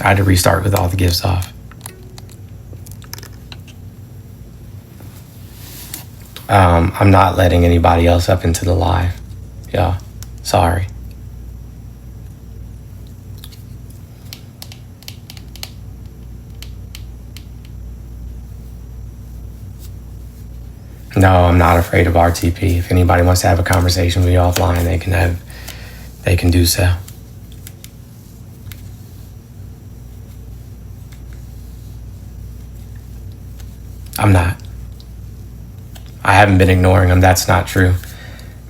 I had to restart with all the gifts off. I'm not letting anybody else up into the live. Yeah, sorry. No, I'm not afraid of RTP. If anybody wants to have a conversation with me offline, they can do so. I'm not. I haven't been ignoring them. That's not true.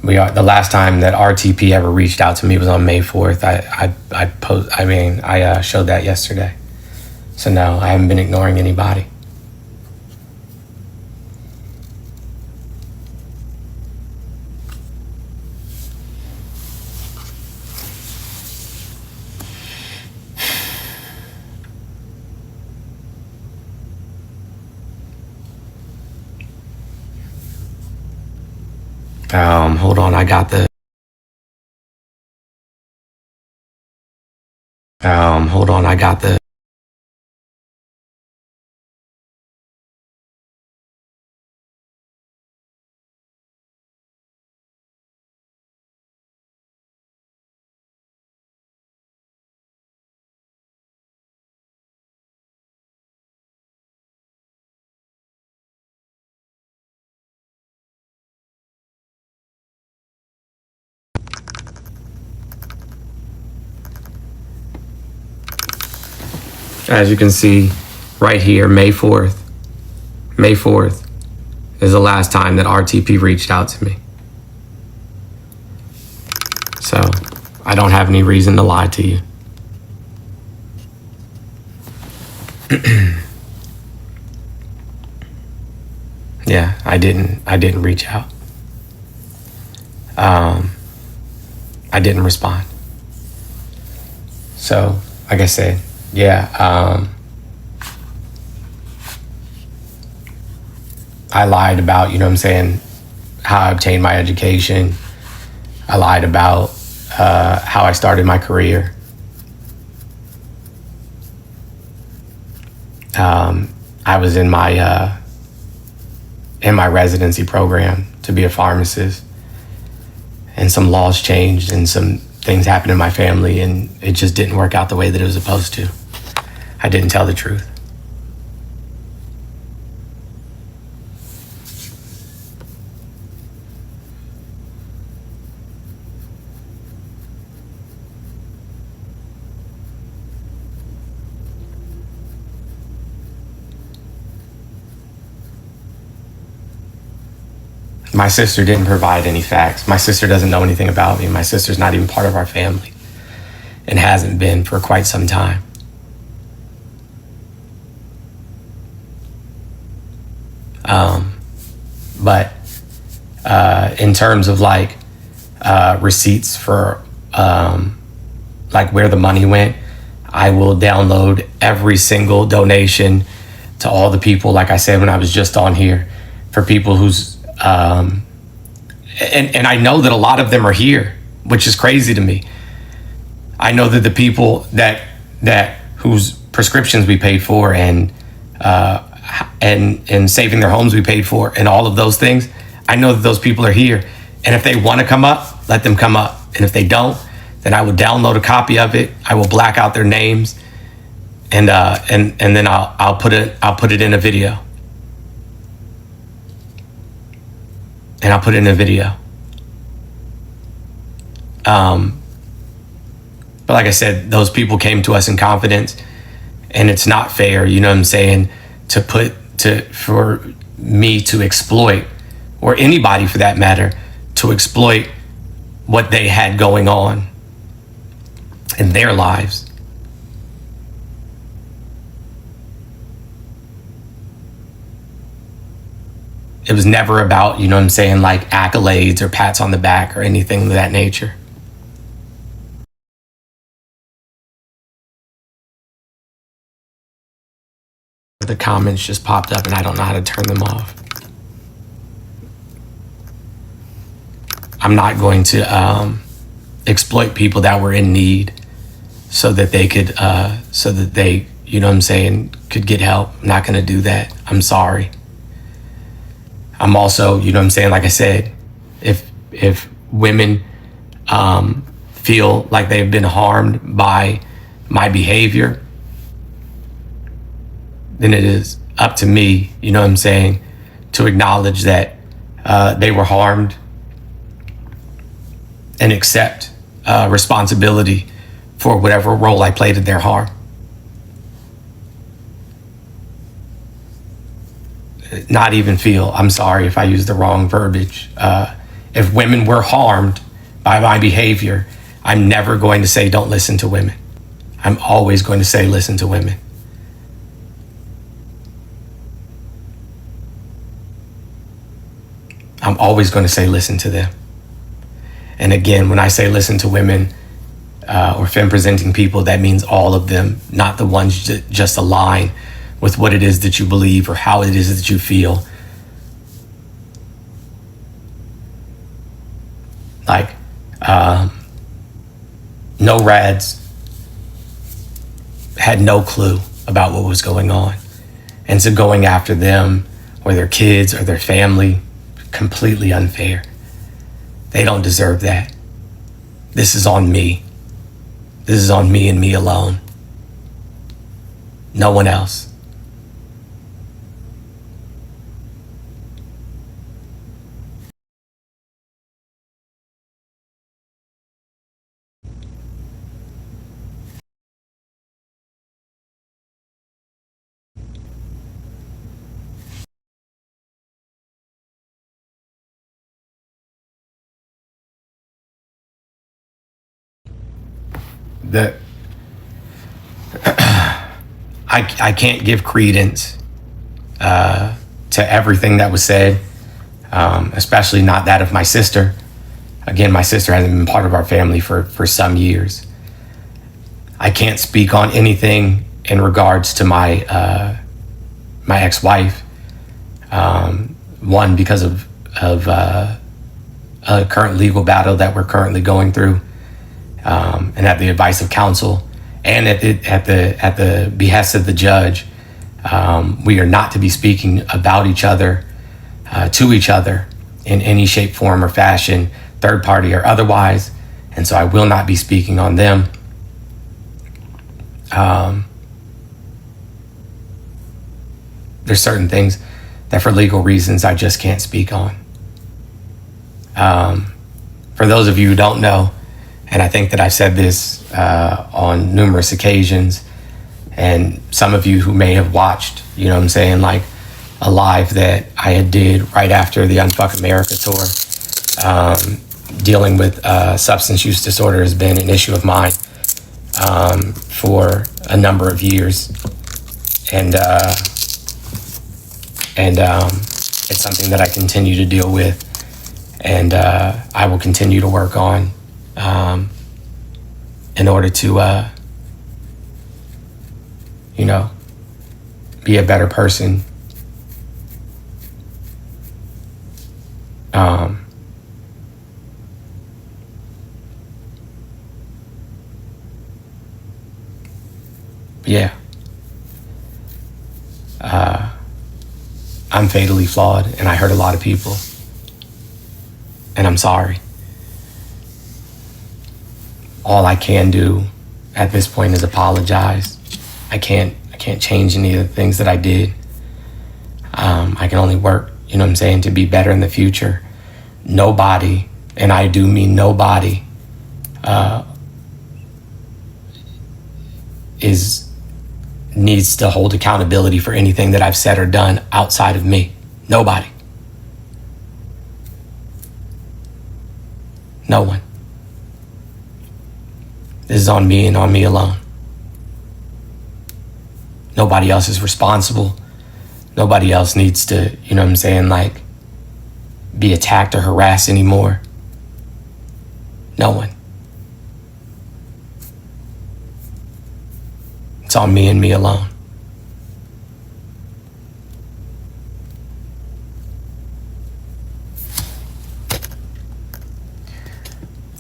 The last time that RTP ever reached out to me was on May 4th. I showed that yesterday. So no, I haven't been ignoring anybody. Hold on, I got the. Hold on, I got the. As you can see right here, May 4th. May 4th is the last time that RTP reached out to me. So I don't have any reason to lie to you. Yeah, I didn't reach out. I didn't respond. So, like I said, yeah, I lied about, how I obtained my education. I lied about how I started my career. I was in my residency program to be a pharmacist, and some laws changed and some things happened in my family, and it just didn't work out the way that it was supposed to. I didn't tell the truth. My sister didn't provide any facts. My sister doesn't know anything about me. My sister's not even part of our family and hasn't been for quite some time. But in terms of receipts for where the money went, I will download every single donation to all the people, like I said when I was just on here, for people who's and I know that a lot of them are here, which is crazy to me. I know that the people that whose prescriptions we paid for and saving their homes we paid for and all of those things, I know that those people are here. And if they want to come up, let them come up. And if they don't, then I will download a copy of it. I will black out their names, and then I'll put it in a video. And I'll put it in a video. But like I said, those people came to us in confidence, and it's not fair, for me to exploit, or anybody for that matter, to exploit what they had going on in their lives. It was never about, accolades or pats on the back or anything of that nature. The comments just popped up and I don't know how to turn them off. I'm not going to exploit people that were in need. so that they could, so that they, you know what I'm saying, could get help. I'm not gonna do that. I'm sorry. I'm also, you know what I'm saying, like I said, if women feel like they've been harmed by my behavior, then it is up to me, you know what I'm saying, to acknowledge that they were harmed and accept responsibility for whatever role I played in their harm. Not even feel, I'm sorry if I used the wrong verbiage. If women were harmed by my behavior, I'm never going to say don't listen to women. I'm always going to say listen to women. I'm always going to say listen to them. And again, when I say listen to women or femme presenting people, that means all of them, not the ones that just align with what it is that you believe or how it is that you feel. Like, no rads had no clue about what was going on. And so going after them or their kids or their family, completely unfair. They don't deserve that. This is on me. This is on me and me alone. No one else. The I can't give credence to everything that was said, especially not that of my sister. Again, my sister hasn't been part of our family for some years. I can't speak on anything in regards to my my ex-wife. One, because of a current legal battle that we're currently going through, and at the advice of counsel, and at the behest of the judge, we are not to be speaking about each other, to each other, in any shape, form, or fashion, third party or otherwise. And so I will not be speaking on them. There's certain things that for legal reasons I just can't speak on. For those of you who don't know, and I think that I've said this on numerous occasions, and some of you who may have watched, you know what I'm saying, like a live that I had did right after the Unfuck America tour, dealing with substance use disorder has been an issue of mine for a number of years. And it's something that I continue to deal with, and I will continue to work on in order to, you know, be a better person. Yeah. I'm fatally flawed, and I hurt a lot of people, and I'm sorry. All I can do at this point is apologize. I can't change any of the things that I did. I can only work, you know what I'm saying, to be better in the future. Nobody, and I do mean nobody, needs to hold accountability for anything that I've said or done outside of me. Nobody. No one. This is on me and on me alone. Nobody else is responsible. Nobody else needs to, you know what I'm saying, like, be attacked or harassed anymore. No one. It's on me and me alone.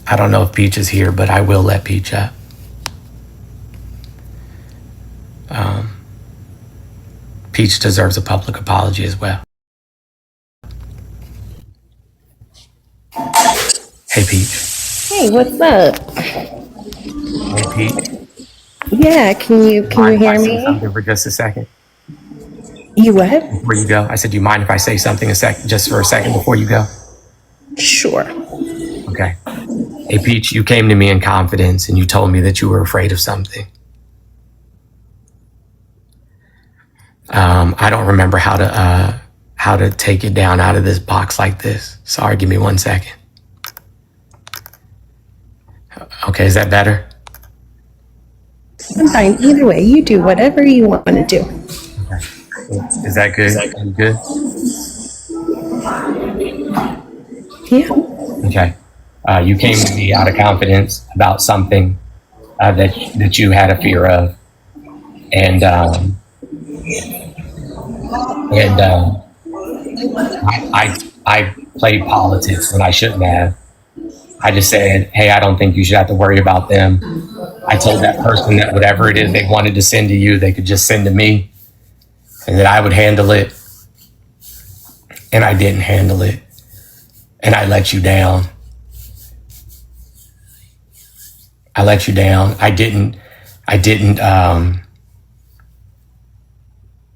I don't know if Peach is here, but I will let Peach up. Peach deserves a public apology as well. Hey, Peach. Hey, what's up? Hey, Peach. Yeah, can you Mind if I hear say me? something for just a second You what? before you go? I said, do you mind if I say something just for a second before you go? Sure. Okay. Hey, Peach, you came to me in confidence and you told me that you were afraid of something. I don't remember how to take it down out of this box like this. Sorry, give me 1 second. Okay, is that better? I'm fine. Either way, you do whatever you want to do. Is that good? You good? Yeah. Okay. You came to me out of confidence about something that you had a fear of, and and I played politics when I shouldn't have. I just said, hey, I don't think you should have to worry about them. I told that person that whatever it is they wanted to send to you, they could just send to me, and that I would handle it. And I didn't handle it, and I let you down. I let you down. I didn't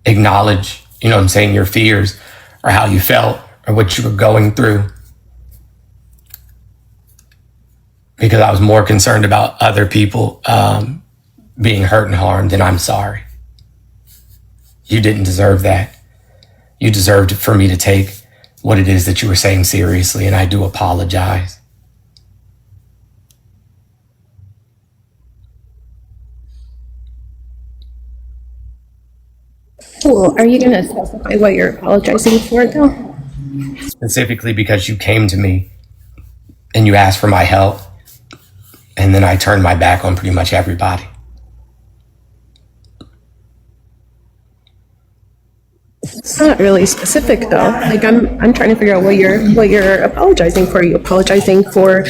acknowledge, you know what I'm saying, your fears or how you felt or what you were going through, because I was more concerned about other people being hurt and harmed. And I'm sorry. You didn't deserve that. You deserved for me to take what it is that you were saying seriously, and I do apologize. Cool. Are you gonna specify what you're apologizing for, though? Specifically because you came to me and you asked for my help, and then I turned my back on pretty much everybody. It's not really specific, though. Like I'm trying to figure out what you're apologizing for. Are you apologizing for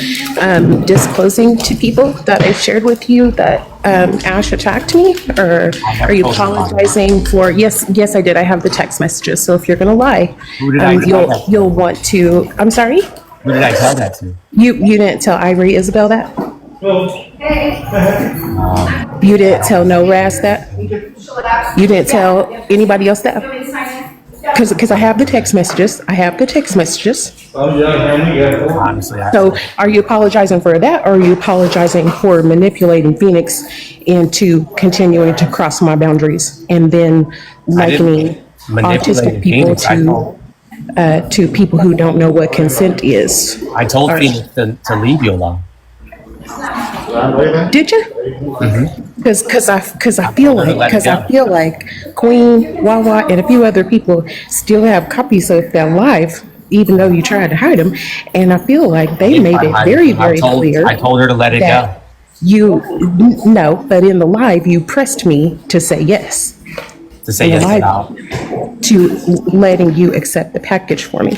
disclosing to people that I've shared with you that Ash attacked me, or are you apologizing for? Yes, I did. I have the text messages. So if you're gonna lie, Who did I tell that to? you'll want to. I'm sorry. Who did I tell that to? You didn't tell Ivory Isabel that? You didn't tell No Raz that? You didn't tell anybody else that? Because I have the text messages. I have the text messages. Honestly, So are you apologizing for that, or are you apologizing for manipulating Phoenix into continuing to cross my boundaries and then likening autistic people to people who don't know what consent is? I told Phoenix to leave you alone. Did you? Because I feel like Queen, Wawa, and a few other people still have copies of that live, even though you tried to hide them. And I feel like they made it very clear. I told her to let it go. that no, but in the live you pressed me to say yes. To say In the yes live, to letting you accept the package for me.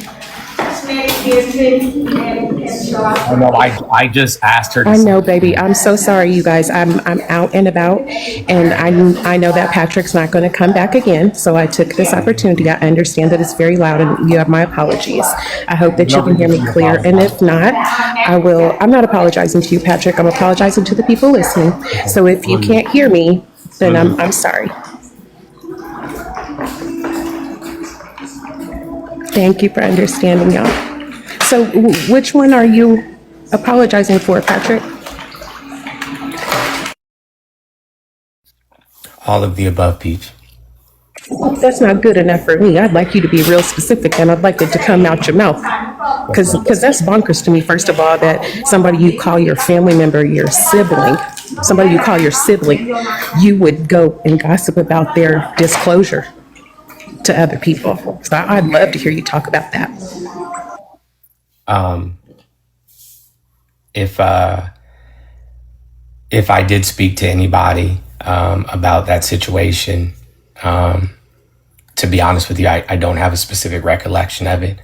Oh no, I just asked her to I know, baby. I'm so sorry, you guys. I'm out and about, and I know that Patrick's not going to come back again. So I took this opportunity. I understand that it's very loud, and you have my apologies. I hope that you can hear me clear. And if not, I will. I'm not apologizing to you, Patrick. I'm apologizing to the people listening. So if you can't hear me, then I'm sorry. Thank you for understanding, y'all. So which one are you apologizing for, Patrick? all of the above, Peach. That's not good enough for me. I'd like you to be real specific, and I'd like it to come out your mouth. Because that's bonkers to me, first of all, that somebody you call your family member, your sibling, somebody you call your sibling, you would go and gossip about their disclosure to other people. So I'd love to hear you talk about that. If I did speak to anybody about that situation, to be honest with you, I don't have a specific recollection of it.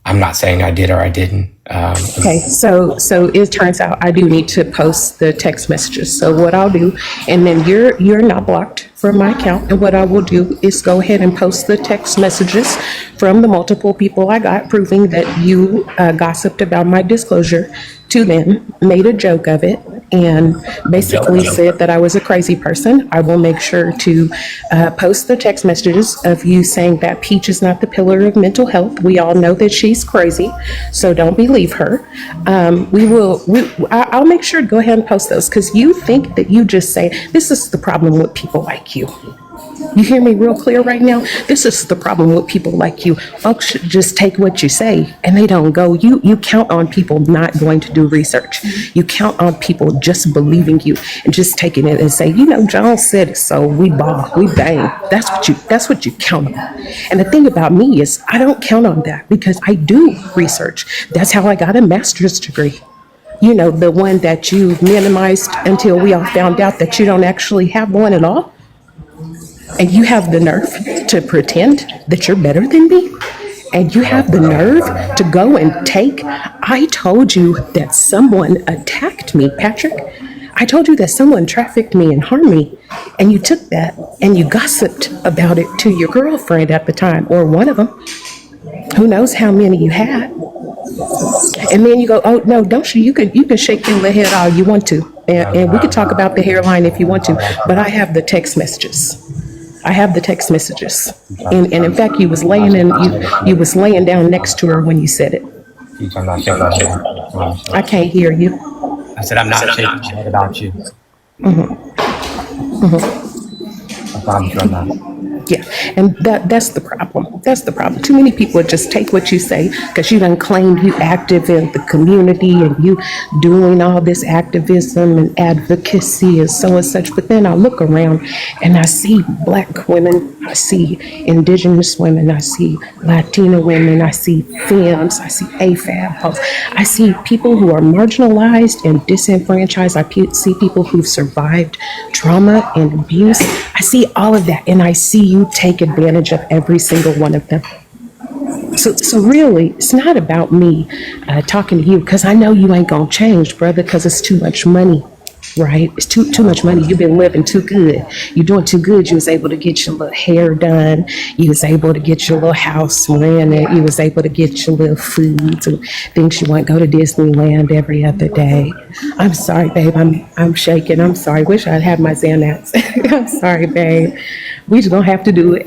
I'm not saying I did or I didn't. Okay, so it turns out I do need to post the text messages. So what I'll do, and then you're not blocked from my account, and what I will do is go ahead and post the text messages from the multiple people I got proving that you gossiped about my disclosure to them, made a joke of it, and basically said that I was a crazy person. I will make sure to post the text messages of you saying that Peach is not the pillar of mental health. We all know that she's crazy, so don't believe her. I'll make sure to go ahead and post those because you think that you just say, this is the problem with people like you. You hear me real clear right now? This is the problem with people like you. Folks should just take what you say and they don't go. You count on people not going to do research. You count on people just believing you and just taking it and say, John said it, so we ball, we bang. That's what you count on. And the thing about me is I don't count on that because I do research. That's how I got a master's degree. The one that you minimized until we all found out that you don't actually have one at all. And you have the nerve to pretend that you're better than me. And you have the nerve to go and I told you that someone attacked me, Patrick. I told you that someone trafficked me and harmed me. And you took that and you gossiped about it to your girlfriend at the time, or one of them. Who knows how many you had. And then you go, oh, no, don't you? You can shake your little head all you want to. And we could talk about the hairline if you want to. But I have the text messages. And in fact, you was laying down next to her when you said it. I can't hear you. I said, I'm not shaking my head about you. I promise you I'm not. Yeah, and that's the problem. That's the problem. Too many people just take what you say because you done claim you active in the community and you doing all this activism and advocacy and so and such. But then I look around and I see Black women, I see Indigenous women, I see Latina women, I see femmes, I see AFAB folks. I see people who are marginalized and disenfranchised. I see people who've survived trauma and abuse. I see all of that, and I see you take advantage of every single one of them. So really, it's not about me talking to you because I know you ain't gonna change, brother, because it's too much money, right? It's too much money. You've been living too good. You're doing too good. You was able to get your little hair done. You was able to get your little house rented. You was able to get your little foods and things you want. Go to Disneyland every other day. I'm sorry, babe. I'm shaking. I'm sorry. Wish I'd had my Xanax. I'm sorry, babe. We just gonna have to do it.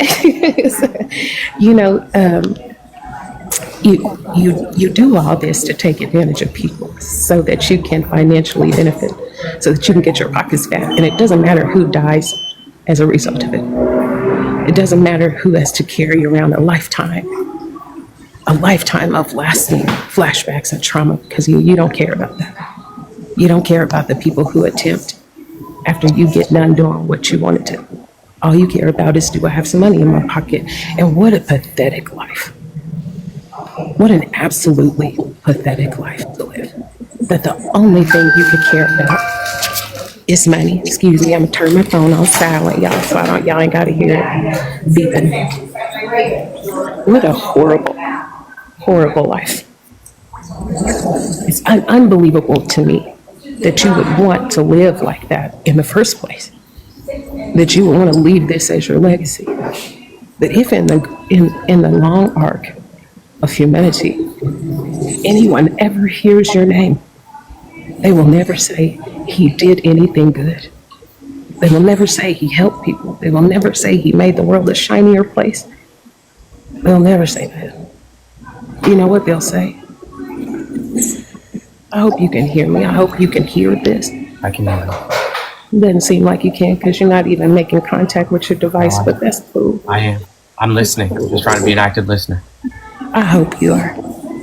You do all this to take advantage of people so that you can financially benefit, so that you can get your pockets fat. And it doesn't matter who dies as a result of it. It doesn't matter who has to carry around a lifetime of lasting flashbacks and trauma, because you don't care about that. You don't care about the people who attempt after you get done doing what you wanted to. All you care about is, do I have some money in my pocket? And what a pathetic life. What an absolutely pathetic life to live. That the only thing you could care about is money. Excuse me, I'm gonna turn my phone on silent, y'all, so y'all ain't gotta hear it beeping. What a horrible, horrible life. It's unbelievable to me that you would want to live like that in the first place. That you would want to leave this as your legacy. That if in the long arc of humanity, anyone ever hears your name, they will never say he did anything good. They will never say he helped people. They will never say he made the world a shinier place. They'll never say that. You know what they'll say? I hope you can hear me. I hope you can hear this. I can hear you. Doesn't seem like you can because you're not even making contact with your device, but that's cool. I am. I'm listening. I'm just trying to be an active listener. I hope you are.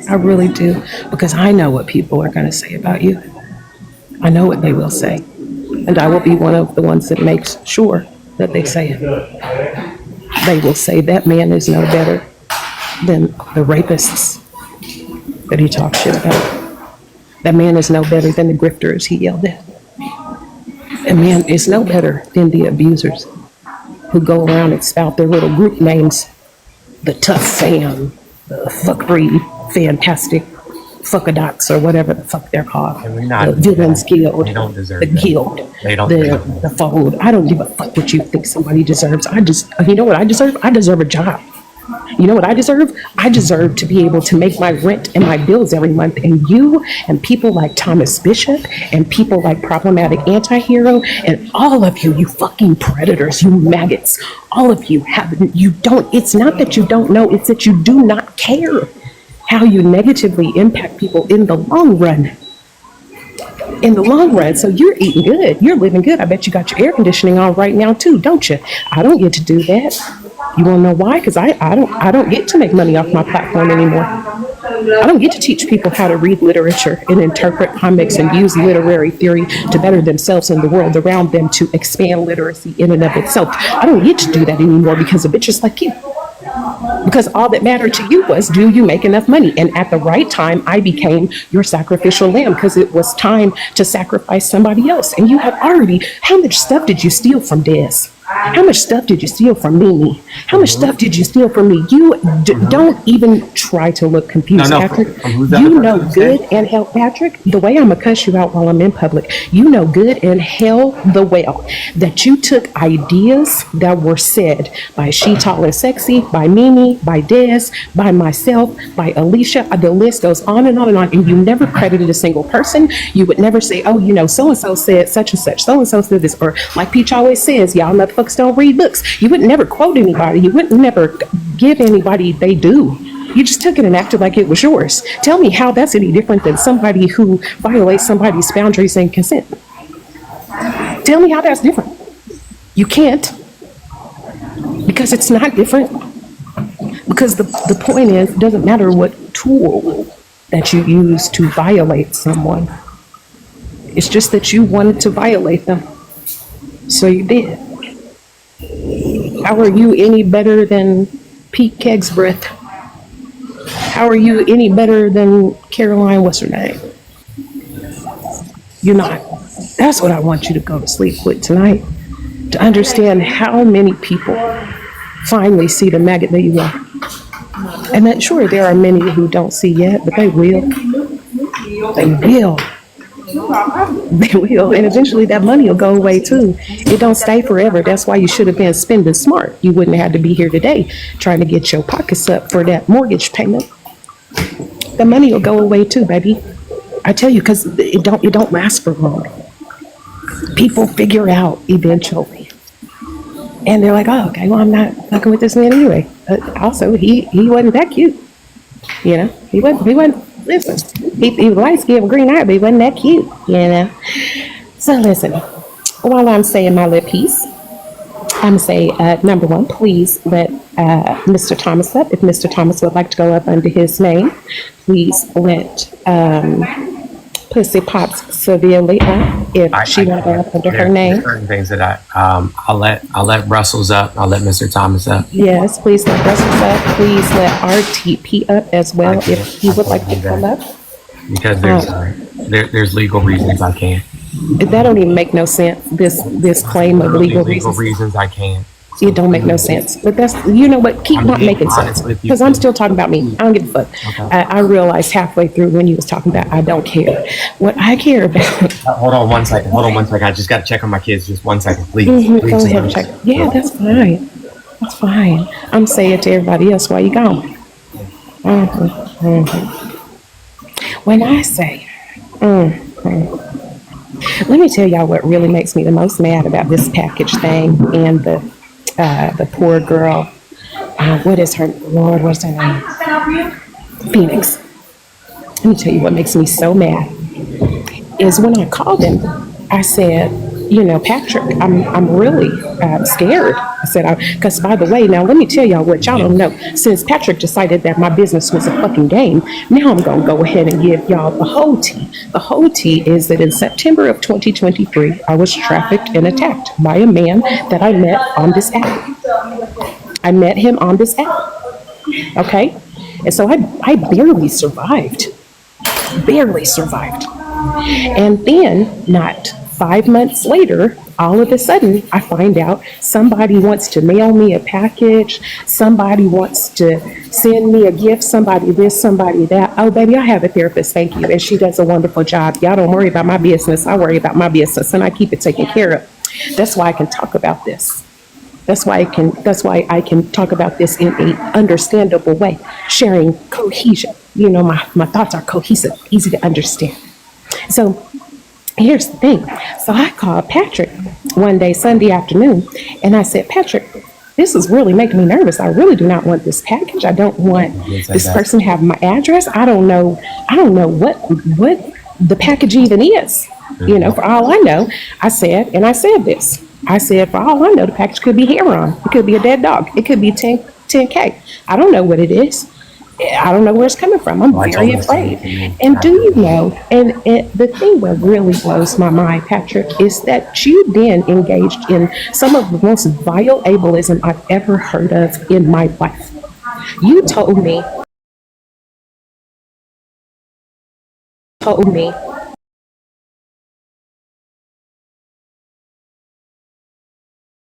I really do, because I know what people are going to say about you. I know what they will say, and I will be one of the ones that makes sure that they say it. They will say that man is no better than the rapists that he talks shit about. That man is no better than the grifters he yelled at. That man is no better than the abusers who go around and spout their little group names, the tough fam, the fuckery, fantastic Fuckadots or whatever the fuck they're called. We're not- The Villains Guild. They don't deserve The that. Guild. They don't The, deserve that. the Fold. I don't give a fuck what you think somebody deserves. You know what I deserve? I deserve a job. You know what I deserve? I deserve to be able to make my rent and my bills every month. And you and people like Thomas Bishop and people like Problematic Antihero and all of you, you fucking predators, you maggots, all of you it's not that you don't know, it's that you do not care how you negatively impact people in the long run. In the long run. So you're eating good. You're living good. I bet you got your air conditioning on right now too, don't you? I don't get to do that. You want to know why? Because I don't get to make money off my platform anymore. I don't get to teach people how to read literature and interpret comics and use literary theory to better themselves and the world around them to expand literacy in and of itself. I don't get to do that anymore because of bitches like you. Because all that mattered to you was, do you make enough money? And at the right time, I became your sacrificial lamb because it was time to sacrifice somebody else. And you had already, how much stuff did you steal from Des? How much stuff did you steal from Mimi? How much stuff did you steal from me? You don't even try to look confused, No, Patrick. who's that You person know you said? good and hell, Patrick, the way I'm going to cuss you out while I'm in public, you know good and hell the well that you took ideas that were said by She Tall and Sexy, by Mimi, by Des, by myself, by Alicia. The list goes on and on and on. And you never credited a single person. You would never say, oh, you know, so-and-so said such and such. So-and-so said this. Or like Peach always says, y'all motherfuckers don't read books. You would never quote anybody. You would never give anybody they do. You just took it and acted like it was yours. Tell me how that's any different than somebody who violates somebody's boundaries and consent. Tell me how that's different. You can't. Because it's not different. Because the point is, it doesn't matter what tool that you use to violate someone. It's just that you wanted to violate them. So you did. How are you any better than Pete Kegsbreth? How are you any better than Caroline, what's her name? You're not. That's what I want you to go to sleep with tonight. To understand how many people finally see the maggot that you are. And that sure, there are many who don't see yet, but they will. They will. They will. And eventually that money will go away too. It don't stay forever. That's why you should have been spending smart. You wouldn't have had to be here today trying to get your pockets up for that mortgage payment. The money will go away too, baby. I tell you, because it don't last for long. People figure out eventually. And they're like, oh, okay, well, I'm not fucking with this man anyway. Also, he wasn't that cute. You know, he wasn't, listen, he was light skinned with green eye, but he wasn't that cute, you know. So listen, while I'm saying my little piece, I'm say number one, please let Mr. Thomas up. If Mr. Thomas would like to go up under his name, please let Pussy Pops severely up if she want to go up under her name. Certain things that I'll let Russell's up. I'll let Mr. Thomas up. Yes, please let Russell up. Please let RTP up as well if he would like to come up. Because there's legal reasons I can't. That don't even make no sense. This claim of legal reasons. reasons I can't. It don't make no sense. But that's, you know what, keep not making sense. Because I'm still talking about me. I don't give a fuck. Okay. I realized halfway through when you was talking about I don't care. What I care about. Hold on one second. I just got to check on my kids. Just 1 second, please. Go Please. ahead and check. Yeah, that's fine. That's fine. I'm saying it to everybody else while you gone. When I say, let me tell y'all what really makes me the most mad about this package thing and the poor girl. What is her, Lord, what's her name? Phoenix. Let me tell you what makes me so mad is when I called him, I said, you know, Patrick, I'm really scared. I said, because by the way, now let me tell y'all what y'all don't know. Since Patrick decided that my business was a fucking game, now I'm going to go ahead and give y'all the whole tea. The whole tea is that in September of 2023, I was trafficked and attacked by a man that I met on this app. I met him on this app. Okay? And so I barely survived. Barely survived. And then, not 5 months later, all of a sudden, I find out somebody wants to mail me a package, somebody wants to send me a gift, somebody this, somebody that. Oh, baby, I have a therapist, thank you, and she does a wonderful job. Y'all don't worry about my business. I worry about my business, and I keep it taken care of. That's why I can talk about this. That's why I can talk about this in a understandable way, sharing cohesion. You know, my thoughts are cohesive, easy to understand. So here's the thing. So I called Patrick one day, Sunday afternoon, and I said, Patrick, this is really making me nervous. I really do not want this package. I don't want this person to have my address. I don't know what the package even is. You know, for all I know, I said this. I said, for all I know, the package could be heron. It could be a dead dog. It could be 10K. I don't know what it is. I don't know where it's coming from. I'm very afraid. And do you know, and the thing that really blows my mind, Patrick, is that you then engaged in some of the most vile ableism I've ever heard of in my life. You told me,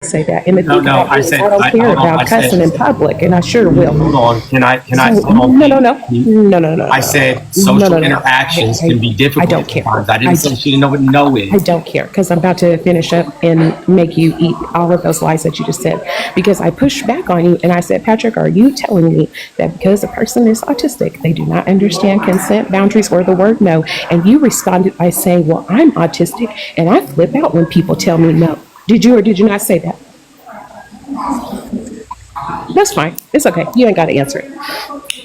say that. And the thing about it is, I don't care about cussing in public, and I sure will. Hold on. Can I, So, hold on. no. I said No, social no, no. interactions Hey, can be difficult. I don't care. Sometimes. I didn't say she didn't know what no is. I don't care, because I'm about to finish up and make you eat all of those lies that you just said. Because I pushed back on you and I said, Patrick, are you telling me that because a person is autistic, they do not understand consent, boundaries, or the word no? And you responded by saying, well, I'm autistic and I flip out when people tell me no. Did you or did you not say that? That's fine. It's okay. You ain't got to answer it.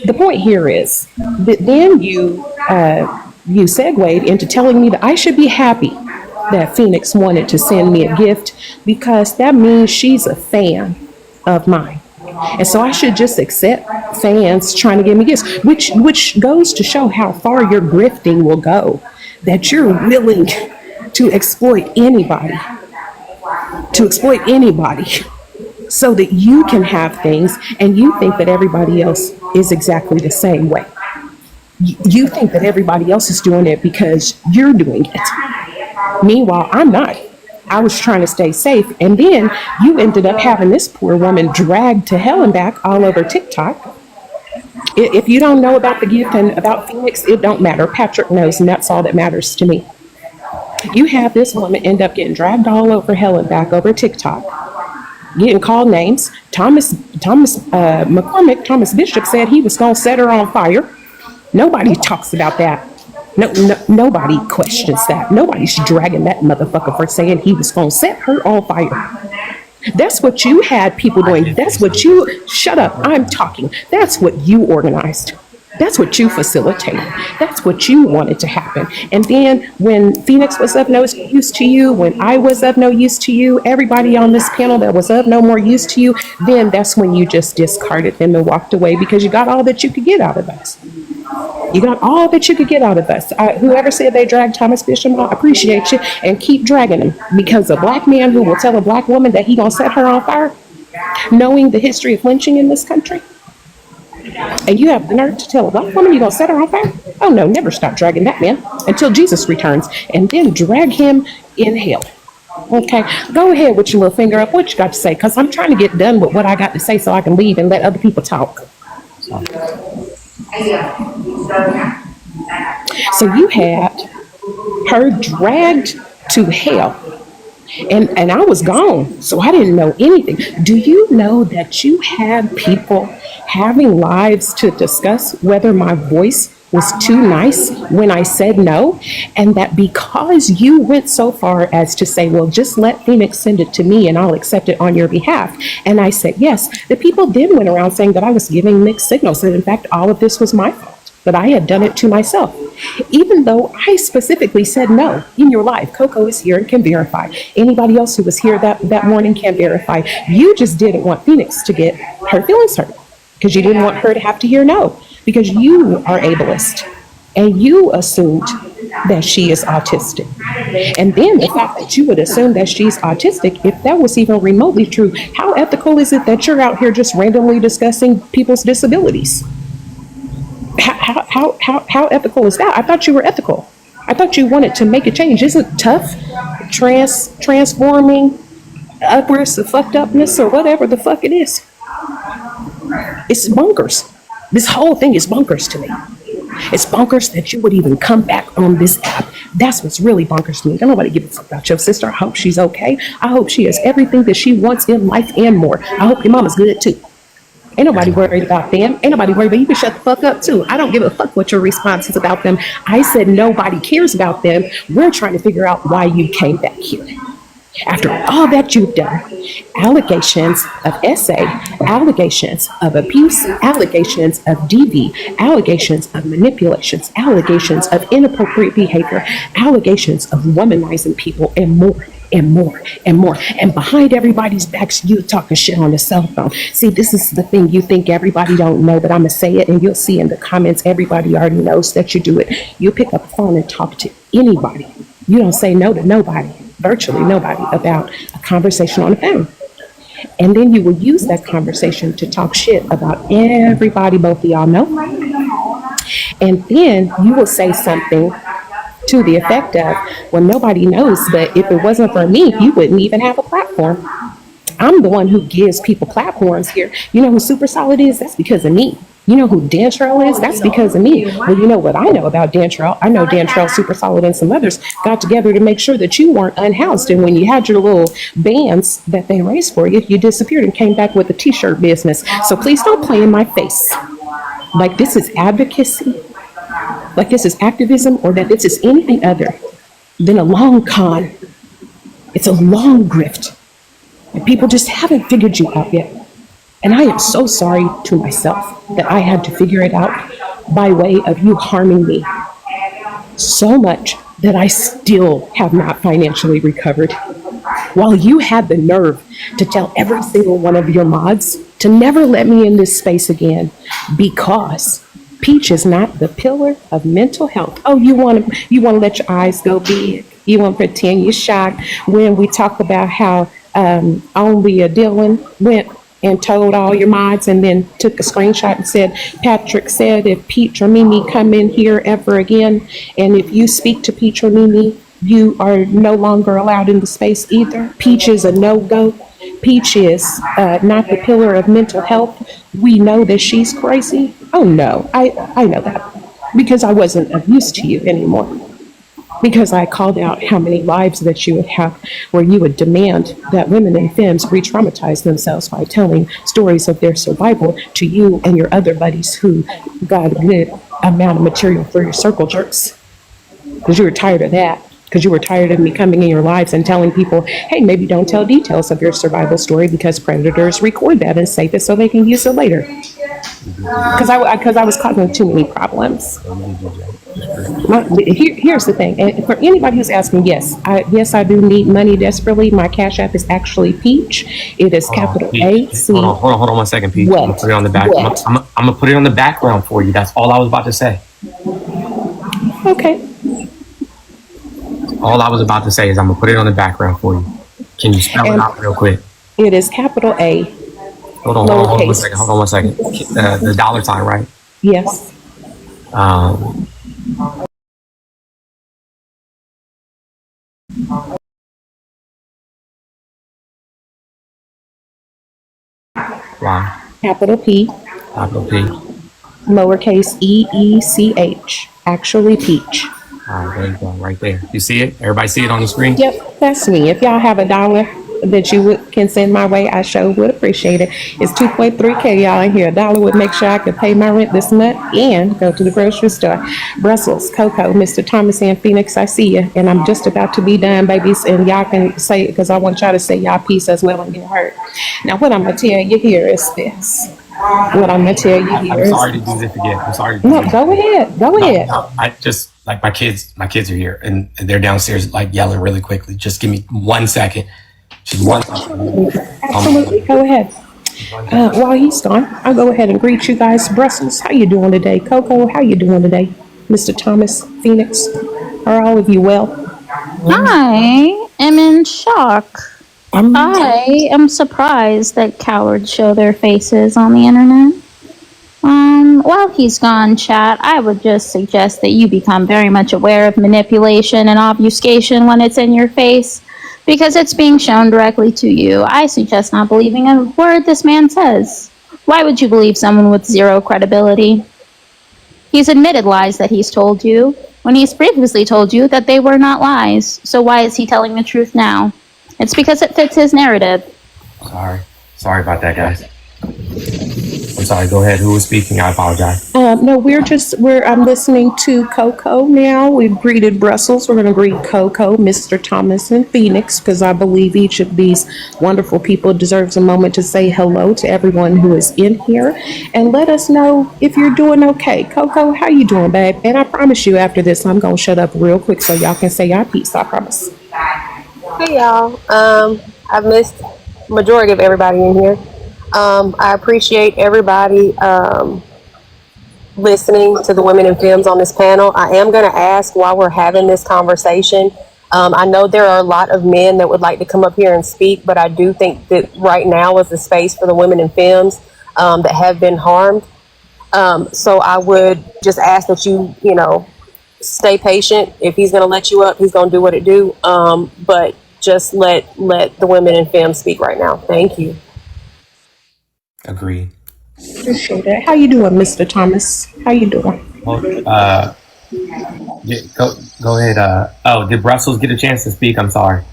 The point here is that then you segued into telling me that I should be happy that Phoenix wanted to send me a gift because that means she's a fan of mine. And so I should just accept fans trying to give me gifts, which goes to show how far your grifting will go, that you're willing to exploit anybody so that you can have things, and you think that everybody else is exactly the same way. You think that everybody else is doing it because you're doing it. Meanwhile, I'm not. I was trying to stay safe, and then you ended up having this poor woman dragged to hell and back all over TikTok. If you don't know about the gift and about Phoenix, it don't matter. Patrick knows, and that's all that matters to me. You have this woman end up getting dragged all over hell and back over TikTok, getting called names. Thomas McCormick, Thomas Bishop, said he was going to set her on fire. Nobody talks about that. Nobody questions that. Nobody's dragging that motherfucker for saying he was going to set her on fire. That's what you had people doing. That's what you, shut up, I'm talking. That's what you organized. That's what you facilitated. That's what you wanted to happen. And then when Phoenix was of no use to you, when I was of no use to you, everybody on this panel that was of no more use to you, then that's when you just discarded them and walked away because you got all that you could get out of us. You got all that you could get out of us. Whoever said they dragged Thomas Bishop, I appreciate you, and keep dragging him, because a black man who will tell a black woman that he gonna set her on fire, knowing the history of lynching in this country, and you have the nerve to tell a black woman you're gonna set her on fire? Oh no, never stop dragging that man until Jesus returns, and then drag him in hell. Okay, go ahead with your little finger up. What you got to say? Because I'm trying to get done with what I got to say so I can leave and let other people talk. So you had her dragged to hell. And I was gone, so I didn't know anything. Do you know that you had people having lives to discuss whether my voice was too nice when I said no? And that because you went so far as to say, well, just let Phoenix send it to me and I'll accept it on your behalf. And I said yes. The people then went around saying that I was giving mixed signals, that in fact all of this was my fault, that I had done it to myself. Even though I specifically said no in your life. Coco is here and can verify. Anybody else who was here that morning can verify. You just didn't want Phoenix to get her feelings hurt because you didn't want her to have to hear no, because you are ableist and you assumed that she is autistic. And then the fact that you would assume that she's autistic, if that was even remotely true, how ethical is it that you're out here just randomly discussing people's disabilities? How ethical is that? I thought you were ethical. I thought you wanted to make a change. Isn't it tough transforming upwards of fucked upness or whatever the fuck it is. It's bonkers. This whole thing is bonkers to me. It's bonkers that you would even come back on this app. That's what's really bonkers to me. Don't nobody give a fuck about your sister. I hope she's okay. I hope she has everything that she wants in life and more. I hope your mama's good too. Ain't nobody worried about them. Ain't nobody worried about you. Can shut the fuck up too. I don't give a fuck what your response is about them. I said nobody cares about them. We're trying to figure out why you came back here. After all that you've done, allegations of SA, allegations of abuse, allegations of DV, allegations of manipulations, allegations of inappropriate behavior, allegations of womanizing people, and more. And more and more. And behind everybody's backs, you talking shit on the cell phone. See, this is the thing you think everybody don't know, but I'm going to say it, and you'll see in the comments, everybody already knows that you do it. You pick up the phone and talk to anybody. You don't say no to nobody, virtually nobody, about a conversation on the phone. And then you will use that conversation to talk shit about everybody both of y'all know. And then you will say something to the effect of, well, nobody knows, but if it wasn't for me, you wouldn't even have a platform. I'm the one who gives people platforms here. You know who Super Solid is? That's because of me. You know who Dantrell is? That's because of me. Well, you know what I know about Dantrell? I know Dantrell, Super Solid, and some others got together to make sure that you weren't unhoused. And when you had your little bands that they raised for you, you disappeared and came back with a t-shirt business. So please don't play in my face. Like this is advocacy, like this is activism, or that this is anything other than a long con. It's a long grift. And people just haven't figured you out yet. And I am so sorry to myself that I had to figure it out by way of you harming me so much that I still have not financially recovered. While you had the nerve to tell every single one of your mods to never let me in this space again because Peach is not the pillar of mental health. Oh, you want to let your eyes go big. You want to pretend you're shocked when we talk about how only a Dylan went and told all your mods and then took a screenshot and said, Patrick said if Peach or Mimi come in here ever again, and if you speak to Peach or Mimi, you are no longer allowed in the space either. Peach is a no-go. Peach is not the pillar of mental health. We know that she's crazy. Oh no, I know that because I wasn't of use to you anymore. Because I called out how many lives that you would have where you would demand that women and femmes re-traumatize themselves by telling stories of their survival to you and your other buddies who got a good amount of material for your circle jerks. Because you were tired of that. Because you were tired of me coming in your lives and telling people, hey, maybe don't tell details of your survival story because predators record that and save it so they can use it later. Because I was causing too many problems. Here's the thing, and for anybody who's asking, yes, I do need money desperately. My Cash App is actually Peach. It is capital A C. Hold on 1 second, Peach. What? I'm gonna put it on the back. I'm gonna put it on the background for you. That's all I was about to say. Okay. All I was about to say is I'm gonna put it on the background for you. Can you spell it out real quick? It is capital A. Hold on 1 second. Hold on 1 second. The dollar sign, right? Yes. Wow. Capital P. Capital P. Lowercase EECH. Actually Peach. All right, there you go, right there. You see it? Everybody see it on the screen? Yep, that's me. If y'all have $1 that you can send my way, I sure would appreciate it. It's 2.3K y'all in here. $1 would make sure I could pay my rent this month and go to the grocery store. Brussels, Coco, Mr. Thomas and Phoenix, I see you. And I'm just about to be done, babies. And y'all can say it because I want y'all to say y'all piece as well and get hurt. Now, what I'm going to tell you here is this. What I'm going to tell you here I'm sorry to do this again. I'm sorry. No, go ahead. Go ahead. No, I just, like my kids are here and they're downstairs like yelling really quickly. Just give me 1 second. Just 1 second. Absolutely. Go ahead. While he's gone, I'll go ahead and greet you guys. Brussels, how you doing today? Coco, how you doing today? Mr. Thomas, Phoenix, are all of you well? I am in shock. I am surprised that cowards show their faces on the internet. While he's gone, chat, I would just suggest that you become very much aware of manipulation and obfuscation when it's in your face, because it's being shown directly to you. I suggest not believing a word this man says. Why would you believe someone with zero credibility? He's admitted lies that he's told you, when he's previously told you that they were not lies. So why is he telling the truth now? It's because it fits his narrative. Sorry about that, guys. I'm sorry. Go ahead. Who was speaking? I apologize. No, I'm listening to Coco now. We've greeted Brussels. We're going to greet Coco, Mr. Thomas, and Phoenix, because I believe each of these wonderful people deserves a moment to say hello to everyone who is in here and let us know if you're doing okay. Coco, how you doing, babe? And I promise you after this, I'm going to shut up real quick so y'all can say your piece. I promise. Hey y'all, I've missed majority of everybody in here. I appreciate everybody listening to the women in films on this panel. I am going to ask while we're having this conversation. I know there are a lot of men that would like to come up here and speak, but I do think that right now is the space for the women in films that have been harmed. So I would just ask that you stay patient. If he's going to let you up, he's going to do what it do. But just let the women in film speak right now. Thank you. Agreed. Appreciate it. How you doing, Mr. Thomas? How you doing? Well, go ahead. Did Brussels get a chance to speak? I'm sorry.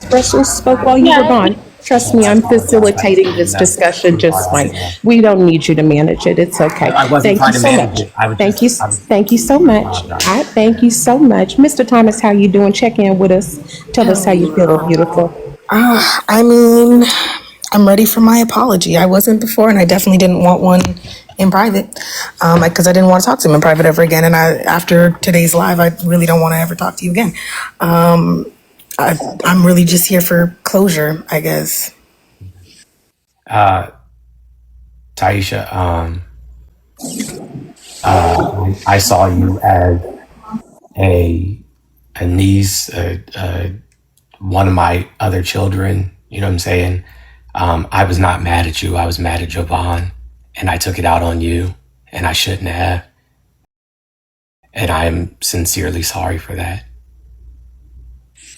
Brussels spoke while you were gone. Trust me, I'm facilitating this discussion just fine. We don't need you to manage it. It's okay. I wasn't trying to manage it. Thank you so much. Thank you so much. Mr. Thomas, how you doing? Check in with us. Tell us how you feel, beautiful. I mean, I'm ready for my apology. I wasn't before, and I definitely didn't want one in private, because I didn't want to talk to him in private ever again. And after today's live, I really don't want to ever talk to you again. I'm really just here for closure, I guess. Taisha, I saw you as a niece, one of my other children. You know what I'm saying? I was not mad at you. I was mad at Jovan, and I took it out on you, and I shouldn't have. And I am sincerely sorry for that.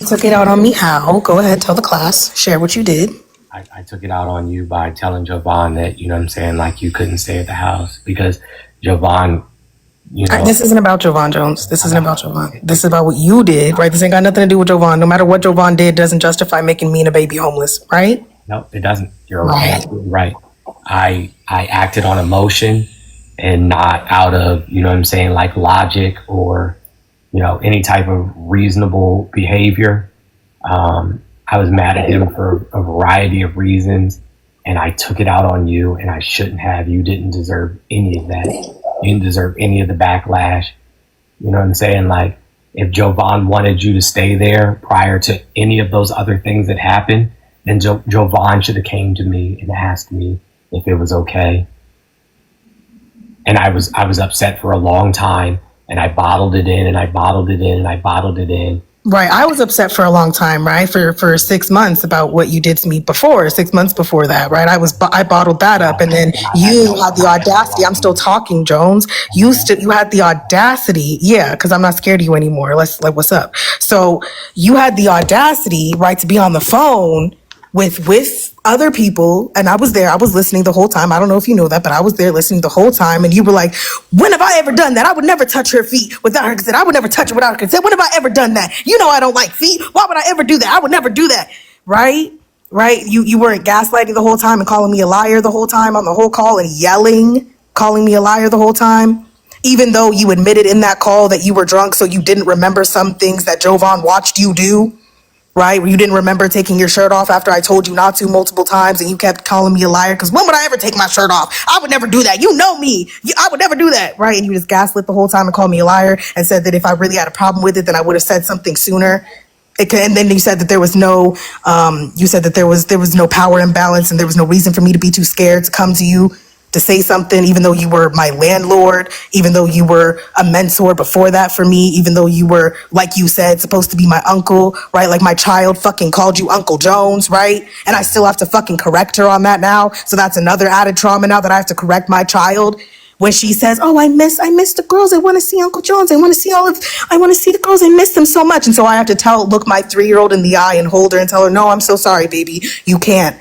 Took it out on me how? Go ahead, tell the class. Share what you did. I took it out on you by telling Jovan that, you know what I'm saying, like you couldn't stay at the house because Jovan, this isn't about Jovan Jones. This isn't about Jovan. This is about what you did, right? This ain't got nothing to do with Jovan. No matter what Jovan did doesn't justify making me and a baby homeless, right? No, it doesn't. You're absolutely right. I acted on emotion and not out of, you know what I'm saying, like logic or, any type of reasonable behavior. I was mad at him for a variety of reasons, and I took it out on you, and I shouldn't have. You didn't deserve any of that. You didn't deserve any of the backlash. You know what I'm saying? Like, if Jovan wanted you to stay there prior to any of those other things that happened, then Jovan should have came to me and asked me if it was okay. And I was upset for a long time, and I bottled it in, and I bottled it in, and I bottled it in. Right. I was upset for a long time, right? For 6 months about what you did to me before, 6 months before that, right? I bottled that up, and then you had the audacity. I'm still talking, Jones. You had the audacity, yeah, because I'm not scared of you anymore. What's up? So you had the audacity, right, to be on the phone with other people, and I was there. I was listening the whole time. I don't know if you know that, but I was there listening the whole time. And you were like, "When have I ever done that? I would never touch her feet without her consent. I would never touch her without her consent. When have I ever done that? You know I don't like feet. Why would I ever do that? I would never do that." Right? Right? You weren't gaslighting the whole time and calling me a liar the whole time on the whole call and yelling, calling me a liar the whole time. Even though you admitted in that call that you were drunk, so you didn't remember some things that Jovan watched you do. Right? You didn't remember taking your shirt off after I told you not to multiple times, and you kept calling me a liar because when would I ever take my shirt off? I would never do that. You know me. I would never do that. Right? And you just gaslit the whole time and called me a liar and said that if I really had a problem with it, then I would have said something sooner. And then you said that there was no, there was no power imbalance and there was no reason for me to be too scared to come to you to say something, even though you were my landlord, even though you were a mentor before that for me, even though you were, like you said, supposed to be my uncle, right? Like my child fucking called you Uncle Jones, right? And I still have to fucking correct her on that now. So that's another added trauma now that I have to correct my child when she says, "Oh, I miss the girls. I want to see Uncle Jones. I want to see the girls. I miss them so much." And so I have to look my 3-year-old in the eye and hold her and tell her, "No, I'm so sorry, baby. You can't,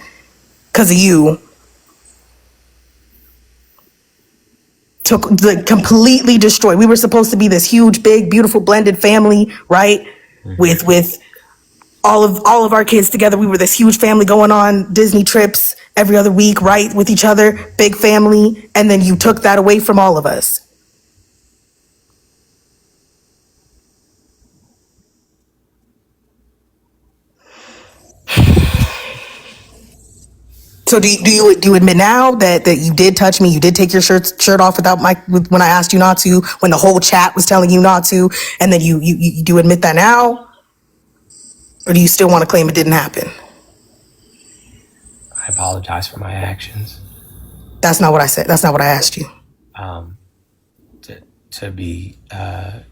because of you." Completely destroyed. We were supposed to be this huge, big, beautiful, blended family, right? With all of our kids together. We were this huge family going on Disney trips every other week, right? With each other, big family. And then you took that away from all of us. So do you admit now that you did touch me? You did take your shirt off when I asked you not to, when the whole chat was telling you not to, and then you do admit that now? Or do you still want to claim it didn't happen? I apologize for my actions. That's not what I said. That's not what I asked you. To be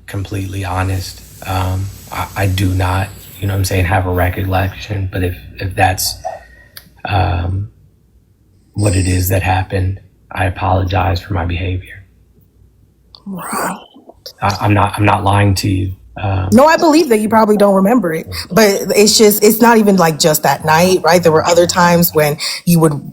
completely honest, I do not, you know what I'm saying, have a recollection. But if that's what it is that happened, I apologize for my behavior. Right. I'm not lying to you. No, I believe that you probably don't remember it, but it's not even like just that night, right? There were other times when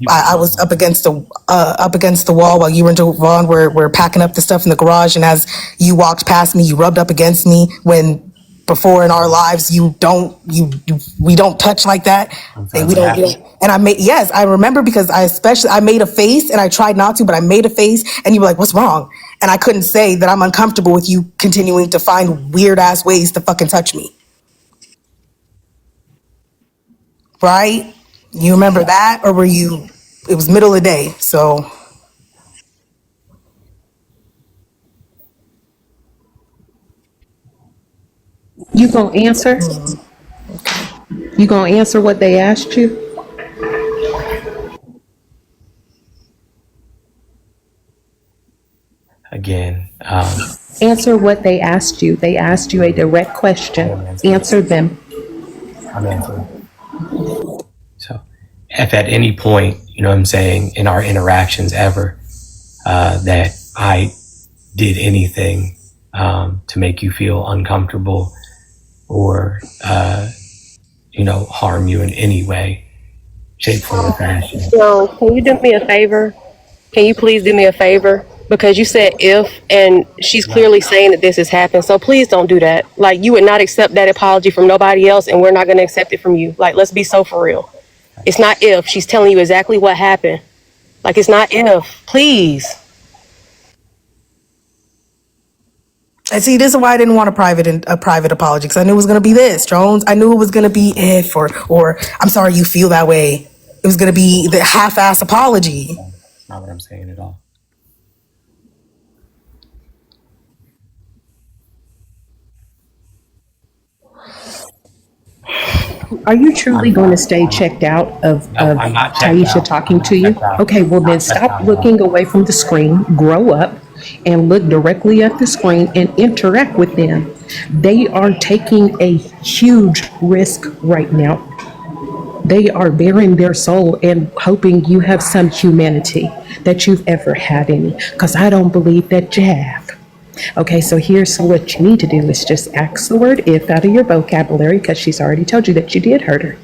I was up against the wall while you and Javon were packing up the stuff in the garage. And as you walked past me, you rubbed up against me when before in our lives, we don't touch like that. And we don't get, and I remember because I made a face and I tried not to, but I made a face and you were like, "What's wrong?" And I couldn't say that I'm uncomfortable with you continuing to find weird ass ways to fucking touch me. Right? You remember that? Or it was middle of the day, so. You gonna answer? You gonna answer what they asked you? Again, Answer what they asked you. They asked you a direct question. Answer them. I'm answering. So if at any point, you know what I'm saying, in our interactions ever, that I did anything to make you feel uncomfortable or, harm you in any way, shape, form, or fashion. No, can you do me a favor? Can you please do me a favor? Because you said if, and she's clearly saying that this has happened. So please don't do that. Like, you would not accept that apology from nobody else, and we're not going to accept it from you. Like, let's be so for real. It's not if. She's telling you exactly what happened. Like, it's not if. Please. And see, this is why I didn't want a private apology, because I knew it was going to be this, Jones. I knew it was going to be if, or I'm sorry you feel that way. It was going to be the half-ass apology. That's not what I'm saying at all. Are you truly going to stay checked out of I'm not checked Taisha out. talking to you? Checked out. Okay, well then stop looking away from the screen, grow up, and look directly at the screen and interact with them. They are taking a huge risk right now. They are bearing their soul and hoping you have some humanity, that you've ever had any, because I don't believe that you have. Okay, so here's what you need to do is just ask the word if out of your vocabulary, because she's already told you that you did hurt her.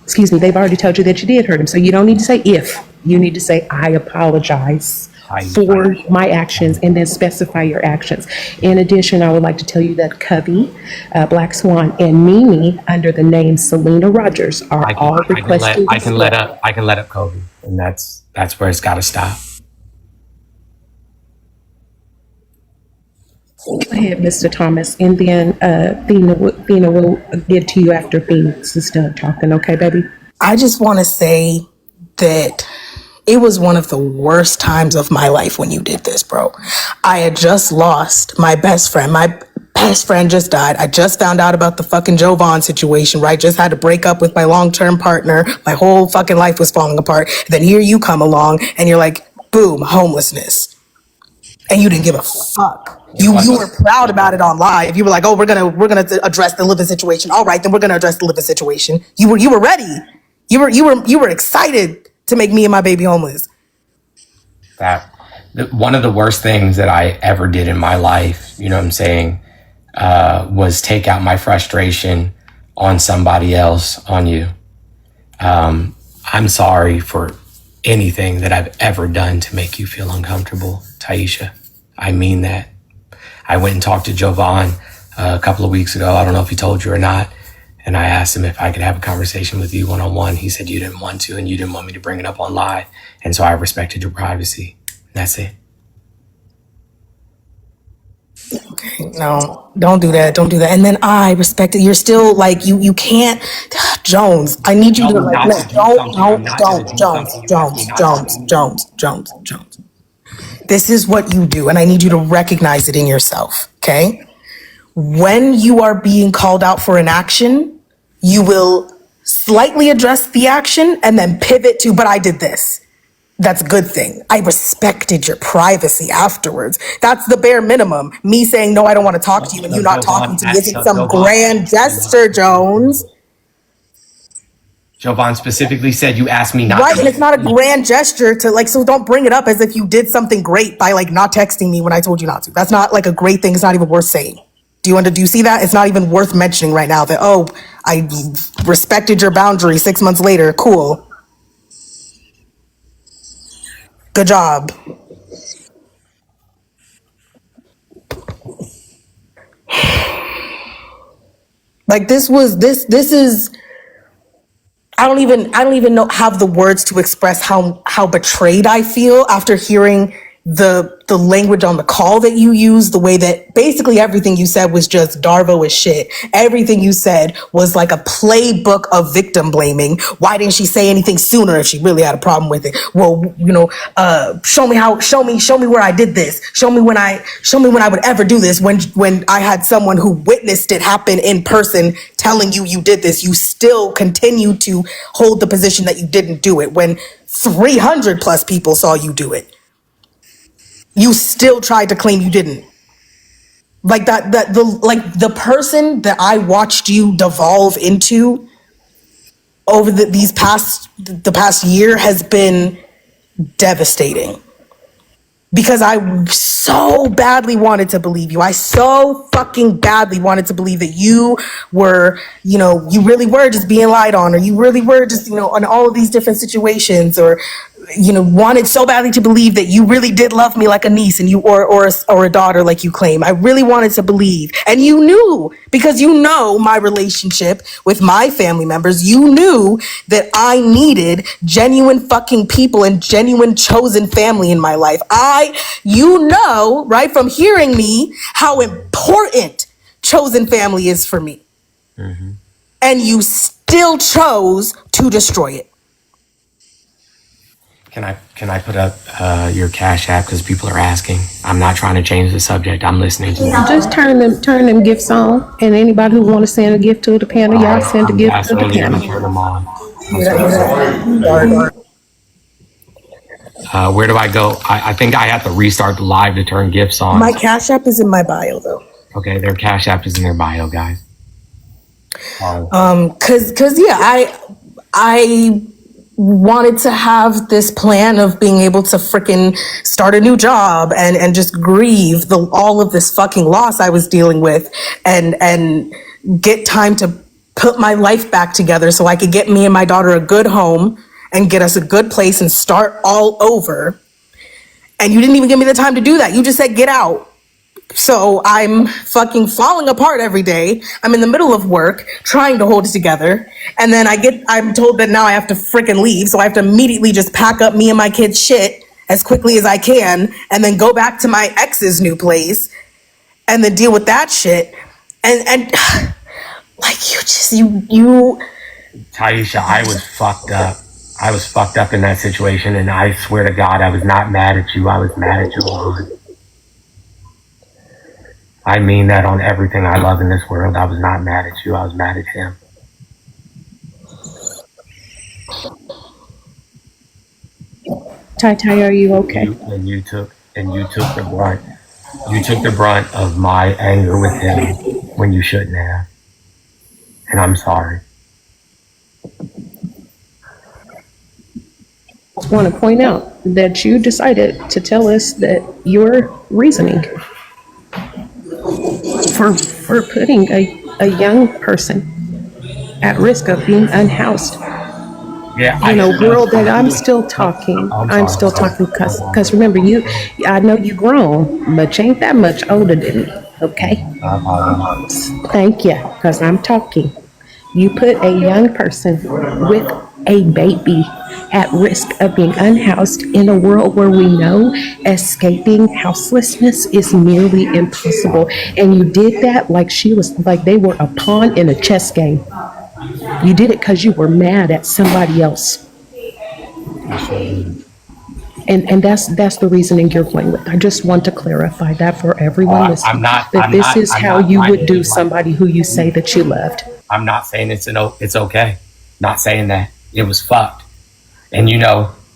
Excuse me, they've already told you that you did hurt him. So you don't need to say if. You need to say, "I apologize for my actions," and then specify your actions. In addition, I would like to tell you that Cubby, Black Swan, and Mimi, under the name Selena Rogers, are all requesting. I can let up Kobe, and that's where it's got to stop. Go ahead, Mr. Thomas, and then Thena will get to you after Phoenix is done talking. Okay, baby? I just want to say that it was one of the worst times of my life when you did this, bro. I had just lost my best friend. My best friend just died. I just found out about the fucking Jovan situation, right? Just had to break up with my long-term partner. My whole fucking life was falling apart. Then here you come along and you're like, boom, homelessness. And you didn't give a fuck. You were proud about it on live. You were like, oh, we're gonna address the living situation. All right, then we're gonna address the living situation. You were ready. You were excited to make me and my baby homeless. One of the worst things that I ever did in my life, you know what I'm saying, was take out my frustration on somebody else, on you. I'm sorry for anything that I've ever done to make you feel uncomfortable, Taisha. I mean that. I went and talked to Jovan a couple of weeks ago. I don't know if he told you or not. And I asked him if I could have a conversation with you one-on-one. He said you didn't want to, and you didn't want me to bring it up on live. And so I respected your privacy. That's it. Okay, no, don't do that. Don't do that. And then I respect it. You're still like, you can't, Jones, I need you to like, Jones. This is what you do, and I need you to recognize it in yourself, okay? When you are being called out for an action, you will slightly address the action and then pivot to, but I did this. That's a good thing. I respected your privacy afterwards. That's the bare minimum. Me saying, no, I don't want to talk to you, and you not talking to me isn't some grand gesture, Jones. Jovan specifically said you asked me not Right, to. and it's not a grand gesture to like, so don't bring it up as if you did something great by like not texting me when I told you not to. That's not like a great thing. It's not even worth saying. Do you see that? It's not even worth mentioning right now that, oh, I respected your boundary 6 months later. Cool. Good job. Like this is, I don't even know, have the words to express how betrayed I feel after hearing the language on the call that you used, the way that basically everything you said was just Darvo is shit. Everything you said was like a playbook of victim blaming. Why didn't she say anything sooner if she really had a problem with it? Well, show me where I did this. Show me when I would ever do this. When I had someone who witnessed it happen in person telling you did this, you still continue to hold the position that you didn't do it when 300 plus people saw you do it. You still tried to claim you didn't. Like the person that I watched you devolve into over the past year has been devastating. Because I so badly wanted to believe you. I so fucking badly wanted to believe that you were, you really were just being lied on, or you really were just, in all of these different situations, or, wanted so badly to believe that you really did love me like a niece and you, or a daughter like you claim. I really wanted to believe. And you knew, because you know my relationship with my family members, you knew that I needed genuine fucking people and genuine chosen family in my life. Right, from hearing me, how important chosen family is for me. Mm-hmm. And you still chose to destroy it. Can I put up your Cash App, because people are asking? I'm not trying to change the subject. I'm listening to you. Just turn them gifts on, and anybody who want to send a gift to the panel, y'all send a gift to the panel. Turn them on. Where do I go? I think I have to restart the live to turn gifts on. My Cash App is in my bio, though. Okay, their Cash App is in their bio, guys. Cause yeah, I wanted to have this plan of being able to freaking start a new job and just grieve all of this fucking loss I was dealing with and get time to put my life back together so I could get me and my daughter a good home and get us a good place and start all over. And you didn't even give me the time to do that. You just said, get out. So I'm fucking falling apart every day. I'm in the middle of work trying to hold it together. And then I'm told that now I have to freaking leave. So I have to immediately just pack up me and my kids' shit as quickly as I can and then go back to my ex's new place and then deal with that shit. And like you Taisha, I was fucked up. I was fucked up in that situation, and I swear to God, I was not mad at you. I was mad at Jovan. I mean that on everything I love in this world. I was not mad at you. I was mad at him. Tai Tai, are you okay? You took the brunt. You took the brunt of my anger with him when you shouldn't have, and I'm sorry. I want to point out that you decided to tell us that your reasoning for putting a young person at risk of being unhoused Yeah, in a should world that I'm have. still talking. I'm I'm sorry. still talking because remember I know you grown, but you ain't that much older than me. Okay, I apologize. thank you, because I'm talking. You put a young person with a baby at risk of being unhoused in a world where we know escaping houselessness is nearly impossible. And you did that like they were a pawn in a chess game. You did it because you were mad at somebody else. And that's the reasoning you're playing with. I just want to clarify that for everyone I'm listening, not. that I'm this not. is I'm how not you trying would to do be like. somebody who you say that you loved. I'm not saying it's okay. Not saying that. It was fucked. And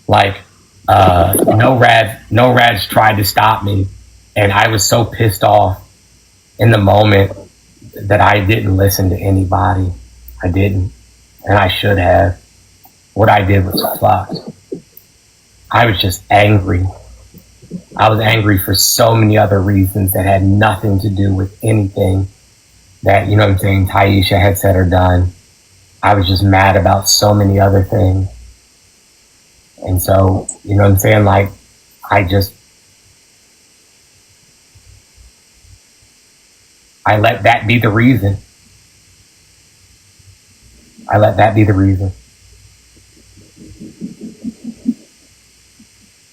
like no Rad's tried to stop me, and I was so pissed off in the moment that I didn't listen to anybody. I didn't, and I should have. What I did was fucked. I was just angry. I was angry for so many other reasons that had nothing to do with anything that, what I'm saying, Taisha had said or done. I was just mad about so many other things. And so, what I'm saying, like, I let that be the reason. I let that be the reason.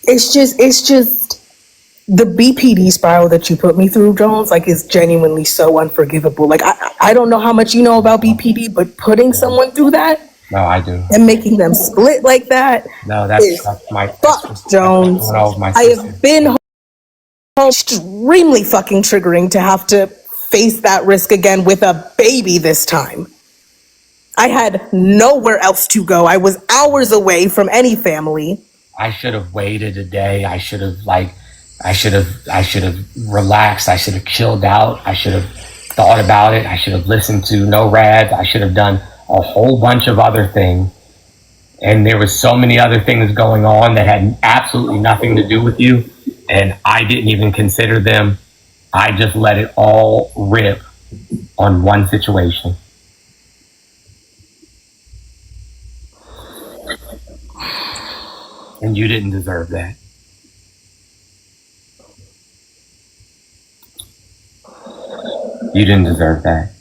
It's just the BPD spiral that you put me through, Jones, like, is genuinely so unforgivable. Like, I don't know how much you know about BPD, but putting someone through that No, I do. and making them split like that No, is fucked, Jones. I have been home. Extremely fucking triggering to have to face that risk again with a baby this time. I had nowhere else to go. I was hours away from any family. I should have waited a day. I should have relaxed. I should have chilled out. I should have thought about it. I should have listened to No Rad. I should have done a whole bunch of other things. And there was so many other things going on that had absolutely nothing to do with you. And I didn't even consider them. I just let it all rip on one situation. And you didn't deserve that. You didn't deserve that.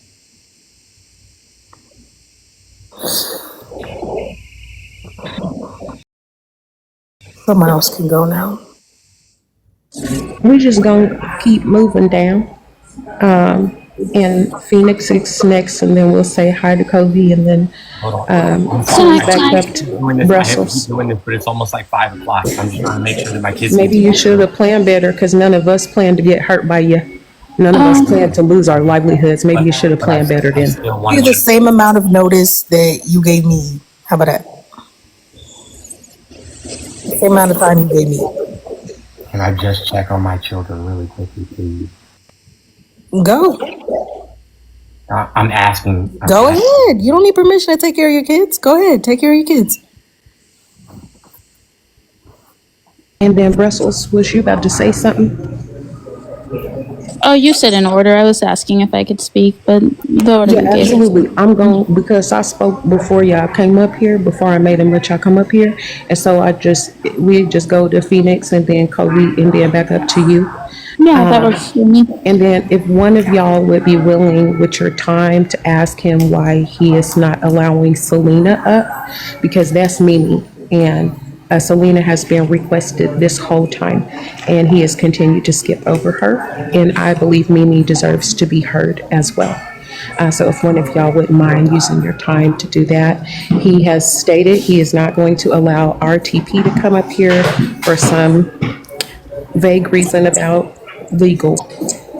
Someone else can go now. We just gonna keep moving down. And Phoenix is next, and then we'll say hi to Kobe, and then back up to Brussels. Doing this, but it's almost like 5 o'clock. I'm just trying to make sure that my kids. Maybe you should have planned better, because none of us planned to get hurt by you. None of us planned to lose our livelihoods. Maybe you should have planned better then. Give the same amount of notice that you gave me. How about that? The same amount of time you gave me. Can I just check on my children really quickly, please? Go. I'm asking. Go ahead. You don't need permission to take care of your kids. Go ahead. Take care of your kids. And then Brussels, was you about to say something? Oh, you said in order. I was asking if I could speak, but the order Yeah, you gave. absolutely. I'm going, because I spoke before y'all came up here, before I made them let y'all come up here. And so we just go to Phoenix and then Kobe and then back up to you. Yeah, that works for me. And then if one of y'all would be willing with your time to ask him why he is not allowing Selena up, because that's Mimi. And Selena has been requested this whole time, and he has continued to skip over her. And I believe Mimi deserves to be heard as well. So if one of y'all wouldn't mind using your time to do that. He has stated he is not going to allow RTP to come up here for some vague reason about legal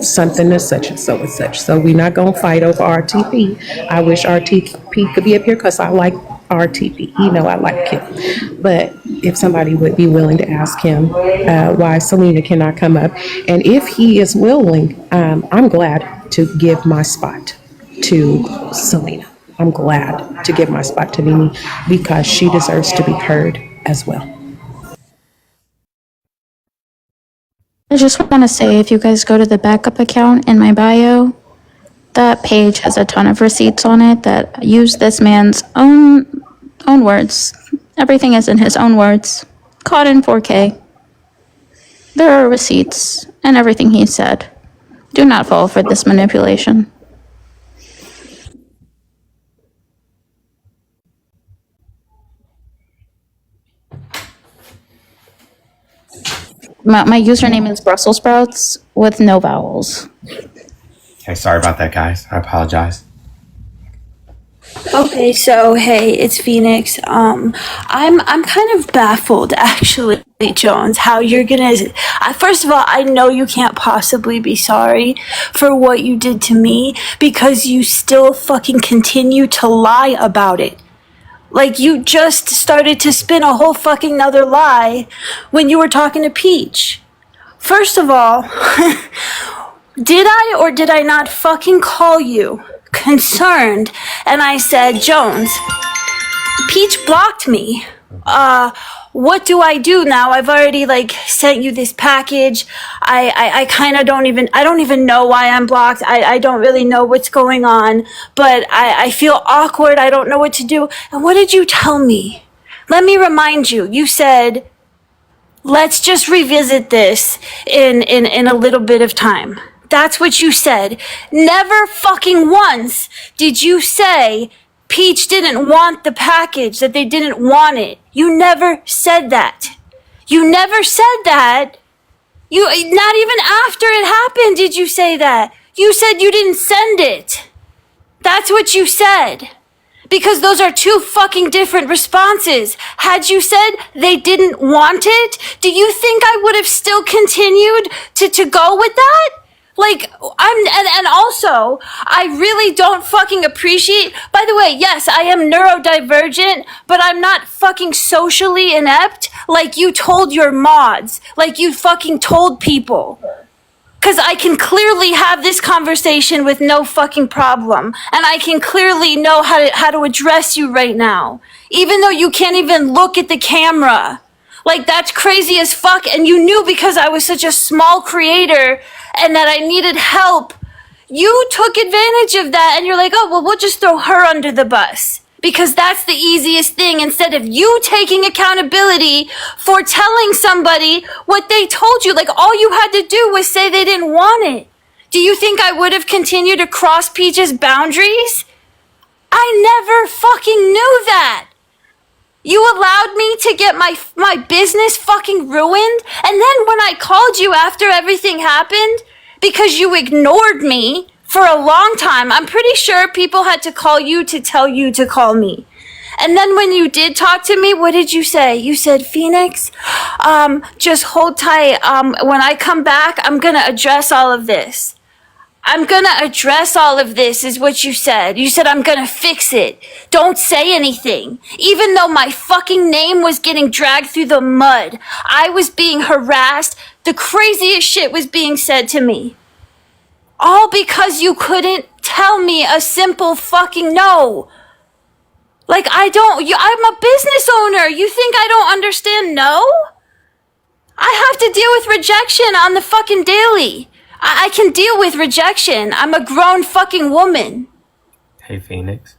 something as such and so and such. So we're not gonna fight over RTP. I wish RTP could be up here because I like RTP. You know I like him. But if somebody would be willing to ask him why Selena cannot come up, and if he is willing, I'm glad to give my spot to Selena. I'm glad to give my spot to Mimi because she deserves to be heard as well. I just want to say, if you guys go to the backup account in my bio, that page has a ton of receipts on it that use this man's own words. Everything is in his own words, caught in 4K. There are receipts and everything he said. Do not fall for this manipulation. My username is Brussels sprouts with no vowels. Okay, sorry about that, guys. I apologize. Okay, so hey, it's Phoenix. I'm kind of baffled actually, Jones, how you're gonna. First of all, I know you can't possibly be sorry for what you did to me because you still fucking continue to lie about it. Like you just started to spin a whole fucking nother lie when you were talking to Peach. First of all, did I or did I not fucking call you concerned and I said, Jones, Peach blocked me. What do I do now? I've already like sent you this package. I kind of don't even know why I'm blocked. I don't really know what's going on, but I feel awkward. I don't know what to do. And what did you tell me? Let me remind you. You said, let's just revisit this in a little bit of time. That's what you said. Never fucking once did you say Peach didn't want the package, that they didn't want it. You never said that. You never said that. You, not even after it happened did you say that. You said you didn't send it. That's what you said. Because those are two fucking different responses. Had you said they didn't want it, do you think I would have still continued to go with that? Like, and also, I really don't fucking appreciate, by the way, yes, I am neurodivergent, but I'm not fucking socially inept like you told your mods, like you fucking told people. Cause I can clearly have this conversation with no fucking problem, and I can clearly know how to address you right now, even though you can't even look at the camera. Like, that's crazy as fuck, and you knew because I was such a small creator and that I needed help. You took advantage of that, and you're like, oh, well, we'll just throw her under the bus. Because that's the easiest thing, instead of you taking accountability for telling somebody what they told you. Like, all you had to do was say they didn't want it. Do you think I would have continued to cross Peach's boundaries? I never fucking knew that. You allowed me to get my business fucking ruined, and then when I called you after everything happened, because you ignored me for a long time, I'm pretty sure people had to call you to tell you to call me. And then when you did talk to me, what did you say? You said, Phoenix, just hold tight. When I come back, I'm gonna address all of this. I'm gonna address all of this is what you said. You said, I'm gonna fix it. Don't say anything. Even though my fucking name was getting dragged through the mud, I was being harassed. The craziest shit was being said to me. All because you couldn't tell me a simple fucking no. Like, I'm a business owner. You think I don't understand no? I have to deal with rejection on the fucking daily. I can deal with rejection. I'm a grown fucking woman. Hey, Phoenix.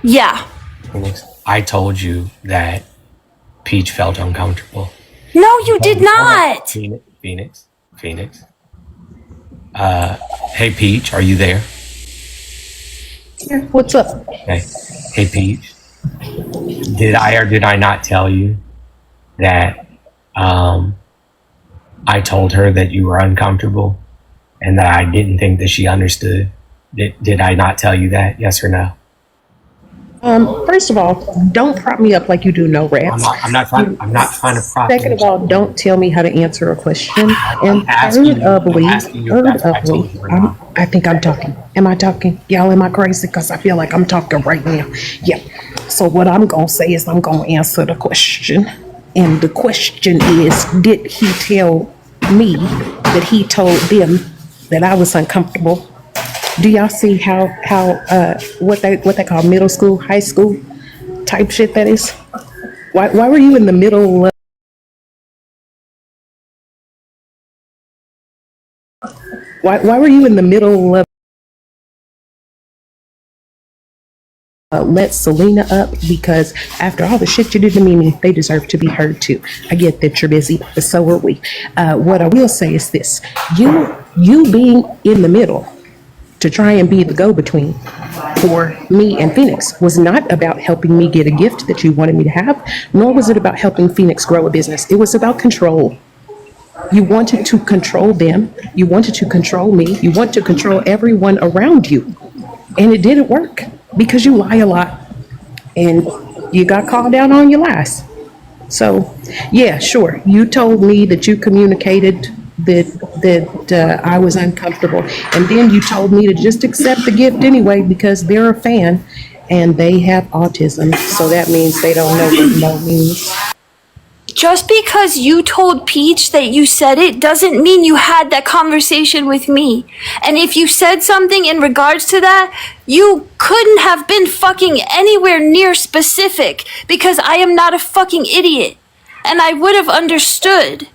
Yeah. Phoenix, I told you that Peach felt uncomfortable. No, you did not. Phoenix. Hey, Peach, are you there? What's up? Okay. Hey, Peach. Did I or did I not tell you that I told her that you were uncomfortable and that I didn't think that she understood? Did I not tell you that? Yes or no? First of all, don't prop me up like you do no rats. I'm not trying to prop Second you. of all, don't tell me how to answer a question. And I'm asking you if that's what I told you or not. I think I'm talking. Am I talking? Y'all, am I crazy? Because I feel like I'm talking right now. Yeah. So what I'm going to say is I'm going to answer the question. And the question is, did he tell me that he told them that I was uncomfortable? Do y'all see how what they call middle school, high school type shit that is? Why were you in the middle of, why were you in the middle of let Selena up? Because after all the shit you did to Mimi, they deserve to be heard too. I get that you're busy, but so are we. What I will say is this: you being in the middle to try and be the go-between for me and Phoenix was not about helping me get a gift that you wanted me to have, nor was it about helping Phoenix grow a business. It was about control. You wanted to control them. You wanted to control me. You want to control everyone around you. And it didn't work because you lie a lot and you got called out on your lies. So, yeah, sure. You told me that you communicated that I was uncomfortable, and then you told me to just accept the gift anyway because they're a fan and they have autism. So that means they don't know what no means. Just because you told Peach that you said it doesn't mean you had that conversation with me. And if you said something in regards to that, you couldn't have been fucking anywhere near specific because I am not a fucking idiot. And I would have understood.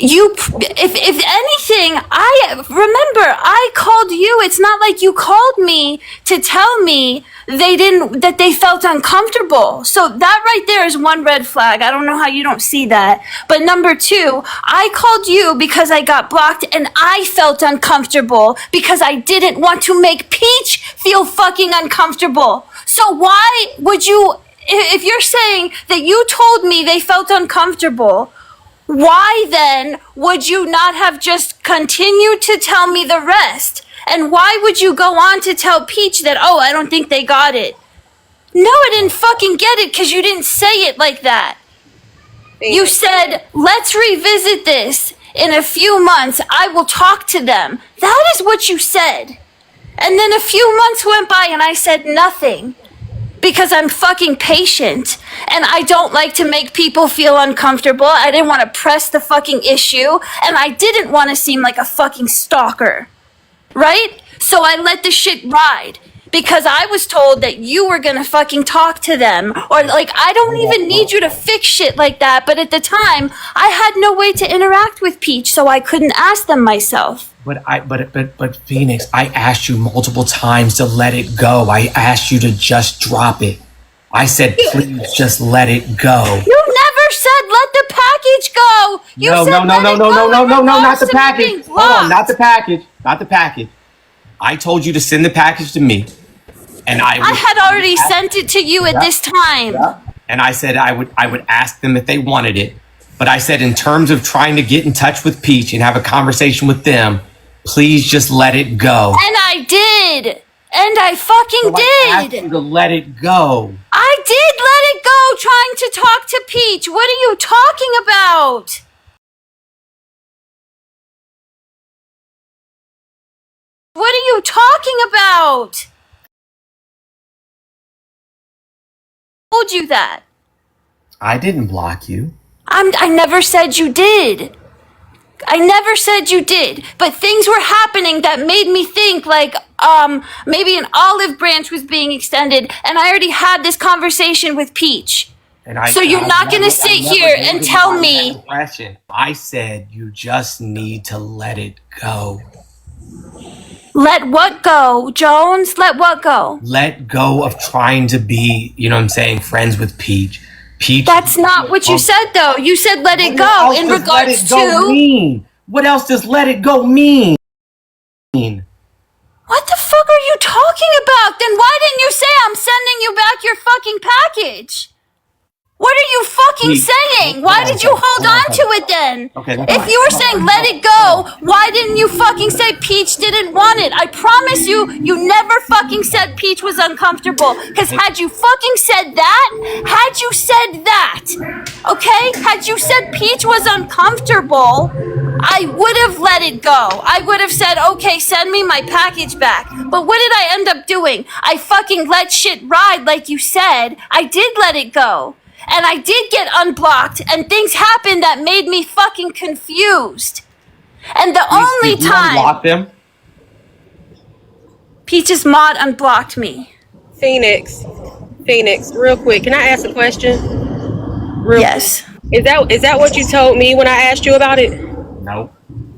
If anything, I remember I called you. It's not like you called me to tell me that they felt uncomfortable. So that right there is one red flag. I don't know how you don't see that. But number two, I called you because I got blocked and I felt uncomfortable because I didn't want to make Peach feel fucking uncomfortable. So why would you, if you're saying that you told me they felt uncomfortable, why then would you not have just continued to tell me the rest? And why would you go on to tell Peach that, oh, I don't think they got it? No, I didn't fucking get it because you didn't say it like that. You said, let's revisit this in a few months. I will talk to them. That is what you said. And then a few months went by and I said nothing. Because I'm fucking patient and I don't like to make people feel uncomfortable. I didn't want to press the fucking issue and I didn't want to seem like a fucking stalker. Right? So I let the shit ride because I was told that you were gonna fucking talk to them. Or like, I don't even need you to fix shit like that. But at the time, I had no way to interact with Peach, so I couldn't ask them myself. But Phoenix, I asked you multiple times to let it go. I asked you to just drop it. I said, please just let it go. You never said let the package go. You No, said no, no, let no, it no, go no, in no, no, no, not regards the to me package. being Hold on, not the blocked. package. Not the package. I told you to send the package to me. And I had already sent it to you at this time. And I said I would ask them if they wanted it. But I said in terms of trying to get in touch with Peach and have a conversation with them, please just let it go. And I did. And I fucking So I asked you did. to let it go. I did let it go trying to talk to Peach. What are you talking about? What are you talking about? I told you that. I didn't block you. I never said you did. I never said you did, but things were happening that made me think like maybe an olive branch was being extended, and I already had this conversation with Peach. So you're not gonna sit here and tell me. I said you just need to let it go. Let what go, Jones? Let what go? Let go of trying to be, you know what I'm saying, friends with Peach. Peach. That's not what you said, though. You said let it go in regards to. What else does let it go mean? What the fuck are you talking about? Then why didn't you say I'm sending you back your fucking package? What are you fucking Peach, saying? Why did you hold on to it then? Okay, that's If fine. you were saying let it go, why didn't you fucking say Peach didn't want it? I promise you, you never fucking said Peach was uncomfortable. Because had you fucking said that, okay? Had you said Peach was uncomfortable, I would have let it go. I would have said, okay, send me my package back. But what did I end up doing? I fucking let shit ride like you said. I did let it go. And I did get unblocked, and things happened that made me fucking confused. And the only Did you time unblock them? Peach's mod unblocked me. Phoenix, real quick, can I ask a question? Yes. Is that what you told me when I asked you about it? No.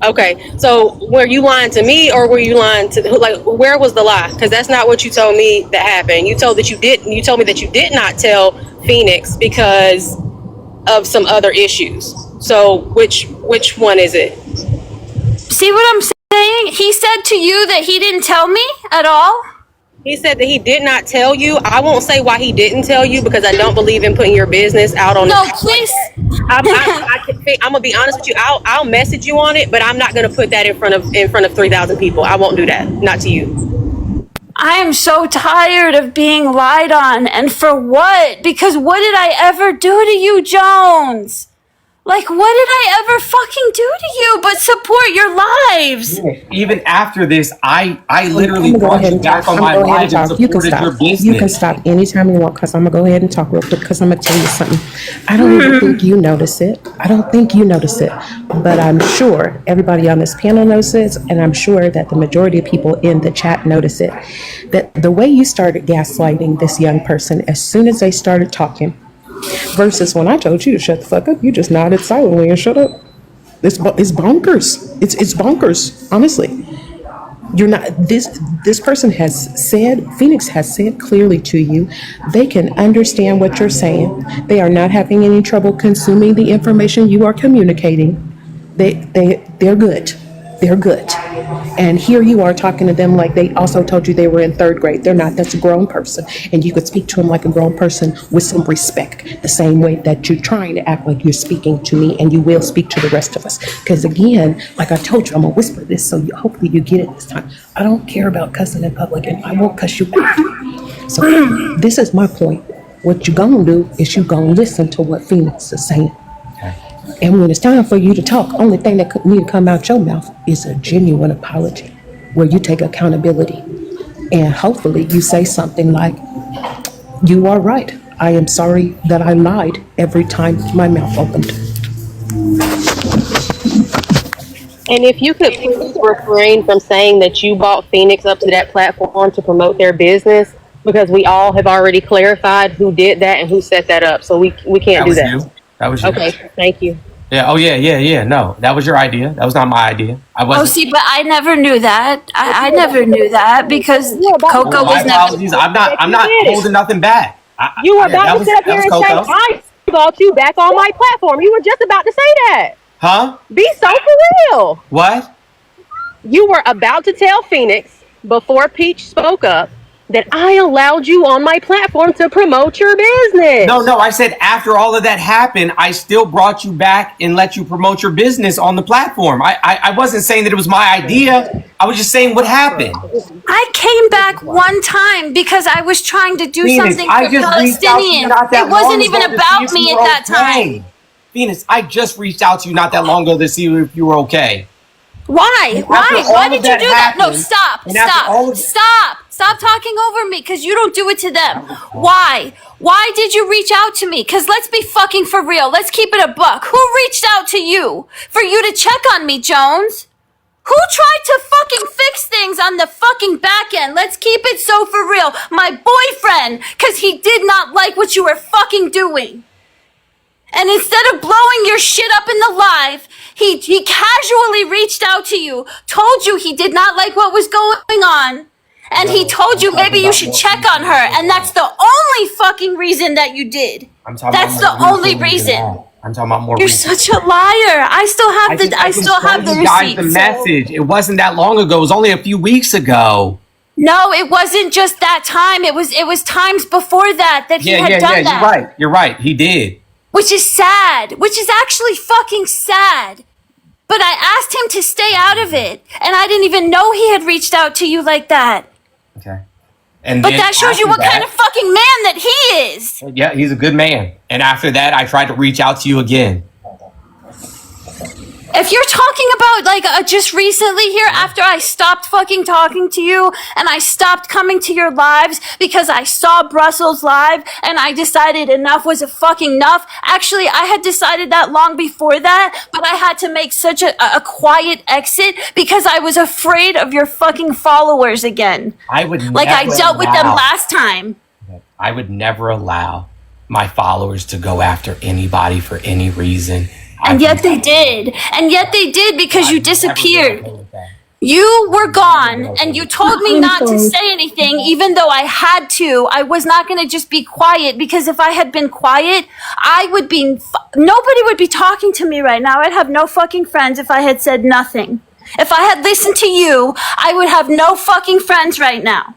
Okay, so were you lying to me or were you lying to where was the lie? Because that's not what you told me that happened. You told me that you did not tell Phoenix because of some other issues. So which one is it? See what I'm saying? He said to you that he didn't tell me at all? He said that he did not tell you. I won't say why he didn't tell you because I don't believe in putting your business out on. No, please. I'm gonna be honest with you. I'll message you on it, but I'm not gonna put that in front of 3,000 people. I won't do that. Not to you. I am so tired of being lied on. And for what? Because what did I ever do to you, Jones? Like, what did I ever fucking do to you but support your lives? Even after this, I literally I'm gonna go brought ahead you and back talk. on I'm my gonna go ahead live and and talk. You can supported your stop. business. You can stop anytime you want because I'm gonna go ahead and talk real quick because I'm gonna tell you something. I don't even think you notice it. I don't think you notice it, but I'm sure everybody on this panel knows this, and I'm sure that the majority of people in the chat notice it. That the way you started gaslighting this young person as soon as they started talking, versus when I told you to shut the fuck up, you just nodded silently and shut up. It's bonkers. It's bonkers. Honestly, you're not. This person has said. Phoenix has said clearly to you, they can understand what you're saying. They are not having any trouble consuming the information you are communicating. They're good. They're good. And here you are talking to them like they also told you they were in third grade. They're not. That's a grown person. And you could speak to them like a grown person with some respect, the same way that you're trying to act like you're speaking to me and you will speak to the rest of us. Because again, like I told you, I'm going to whisper this so hopefully you get it this time. I don't care about cussing in public and I won't cuss you back. So this is my point. What you're going to do is you're going to listen to what Phoenix is saying. And when it's time for you to talk, only thing that could need to come out your mouth is a genuine apology where you take accountability. And hopefully you say something like, you are right. I am sorry that I lied every time my mouth opened. And if you could please refrain from saying that you bought Phoenix up to that platform to promote their business, because we all have already clarified who did that and who set that up. So we can't do that. You. That was you. Okay, thank you. Yeah. Oh, yeah. No, that was your idea. That was not my idea. I wasn't. Oh, see, but I never knew that. I never knew that because Coco My was never. apologies. I'm not holding nothing back. You were about to sit up here and say, Coco. I bought you back on my platform. You were just about to say that. Huh? Be so for real. What? You were about to tell Phoenix before Peach spoke up that I allowed you on my platform to promote your business. No. I said after all of that happened, I still brought you back and let you promote your business on the platform. I wasn't saying that it was my idea. I was just saying what happened. I came back one time because I was trying to do Phoenix, something I for just reached out to you Palestinians. not that It wasn't long even ago to see about if me you at were that okay. time. Phoenix, I just reached out to you not that long ago to see if you were okay. Why? Why? all Why of did you that do that? No, happened, stop. and after all of- Stop talking over me because you don't do it to them. Why? Why did you reach out to me? Because let's be fucking for real. Let's keep it a buck. Who reached out to you for you to check on me, Jones? Who tried to fucking fix things on the fucking back end? Let's keep it so for real. My boyfriend, because he did not like what you were fucking doing. And instead of blowing your shit up in the live, he casually reached out to you, told you he did not like what was going on, and he told you maybe you should check on her, and that's the only fucking reason that you did. That's the only reason. I'm talking about more. You're such a liar. I still have the I still have the receipt. message. It wasn't that long ago. It was only a few weeks ago. No, it wasn't just that time. It was times before that he had done that. You're right. You're right. He did. Which is sad. Which is actually fucking sad. But I asked him to stay out of it, and I didn't even know he had reached out to you like that. Okay. And But then that shows you after what kind of fucking man that he is. Yeah, he's a good man. And after that, I tried to reach out to you again. If you're talking about like just recently here, after I stopped fucking talking to you and I stopped coming to your lives because I saw Brussels live and I decided enough was a fucking enough. Actually, I had decided that long before that, but I had to make such a quiet exit because I was afraid of your fucking followers again. I would Like I never dealt with them allow- last time. I would never allow my followers to go after anybody for any reason. And yet they did. And yet they did because you disappeared. You were gone and you told me not to say anything even though I had to. I was not going to just be quiet because if I had been quiet, nobody would be talking to me right now. I'd have no fucking friends if I had said nothing. If I had listened to you, I would have no fucking friends right now.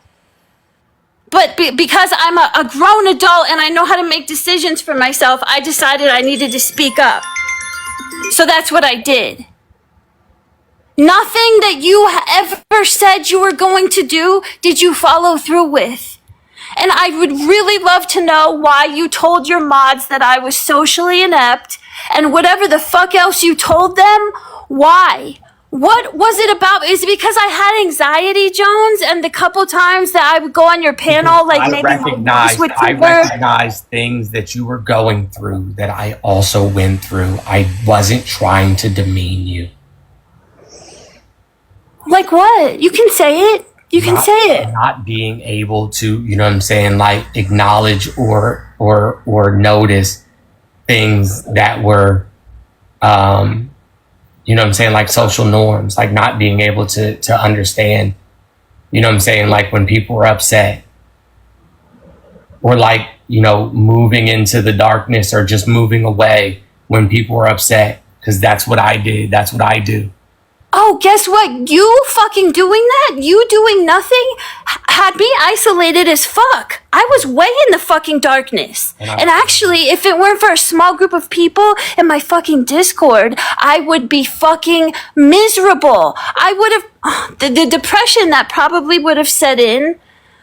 But because I'm a grown adult and I know how to make decisions for myself, I decided I needed to speak up. So that's what I did. Nothing that you ever said you were going to do did you follow through with. And I would really love to know why you told your mods that I was socially inept and whatever the fuck else you told them. Why? What was it about? Is it because I had anxiety, Jones, and the couple times that I would go on your panel, like maybe my voice would I trigger? recognized things that you were going through that I also went through. I wasn't trying to demean you. Like what? You can say it. You can say it. Not being able to, you know what I'm saying, like acknowledge or notice things that were, you know what I'm saying, like social norms, like not being able to understand, you know what I'm saying, like when people were upset or like, you know, moving into the darkness or just moving away when people were upset, because that's what I did. That's what I do. Oh, guess what? You fucking doing that? You doing nothing had me isolated as fuck. I was way in the fucking darkness. And actually, if it weren't for a small group of people in my fucking Discord, I would be fucking miserable. I would have, the depression that probably would have set in.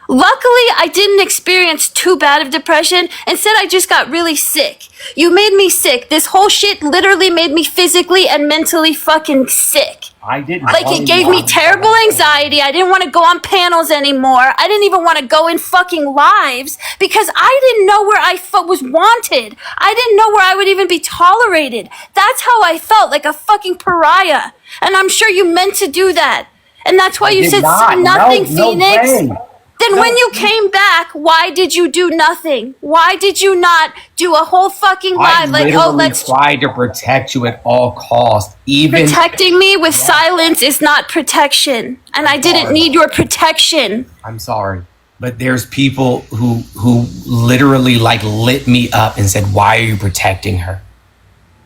Luckily, I didn't experience too bad of depression. Instead, I just got really sick. You made me sick. This whole shit literally made me physically and mentally fucking sick. I didn't. Like, it gave me terrible anxiety. I didn't want to go on panels anymore. I didn't even want to go in fucking lives because I didn't know where I was wanted. I didn't know where I would even be tolerated. That's how I felt, like a fucking pariah. And I'm sure you meant to do that. And that's why you said nothing, Phoenix. Way. Then when you came back, why did you do nothing? Why did you not do a whole fucking live? Like, oh, let's try to protect you at all costs. Even protecting me with silence is not protection, and I didn't need your protection. I'm sorry, but there's people who literally like lit me up and said, "Why are you protecting her?"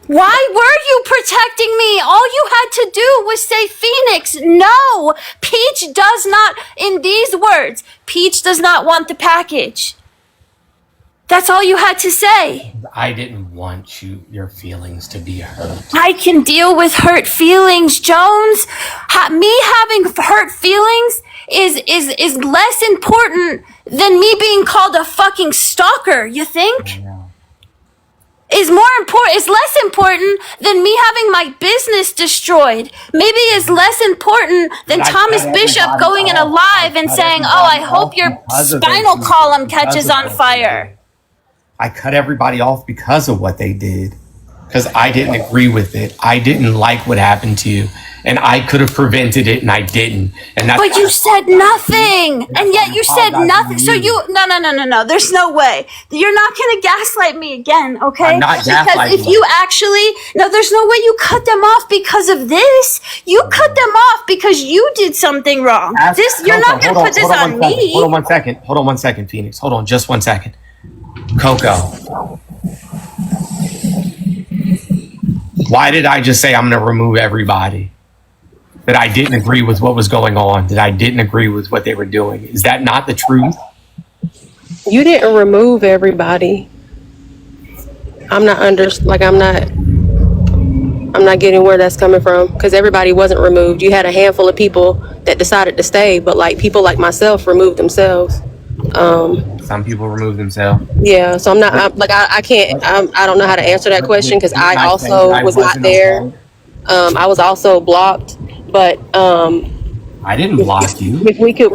Why were you protecting me? All you had to do was say, Phoenix, no. Peach does not, in these words, Peach does not want the package. That's all you had to say. I didn't want your feelings to be hurt. I can deal with hurt feelings, Jones. Me having hurt feelings is less important than me being called a fucking stalker, you think? Yeah. Is less important than me having my business destroyed. Maybe is less important than Thomas Bishop going in a live and saying, "Oh, I hope your spinal column catches on fire." I cut everybody off because of what they did. Because I didn't agree with it. I didn't like what happened to you. And I could have prevented it and I didn't. And that's But you said nothing. And yet you said nothing. So no. There's no way. You're not going to gaslight me again, okay? I'm not gaslighting Because if you actually, there's no way you cut them off because of this. You cut them off because you did something wrong. You're not going to put this on me. Hold on one second, Phoenix. Hold on just 1 second. Coco. Why did I just say I'm going to remove everybody? that I didn't agree with what was going on, that I didn't agree with what they were doing. Is that not the truth? You didn't remove everybody. I'm not getting where that's coming from, because everybody wasn't removed. You had a handful of people that decided to stay, but like people like myself removed themselves. Some people remove themselves. Yeah, so I can't, I don't know how to answer that question, because I also was not there. I was also blocked, but I didn't block you. if we could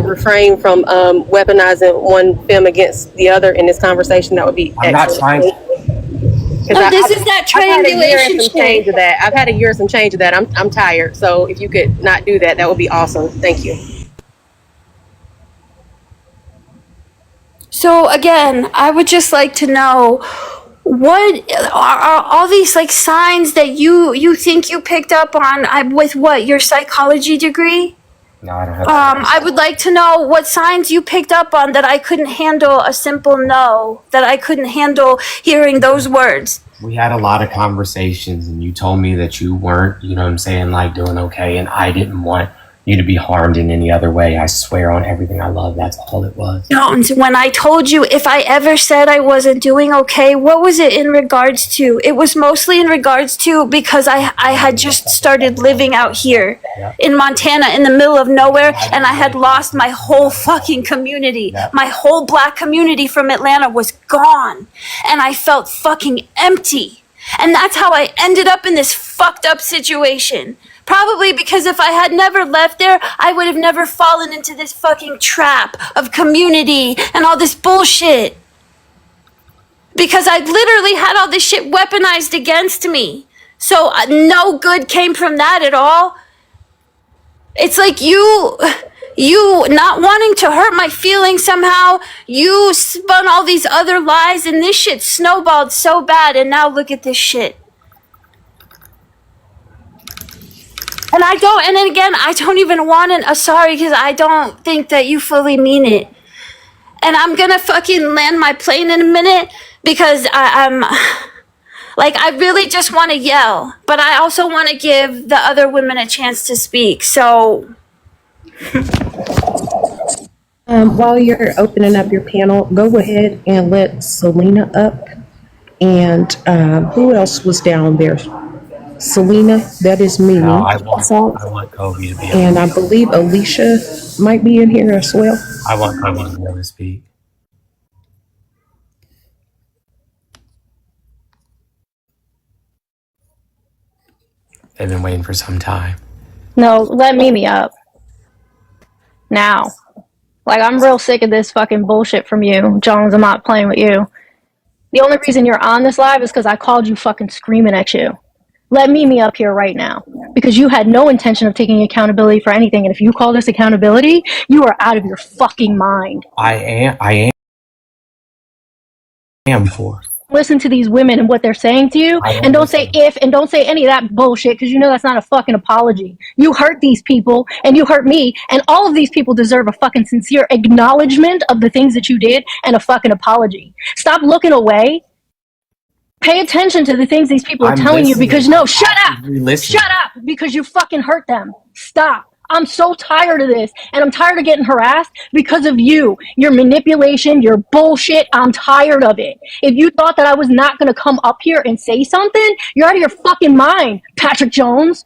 refrain from weaponizing one film against the other in this conversation, that would be I'm not excellent. trying. Oh, this is that triangulation shit. I've had a year and some change of that. I'm tired. So if you could not do that, that would be awesome. Thank you. So again, I would just like to know, what are all these like signs that you think you picked up on with what, your psychology degree? No, I don't have. I would like to know what signs you picked up on that I couldn't handle a simple no, that I couldn't handle hearing those words. We had a lot of conversations, and you told me that you weren't, you know what I'm saying, like doing okay, and I didn't want you to be harmed in any other way. I swear on everything I love, that's all it was. Jones, when I told you if I ever said I wasn't doing okay, what was it in regards to? It was mostly in regards to because I had just started living out here in Montana in the middle of nowhere, and I had lost my whole fucking community. My whole black community from Atlanta was gone, and I felt fucking empty. And that's how I ended up in this fucked up situation. Probably because if I had never left there, I would have never fallen into this fucking trap of community and all this bullshit. Because I literally had all this shit weaponized against me. So no good came from that at all. It's like you not wanting to hurt my feelings somehow, you spun all these other lies, and this shit snowballed so bad, and now look at this shit. And I don't even want a sorry, because I don't think that you fully mean it. And I'm gonna fucking land my plane in a minute, because I'm like, I really just want to yell, but I also want to give the other women a chance to speak. So While you're opening up your panel, go ahead and let Selena up. And who else was down there? Selena, that is me. No, I want Kobe to be able And I believe Alicia might be in here as well. I want Kobe to be able to speak. They've been waiting for some time. No, let Mimi up. Now. Like, I'm real sick of this fucking bullshit from you, Jones. I'm not playing with you. The only reason you're on this live is because I called you fucking screaming at you. Let Mimi up here right now. Because you had no intention of taking accountability for anything. And if you call this accountability, you are out of your fucking mind. I am for. Listen to these women and what they're saying to you, and don't say if, and don't say any of that bullshit, because you know that's not a fucking apology. You hurt these people, and you hurt me, and all of these people deserve a fucking sincere acknowledgement of the things that you did and a fucking apology. Stop looking away. Pay attention to the things these people are telling you, because no, shut up! Shut up! Because you fucking hurt them. Stop. I'm so tired of this, and I'm tired of getting harassed because of you, your manipulation, your bullshit. I'm tired of it. If you thought that I was not going to come up here and say something, you're out of your fucking mind, Patrick Jones.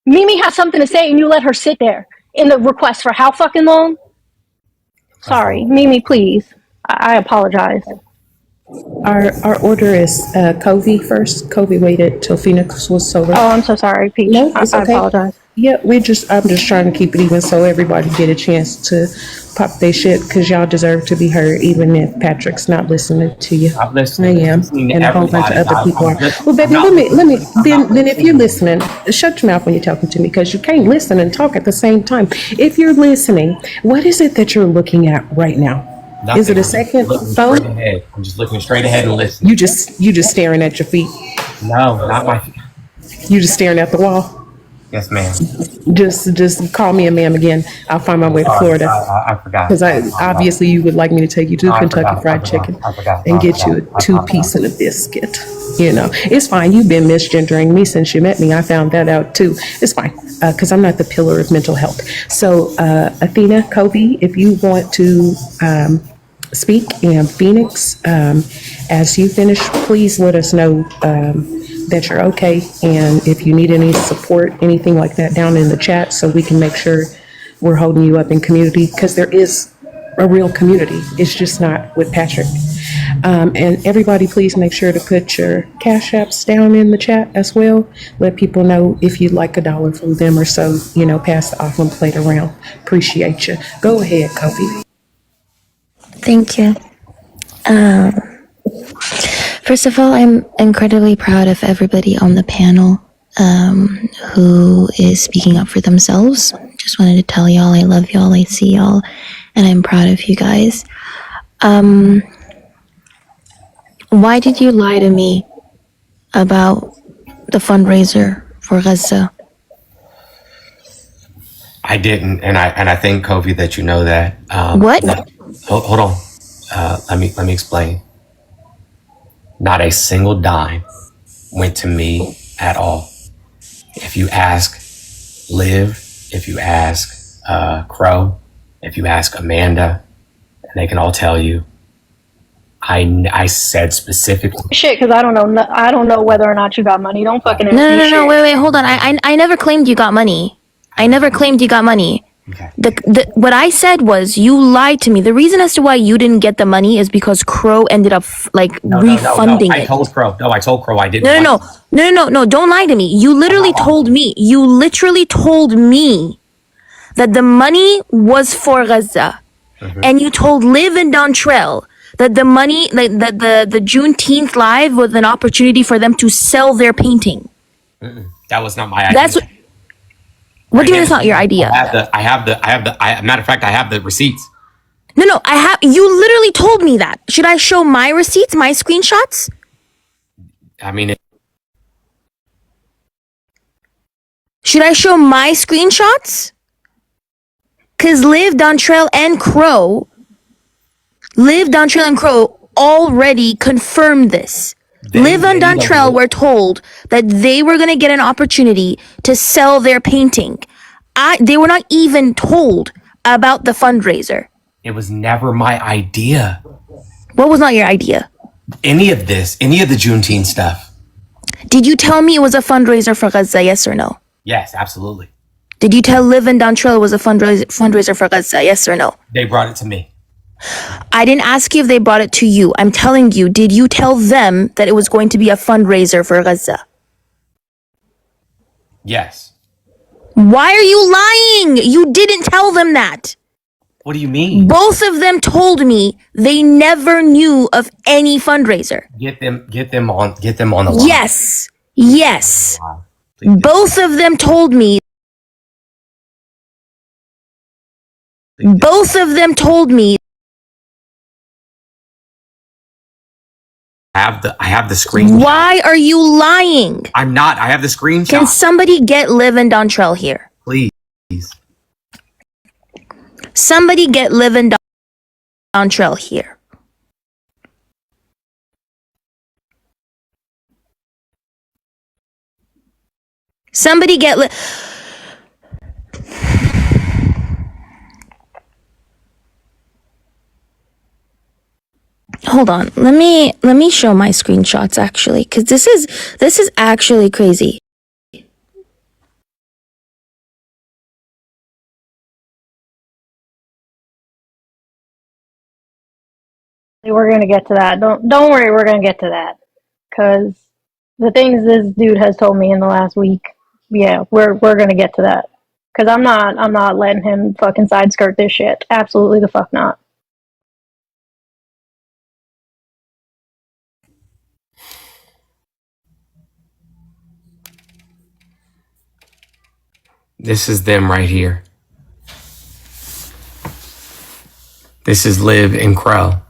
Mimi has something to say, and you let her sit there in the request for how fucking long? Sorry, Mimi, please. I apologize. Our order is Covey first. Covey waited till Phoenix was sober. Oh, I'm so sorry, Peach. No, it's I okay. apologize. Yeah, I'm just trying to keep it even so everybody get a chance to pop their shit, because y'all deserve to be heard, even if Patrick's not listening to you. I'm listening. I am, and a whole bunch of other people are. Well, baby, let me. Then if you're listening, shut your mouth when you're talking to me, because you can't listen and talk at the same time. If you're listening, what is it that you're looking at right now? Nothing. Is it a second phone? I'm just looking straight ahead and listening. You just staring at your feet. No, not my feet. You just staring at the wall. Yes, ma'am. Just call me a ma'am again. I'll find my way to Florida. I forgot. Because obviously you would like me to take you to Kentucky Fried Chicken and get you a 2-piece and a biscuit. You know, it's fine. You've been misgendering me since you met me. I found that out too. It's fine because I'm not the pillar of mental health. So, Athena, Kobe, if you want to speak, and Phoenix, as you finish, please let us know that you're okay. And if you need any support, anything like that, down in the chat so we can make sure we're holding you up in community, because there is a real community. It's just not with Patrick. And everybody, please make sure to put your cash apps down in the chat as well. Let people know if you'd like $1 from them or so, you know, pass the offering plate around. Appreciate you. Go ahead, Kobe. Thank you. First of all, I'm incredibly proud of everybody on the panel who is speaking up for themselves. Just wanted to tell y'all I love y'all, I see y'all, and I'm proud of you guys. Why did you lie to me about the fundraiser for Gaza? I didn't, and I think, Kofi, that you know that. What? Hold on. Let me explain. Not a single dime went to me at all. If you ask Liv, if you ask Crow, if you ask Amanda, and they can all tell you, I said specifically. Shit, because I don't know whether or not you got money. Don't fucking ask me No, shit. wait, hold on. I never claimed you got money. I never claimed you got money. Okay. What I said was you lied to me. The reason as to why you didn't get the money is because Crow ended up refunding I it. told Crow. No, I told Crow I didn't. No, don't lie to me. You literally told me that the money was for Gaza. And you told Liv and Dontrell that the money, like the Juneteenth live was an opportunity for them to sell their painting. That was not my idea. That's what do you mean it's not your idea? I have the matter of fact, I have the receipts. No, you literally told me that. Should I show my receipts, my screenshots? I mean, Should I show my screenshots? Because Liv, Dontrell, and Crow already confirmed this. Liv and Dontrell were told that they were going to get an opportunity to sell their painting. They were not even told about the fundraiser. it was never my idea. What was not your idea? Any of the Juneteenth stuff. Did you tell me it was a fundraiser for Gaza, yes or no? Yes, absolutely. Did you tell Liv and Dontrell it was a fundraiser for Gaza, yes or no? They brought it to me. I didn't ask you if they brought it to you. I'm telling you, did you tell them that it was going to be a fundraiser for Gaza? Yes. Why are you lying? You didn't tell them that. What do you mean? Both of them told me they never knew of any fundraiser. Get them on the line. Yes. Yes. Please. Both of them told me. Both of them told me. I have the screenshot. Why are you lying? I'm not. I have the screenshot. Can somebody get Liv and Dontrell here? Please. Somebody get Liv and Dontrell here. Somebody get Hold on. Let me show my screenshots actually, cuz this is actually crazy. We're gonna get to that. Don't worry, we're gonna get to that. Cause the things this dude has told me in the last week, yeah, we're gonna get to that. Cause I'm not letting him fucking side skirt this shit. Absolutely the fuck not. This is them right here. This is Liv and Crow.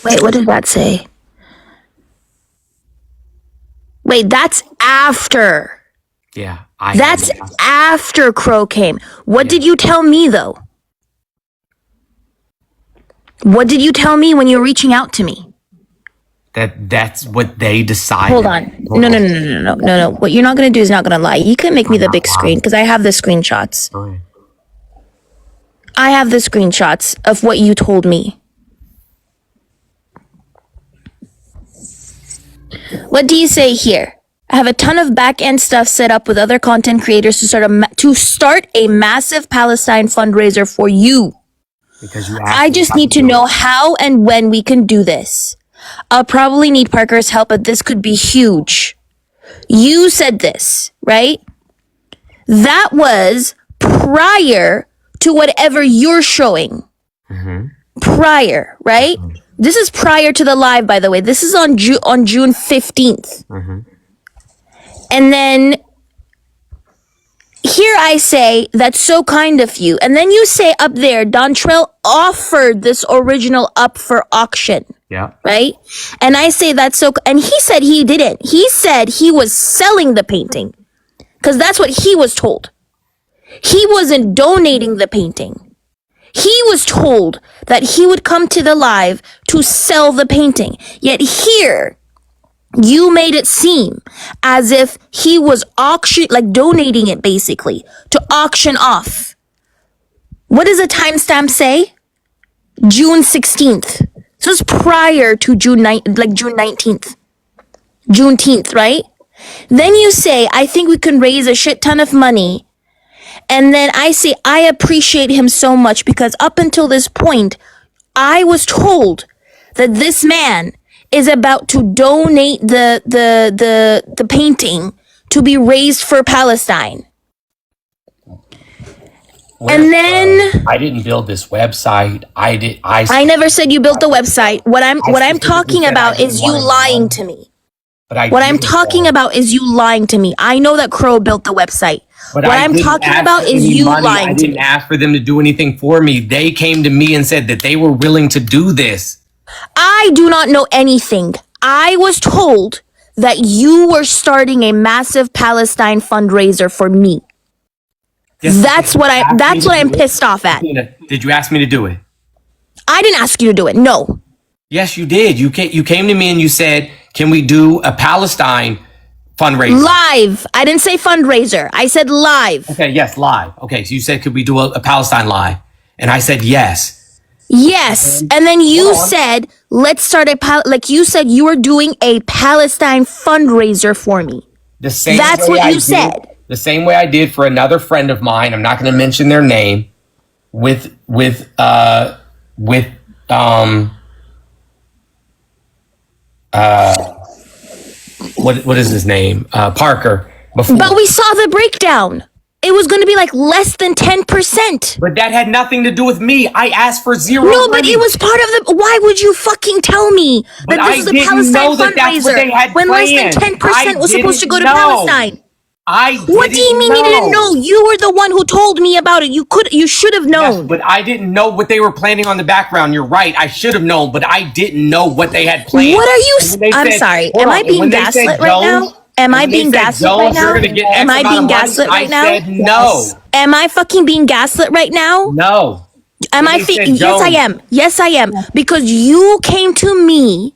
Wait, what did that say? Wait, that's after. Yeah. That's after Crow came. What did you tell me though? What did you tell me when you were reaching out to me? That's what they decided. Hold on. No. What you're not going to do is not going to lie. You can make me the big screen because I have the screenshots. Go ahead. I have the screenshots of what you told me. What do you say here? I have a ton of back-end stuff set up with other content creators to start a massive Palestine fundraiser for you. Because you I just need to know how and when we can do this. I'll probably need Parker's help, but this could be huge. You said this, right? That was prior to whatever you're showing. Prior, right? This is prior to the live, by the way. This is on June 15th. And then here I say, that's so kind of you. And then you say up there, Dontrell offered this original up for auction. Yeah. Right? And I say that's so, and he said he didn't. He said he was selling the painting because that's what he was told. He wasn't donating the painting. He was told that he would come to the live to sell the painting. Yet here, you made it seem as if he was donating it basically to auction off. What does the timestamp say? June 16th. This was prior to June 19th. Juneteenth, right? Then you say, I think we can raise a shit ton of money. And then I say, I appreciate him so much because up until this point, I was told that this man is about to donate the painting to be raised for Palestine. And then I didn't build this website. I never said you built the website. What I'm talking about is you lying to me. What I'm talking about is you lying to me. I know that Crow built the website. What I'm talking about is you lying to me. I didn't ask for them to do anything for me. They came to me and said that they were willing to do this. I do not know anything. I was told that you were starting a massive Palestine fundraiser for me. Yes, That's what I'm pissed off at. Did you ask me to do it? I didn't ask you to do it. No. Yes, you did. You came to me and you said, "Can we do a Palestine fundraiser?" Live. I didn't say fundraiser. I said live. Okay, yes, live. Okay, so you said, "Could we do a Palestine live?" And I said, "Yes." Yes. And then you said, let's start you said you were doing a Palestine fundraiser for me. That's what you said. The same way I did for another friend of mine. I'm not going to mention their name. What is his name? Parker. Before. But we saw the breakdown. It was going to be like less than 10%. But that had nothing to do with me. I asked for zero. No, money. but it was part of the. Why would you fucking tell me that this is a Palestine fundraiser when less than 10% was supposed to go to Palestine? What do you mean you didn't know? You were the one who told me about it. You should have known. Yes, but I didn't know what they were planning on the background. You're right. I should have known, but I didn't know what they had planned. What are you? I'm sorry. Am I being gaslit right now? Am I being gaslit right now? Am I being gaslit right now? I said no. Am I fucking being gaslit right now? No. Yes, I am. Yes, I am. Because you came to me.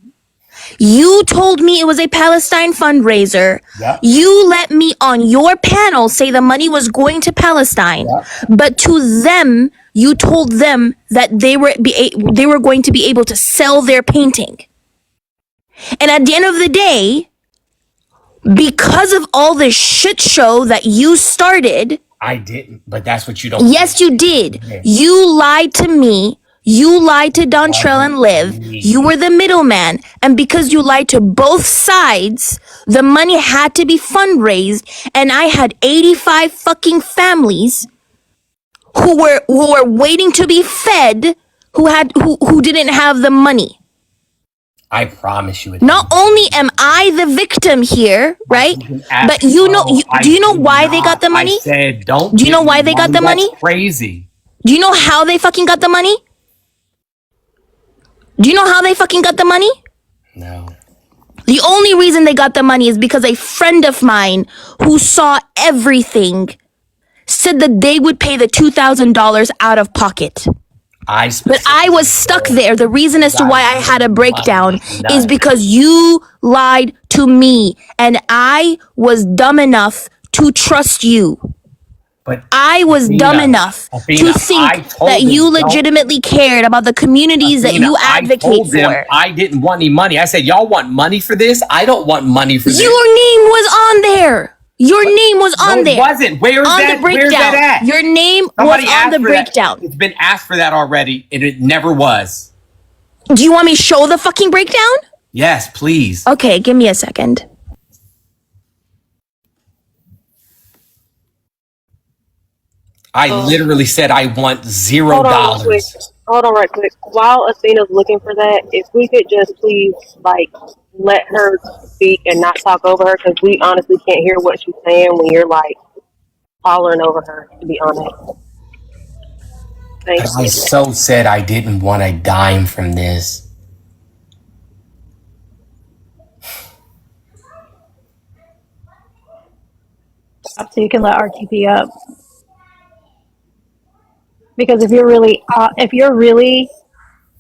You told me it was a Palestine fundraiser. Yep. You let me on your panel say the money was going to Palestine. Yep. But to them, you told them that they were going to be able to sell their painting. And at the end of the day, because of all this shit show that you started. I didn't, but that's what you don't. Yes, you did. Yeah. You lied to me. You lied to Dontrell and Liv. You were the middleman. And because you lied to both sides, the money had to be fundraised. And I had 85 fucking families who were waiting to be fed who didn't have the money. I promise you. Not only am I the victim here, right? But do you know why they got the money? I said, don't. Do you know why they got the money? That's crazy. Do you know how they fucking got the money? Do you know how they fucking got the money? No. The only reason they got the money is because a friend of mine who saw everything said that they would pay the $2,000 out of pocket. But I was stuck there. The reason as to why I had a breakdown is because you lied to me, and I was dumb enough to trust you. But I was dumb enough to Athena, I think told that them, you don't- legitimately cared about the communities that Athena, you I advocate told them for. I didn't want any money. I said, y'all want money for this? I don't want money for this. Your name was on there. Your name was No, on it there. wasn't. Where's On that? the breakdown. Where's that at? Your name Somebody was on asked the for that. breakdown. It's been asked for that already, and it never was. Do you want me to show the fucking breakdown? Yes, please. Okay, give me a second. I literally said I want $0. Hold on right quick. While Athena's looking for that, if we could just please, like, let her speak and not talk over her, because we honestly can't hear what she's saying when you're, like, hollering over her, to be honest. Thank I you. so said I didn't want a dime from this. So you can let RTP up. Because if you're really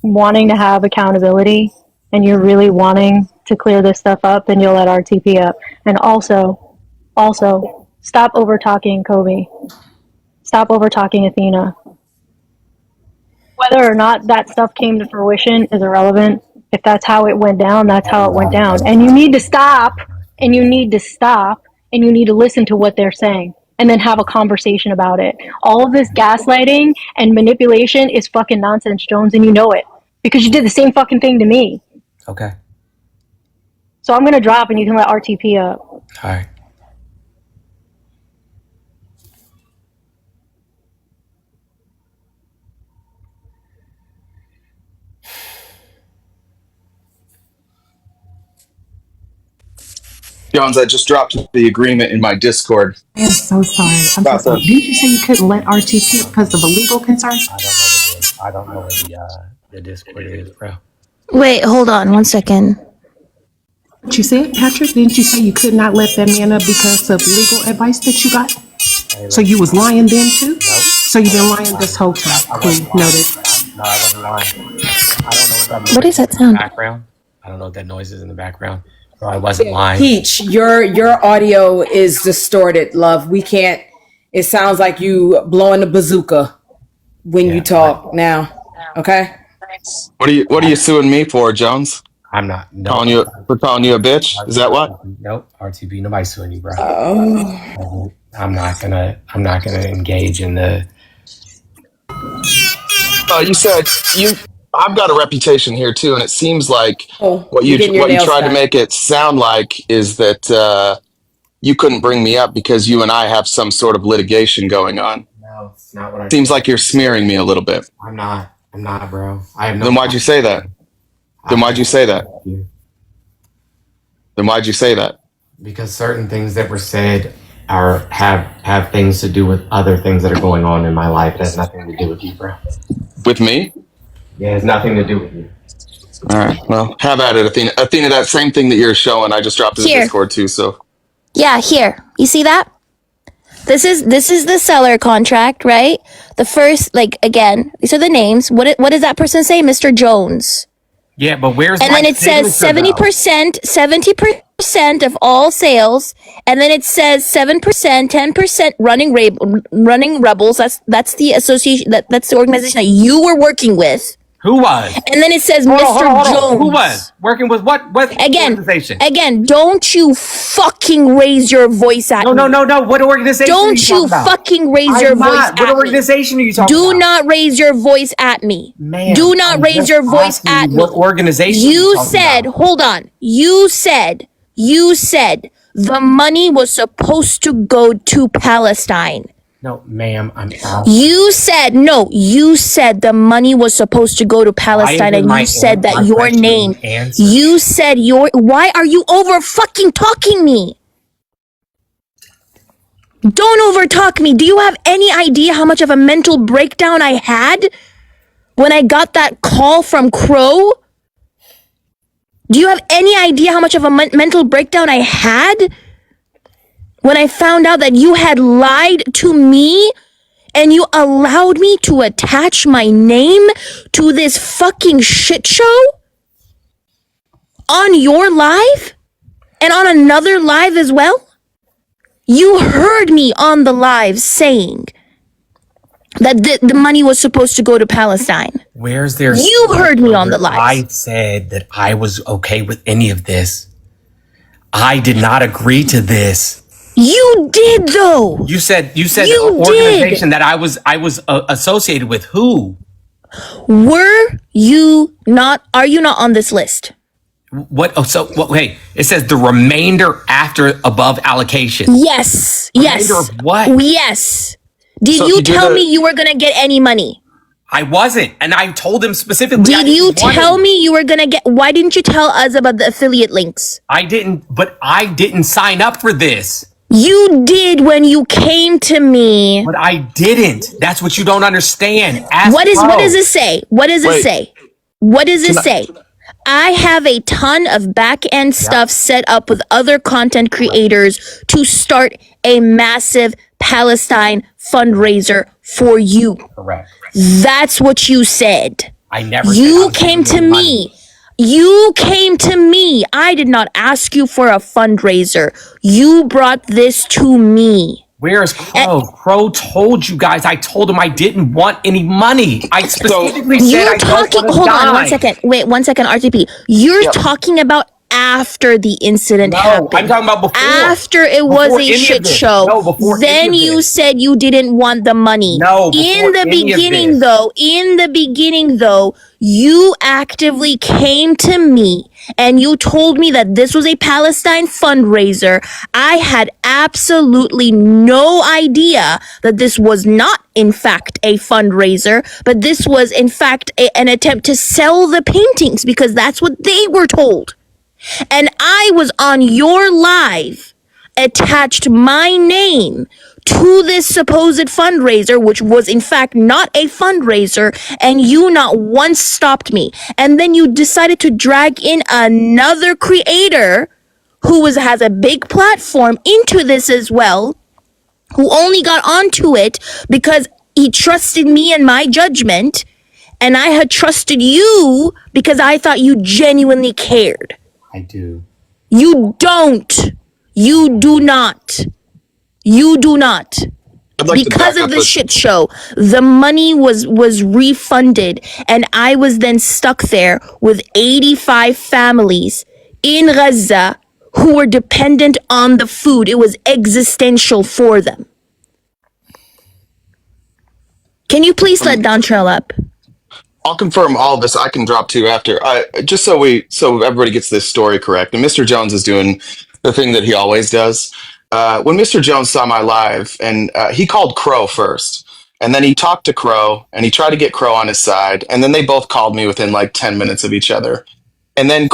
wanting to have accountability and you're really wanting to clear this stuff up, then you'll let RTP up. And also, stop over talking Kobe. Stop over talking Athena. Whether or not that stuff came to fruition is irrelevant. If that's how it went down, that's how it went down. And you need to stop, and you need to listen to what they're saying, and then have a conversation about it. All of this gaslighting and manipulation is fucking nonsense, Jones, and you know it. Because you did the same fucking thing to me. Okay. So I'm gonna drop and you can let RTP up. All right. Jones, I just dropped the agreement in my Discord. I'm so sorry. I'm so sorry. Didn't you say you couldn't let RTP up because of a legal concern? I don't know where the Discord is, bro. Wait, hold on 1 second. What you said, Patrick? Didn't you say you could not let that man up because of legal advice that you got? So you was lying then too? So you've been lying this whole time. Cool. Noted. No, I wasn't lying. I don't know what that noise What is that sound? background. I don't know what that noise is in the background. So I wasn't lying. Peach, your audio is distorted, love. We can't. It sounds like you blowing the bazooka when you talk now. Okay. What are you suing me for, Jones? I'm not. No. Calling you a bitch? Is that what? Nope. RTP. Nobody's suing you, bro. Oh. I'm not gonna engage in the. You said I've got a reputation here too, and it seems like what you getting your nails tried to done. make it sound like is that you couldn't bring me up because you and I have some sort of litigation going on. No, it's not what I. Seems like you're smearing me a little bit. I'm not, bro. I have no. Then why'd you say that? Then why'd you say that? Then why'd you say that? Because certain things that were said have things to do with other things that are going on in my life. It has nothing to do with you, bro. With me? Yeah, it has nothing to do with you. All right. Well, have at it, Athena. Athena, that same thing that you're showing, I just dropped in the Here. Discord too. So Yeah, here. You see that? This is the seller contract, right? The first, like, again, these are the names. What does that person say? Mr. Jones. Yeah, but where's And my then it says signature, though? 70% of all sales, and then it says 7%, 10% running rebels. That's the association, that's the organization that you were working with. Who was? And then it says Hold Mr. on, hold on. Jones. Who was working with what organization? Again, don't you fucking raise your voice at me. No. What organization? Don't are you talking about? fucking raise your I'm voice not. at What me. organization are you talking about? Do not raise your voice at me. Ma'am, Do not I'm raise just your voice asking at you me. what organization You you're talking said, about. hold on. You said the money was supposed to go to Palestine. No, ma'am, I'm out. You said the money was supposed to go to Palestine, and you said that your name. You said why are you over fucking talking me? Don't over talk me. Do you have any idea how much of a mental breakdown I had when I got that call from Crow? Do you have any idea how much of a mental breakdown I had when I found out that you had lied to me and you allowed me to attach my name to this fucking shit show on your live and on another live as well? You heard me on the live saying that the money was supposed to go to Palestine. Where's there? You heard me on the live. I said that I was okay with any of this. I did not agree to this. You did though. You said You an organization that I was associated with. Who? Are you not on this list? What? Oh, so what? Hey, it says the remainder after above allocation. Yes. Remainder of what? Yes. Did So you if you tell did me you were going to get any money? I wasn't, and I told him specifically. Did you tell me you were going to get, why didn't you tell us about the affiliate links? I didn't, but I didn't sign up for this. You did when you came to me. But I didn't. That's what you don't understand. What does it say? What does it Wait. say? What does it say? I have a ton of back end stuff set up with other content creators to start a massive Palestine fundraiser for you. Correct. That's what you said. I never. You said I came was to giving money. me. You came to me. I did not ask you for a fundraiser. You brought this to me. Where is Crow? Crow told you guys. I told him I didn't want any money. I specifically said You're I talking. don't Hold want to on die. 1 second. Wait 1 second, RTP. You're talking about after the incident happened. I'm talking about before. After it was Before a any of shit this. show. No, before any Then of you this. said you didn't want the money. No, before in the any of beginning this. though, you actively came to me and you told me that this was a Palestine fundraiser. I had absolutely no idea that this was not in fact a fundraiser, but this was in fact an attempt to sell the paintings because that's what they were told. And I was on your live, attached my name to this supposed fundraiser, which was in fact not a fundraiser, and you not once stopped me. And then you decided to drag in another creator who has a big platform into this as well, who only got onto it because he trusted me and my judgment, and I had trusted you because I thought you genuinely cared. I do. You don't. You do not. You do not. I'd like to Because back of up the a- shit show, the money was refunded, and I was then stuck there with 85 families in Gaza who were dependent on the food. It was existential for them. Can you please let Dontrell up? I'll confirm all of this. I can drop too after. Just so everybody gets this story correct. And Mr. Jones is doing the thing that he always does. When Mr. Jones saw my live, and he called Crow first, and then he talked to Crow, and he tried to get Crow on his side, and then they both called me within like 10 minutes of each other. And then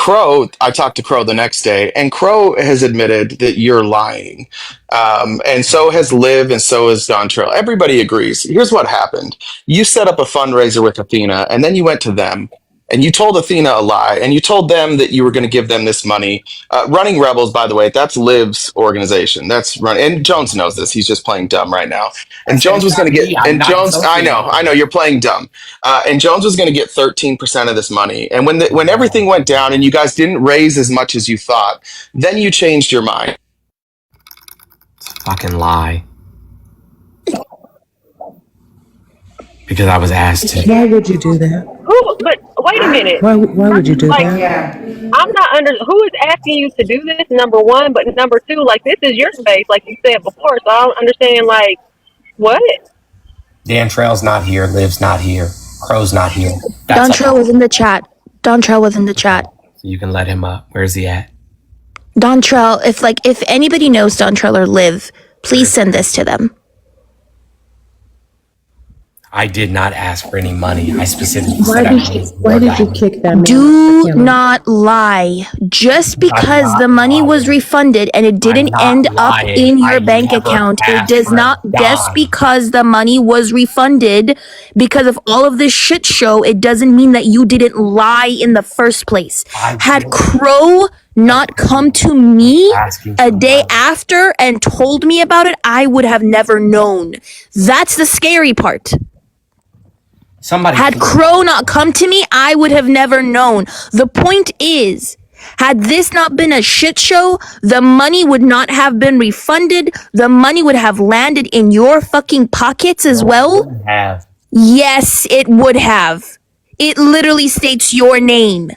I talked to Crow the next day, and Crow has admitted that you're lying. And so has Liv, and so has Dontrell. Everybody agrees. Here's what happened. You set up a fundraiser with Athena, and then you went to them, and you told Athena a lie, and you told them that you were going to give them this money. Running Rebels, by the way, that's Liv's organization. And Jones knows this. He's just playing dumb right now. And Jones was going to get, and Jones, I know, you're playing dumb. And Jones was going to get 13% of this money. And when everything went down and you guys didn't raise as much as you thought, then you changed your mind. Fucking lie. Because I was asked to. Why would you do that? But wait a minute. Why would you do Like, that? I'm not who is asking you to do this, number one, but number two, like, this is your space, like you said before, so I don't understand, like, what? Dontrell's not here. Liv's not here. Crow's not here. Dontrell was in the chat. Dontrell was in the chat. So you can let him up. Where's he at? Dontrell, if anybody knows Dontrell or Liv, please send this to them. I did not ask for any money. I specifically Why said I did you, wanted why did you $4. kick that man? Do off the camera? not lie. Just because not the money was lying. refunded and it didn't not end up lying. in your I bank never account, it asked does for a not, just dime. because the money was refunded because of all of this shit show, it doesn't mean that you didn't lie in the first place. I Had did. Crow not come to me Asking a for day money. after and told me about it, I would have never known. That's the scary part. Somebody Had Crow not come to me, I would have never known. The point is, had this not been a shit show, the money would not have been refunded. The money would have landed in your fucking pockets as well. have. Yes, it would have. It literally states your name.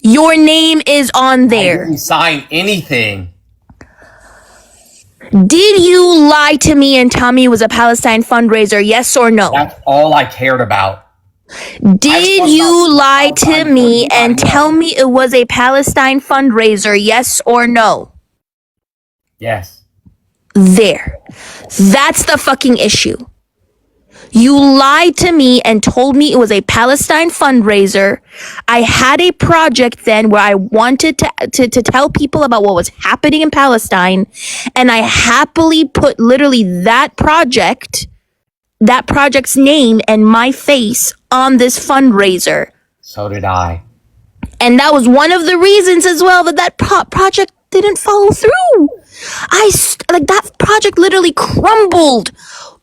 Your name is on I there. didn't sign anything. Did you lie to me and tell me it was a Palestine fundraiser? Yes or no? That's all I cared about. Did you lie to me and tell me it was a Palestine fundraiser? Yes or no? Yes. There. That's the fucking issue. You lied to me and told me it was a Palestine fundraiser. I had a project then where I wanted to tell people about what was happening in Palestine, and I happily put literally that project's name and my face on this fundraiser. So did I. And that was one of the reasons as well that project didn't follow through. That project literally crumbled.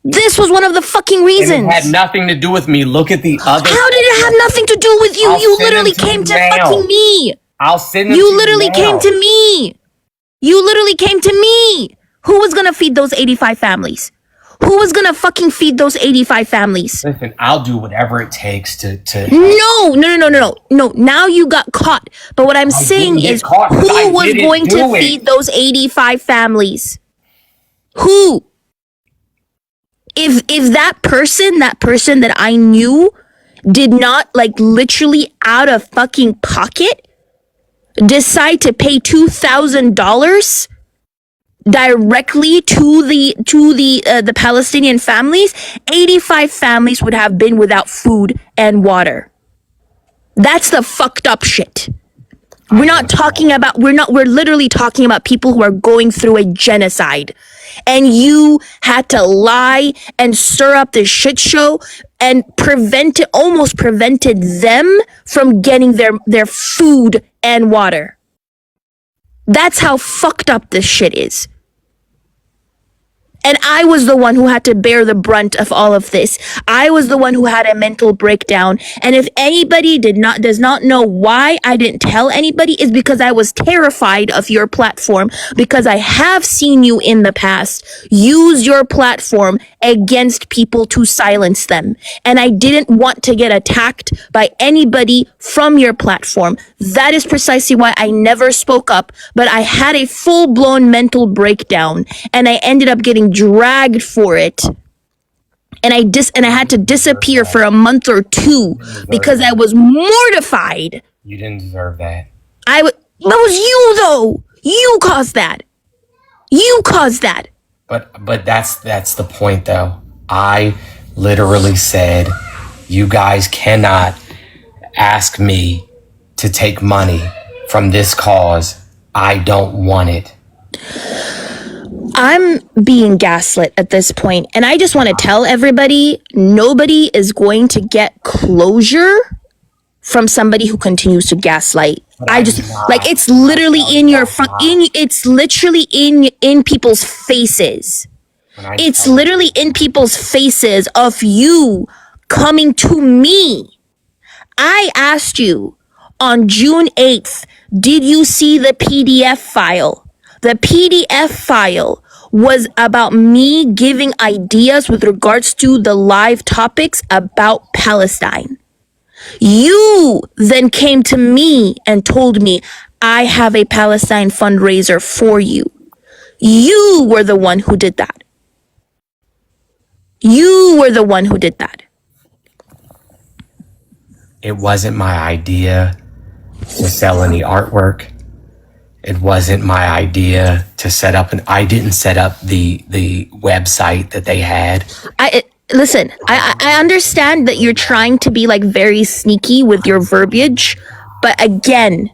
This was one of the fucking And reasons. it had nothing to do with me. Look at the other. How did it have nothing to do with you? I'll You send literally them to came you to now. fucking me. I'll send them to You literally now. came to me. You literally came to me. Who was gonna feed those 85 families? Who was gonna fucking feed those 85 families? Listen, I'll do whatever it takes to. No. Now you got caught. But what I'm saying didn't get is, caught, 'cause I who was didn't going to do it. feed those 85 families? Who? If that person that I knew did not literally out of fucking pocket decide to pay $2,000 directly to the Palestinian families, 85 families would have been without food and water. That's the fucked up shit. We're literally talking about people who are going through a genocide. And you had to lie and stir up this shit show and almost prevented them from getting their food and water. That's how fucked up this shit is. And I was the one who had to bear the brunt of all of this. I was the one who had a mental breakdown. And if anybody does not know why I didn't tell anybody, is because I was terrified of your platform, because I have seen you in the past use your platform against people to silence them. And I didn't want to get attacked by anybody from your platform. That is precisely why I never spoke up, but I had a full-blown mental breakdown and I ended up getting dragged for it, and I had to disappear for a month or two because I was mortified. You didn't deserve that. That was you though. You caused that. But that's the point though. I literally said, you guys cannot ask me to take money from this cause. I don't want it. I'm being gaslit at this point, and I just want to tell everybody, nobody is going to get closure from somebody who continues to gaslight. It's literally in your it's literally in people's faces. It's literally in people's faces of you coming to me. I asked you on June 8th, did you see the PDF file? The PDF file was about me giving ideas with regards to the live topics about Palestine. You then came to me and told me, I have a Palestine fundraiser for you. You were the one who did that. It wasn't my idea to sell any artwork. It wasn't my idea to set up I didn't set up the website that they had. Listen, I understand that you're trying to be very sneaky with your verbiage, but again,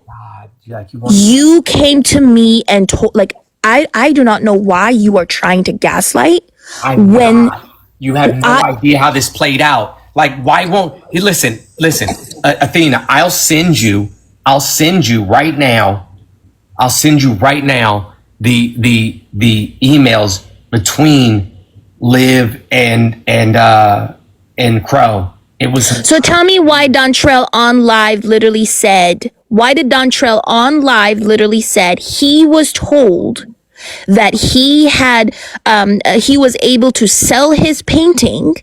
you came to me and told, I do not know why you are trying to gaslight you have no idea how this played out. Why won't you listen, Athena, I'll send you right now I'll send you right now the emails between Liv and Crow. It was So tell me why Dontrell on live literally said, why did Dontrell on live literally said he was told that he had, he was able to sell his painting.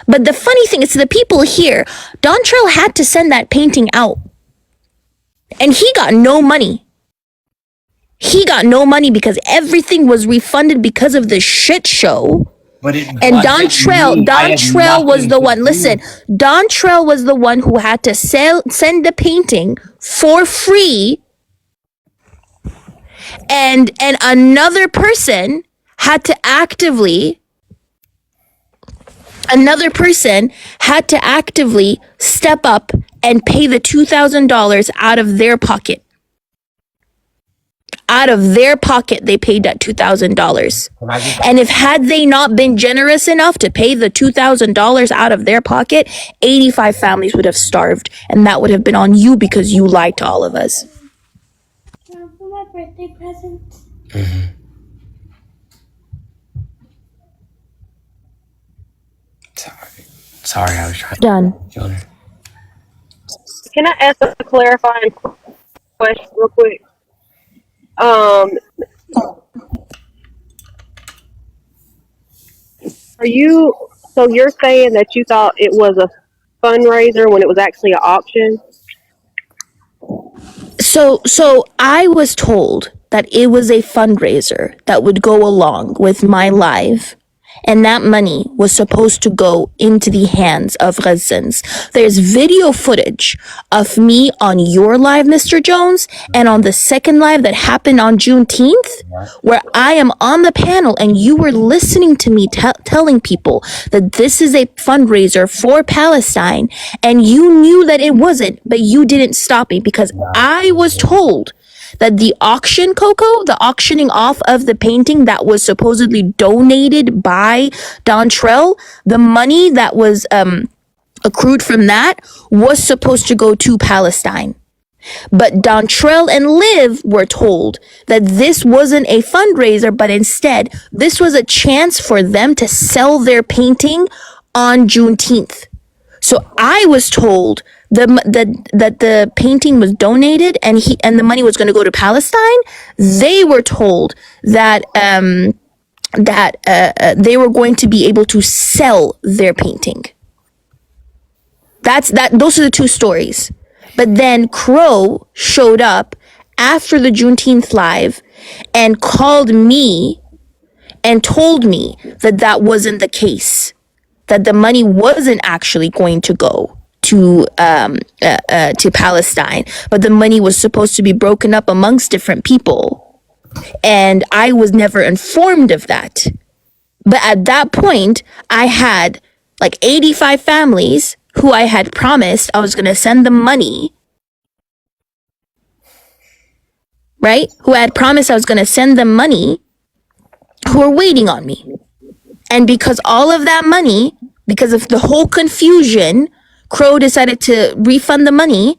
But the funny thing is, to the people here, Dontrell had to send that painting out. And he got no money. He got no money because everything was refunded because of the shit show. But it And wasn't me. I had Dontrell was nothing the to one. do. Listen, Dontrell was the one who had to send the painting for free, and another person had to actively step up and pay the $2,000 out of their pocket. Out of their pocket, they paid that $2,000. And if had they not been generous enough to pay the $2,000 out of their pocket, 85 families would have starved. And that would have been on you because you lied to all of us. For my birthday present. Sorry, I was trying to Done. kill her. Can I ask a clarifying question real quick? So you're saying that you thought it was a fundraiser when it was actually an auction? So I was told that it was a fundraiser that would go along with my live. And that money was supposed to go into the hands of Gazans. There's video footage of me on your live, Mr. Jones, and on the second live that happened on Juneteenth, where I am on the panel and you were listening to me telling people that this is a fundraiser for Palestine, and you knew that it wasn't, but you didn't stop me because I was told that the auction, Coco, the auctioning off of the painting that was supposedly donated by Dontrell, the money that was accrued from that was supposed to go to Palestine. But Dontrell and Liv were told that this wasn't a fundraiser, but instead, this was a chance for them to sell their painting on Juneteenth. So I was told that the painting was donated and the money was going to go to Palestine. They were told that they were going to be able to sell their painting. Those are the two stories. But then Crow showed up after the Juneteenth live and called me and told me that that wasn't the case, that the money wasn't actually going to go to Palestine, but the money was supposed to be broken up amongst different people. And I was never informed of that. But at that point, I had like 85 families who I had promised I was going to send them money, right? Who I had promised I was going to send them money, who were waiting on me. And because all of that money, because of the whole confusion, Crow decided to refund the money.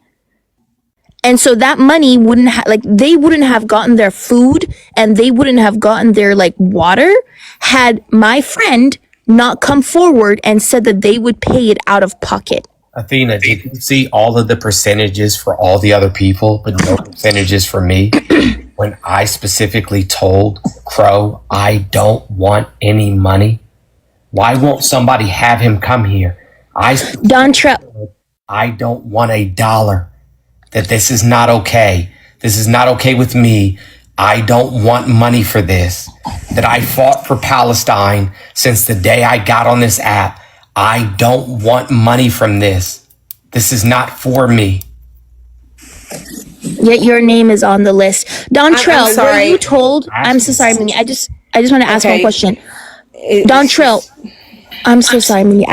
And so that money wouldn't they wouldn't have gotten their food and they wouldn't have gotten their water had my friend not come forward and said that they would pay it out of pocket. Athena, did you see all of the percentages for all the other people, but no percentages for me? When I specifically told Crow, I don't want any money. Why won't somebody have him come here? Dontrell, I don't want $1. That this is not okay. This is not okay with me. I don't want money for this. That I fought for Palestine since the day I got on this app. I don't want money from this. This is not for me. yet your name is on the list. Dontrell, I'm sorry. were you told? I'm so sorry, Mimi. I just want to ask one question. Dontrell, I'm so sorry, Mimi.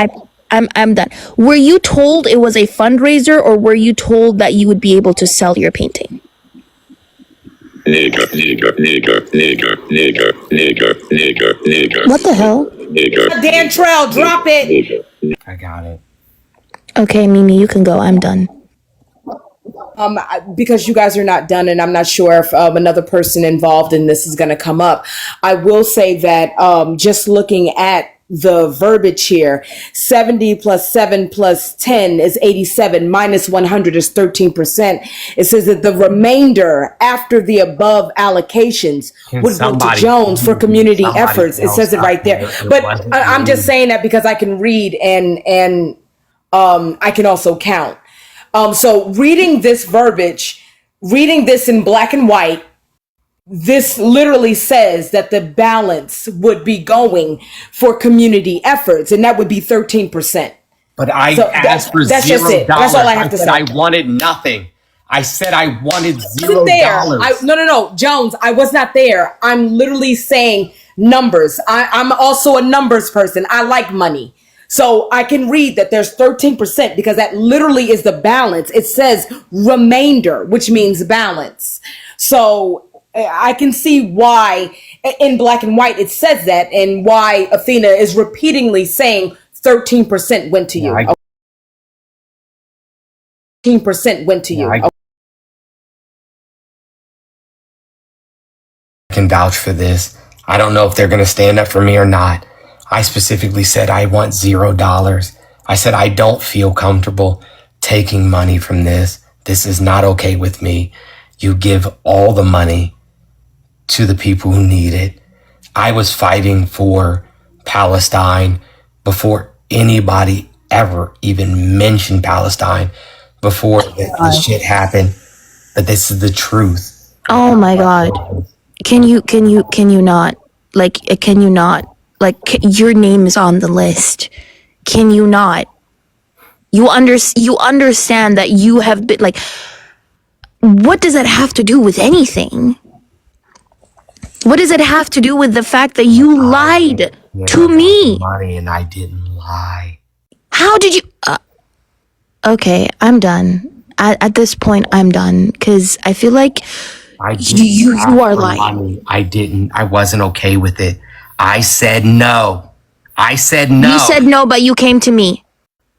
I'm done. Were you told it was a fundraiser, or were you told that you would be able to sell your painting? Nigger. What the hell? Dontrell, drop it. I got it. Okay, Mimi, you can go. I'm done. Because you guys are not done, and I'm not sure if another person involved in this is going to come up. I will say that just looking at the verbiage here, 70 plus 7 plus 10 is 87, minus 100 is 13%. It says that the remainder after the above allocations would go to Jones for community efforts. It says it right there. But I'm just saying that because I can read and I can also count. So reading this verbiage, reading this in black and white, this literally says that the balance would be going for community efforts, and that would be 13%. But I So asked for that's just $0. it. That's all I have to said say. I wanted nothing. I said I wanted Wasn't there. $0. No, Jones, I was not there. I'm literally saying numbers. I'm also a numbers person. I like money. So I can read that there's 13% because that literally is the balance. It says remainder, which means balance. So I can see why in black and white it says that, and why Athena is repeatedly saying 13% went to you. 13% went to you. I can vouch for this. I don't know if they're going to stand up for me or not. I specifically said I want $0. I said I don't feel comfortable taking money from this. This is not okay with me. You give all the money to the people who need it. I was fighting for Palestine before anybody ever even mentioned Palestine, before this shit happened. But this is the truth. Oh my God. Can you not? Like, can you not? Like, your name is on the list. Can you not? You understand that you have been, like, what does that have to do with anything? What does it have to do with the fact that you lied to me? Money, and I didn't lie. How did you? Okay, I'm done. At this point, I'm done because I feel like you are lying. Money. I didn't. I wasn't okay with it. I said no. I said no. You said no, but you came to me.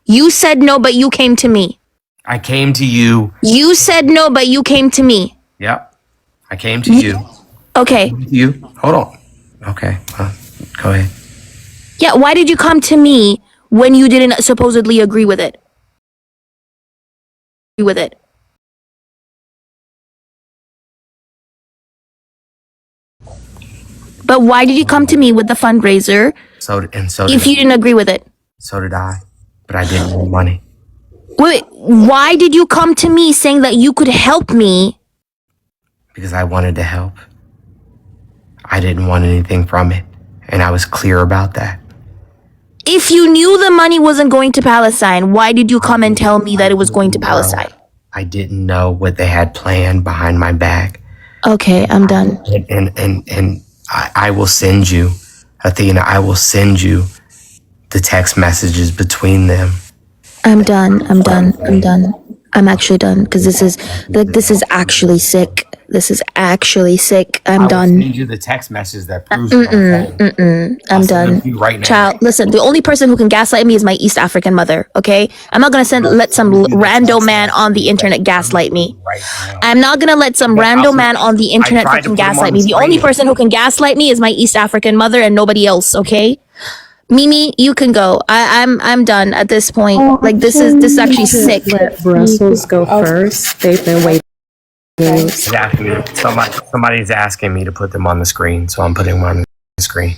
You said no, but you came to me. I came to you. You said no, but you came to me. Yep. I came to you. Okay. You? Hold on. Okay. Go ahead. Yeah, why did you come to me when you didn't supposedly agree with it? But why did you come to me with the fundraiser if you didn't agree with it? So did I. But I didn't want money. Wait, why did you come to me saying that you could help me? Because I wanted to help. I didn't want anything from it. And I was clear about that. If you knew the money wasn't going to Palestine, why did you come and tell me that it was going to Palestine? I didn't know what they had planned behind my back. Okay, I'm done. And I will send you, Athena, I will send you the text messages between them. I'm done. I'm actually done because this is actually sick. I'm done. I will send you the text message that proves what I'm saying. I'm done. Right now. Child, listen, the only person who can gaslight me is my East African mother, okay? I'm not gonna let some rando man on the internet gaslight me. I'm not gonna let some rando man on the internet fucking gaslight me. The only person who can gaslight me is my East African mother and nobody else, okay? Mimi, you can go. I'm done at this point. Like, this is actually sick. Let Brussels go first. They've been waiting. Exactly. Somebody's asking me to put them on the screen, so I'm putting them on the screen.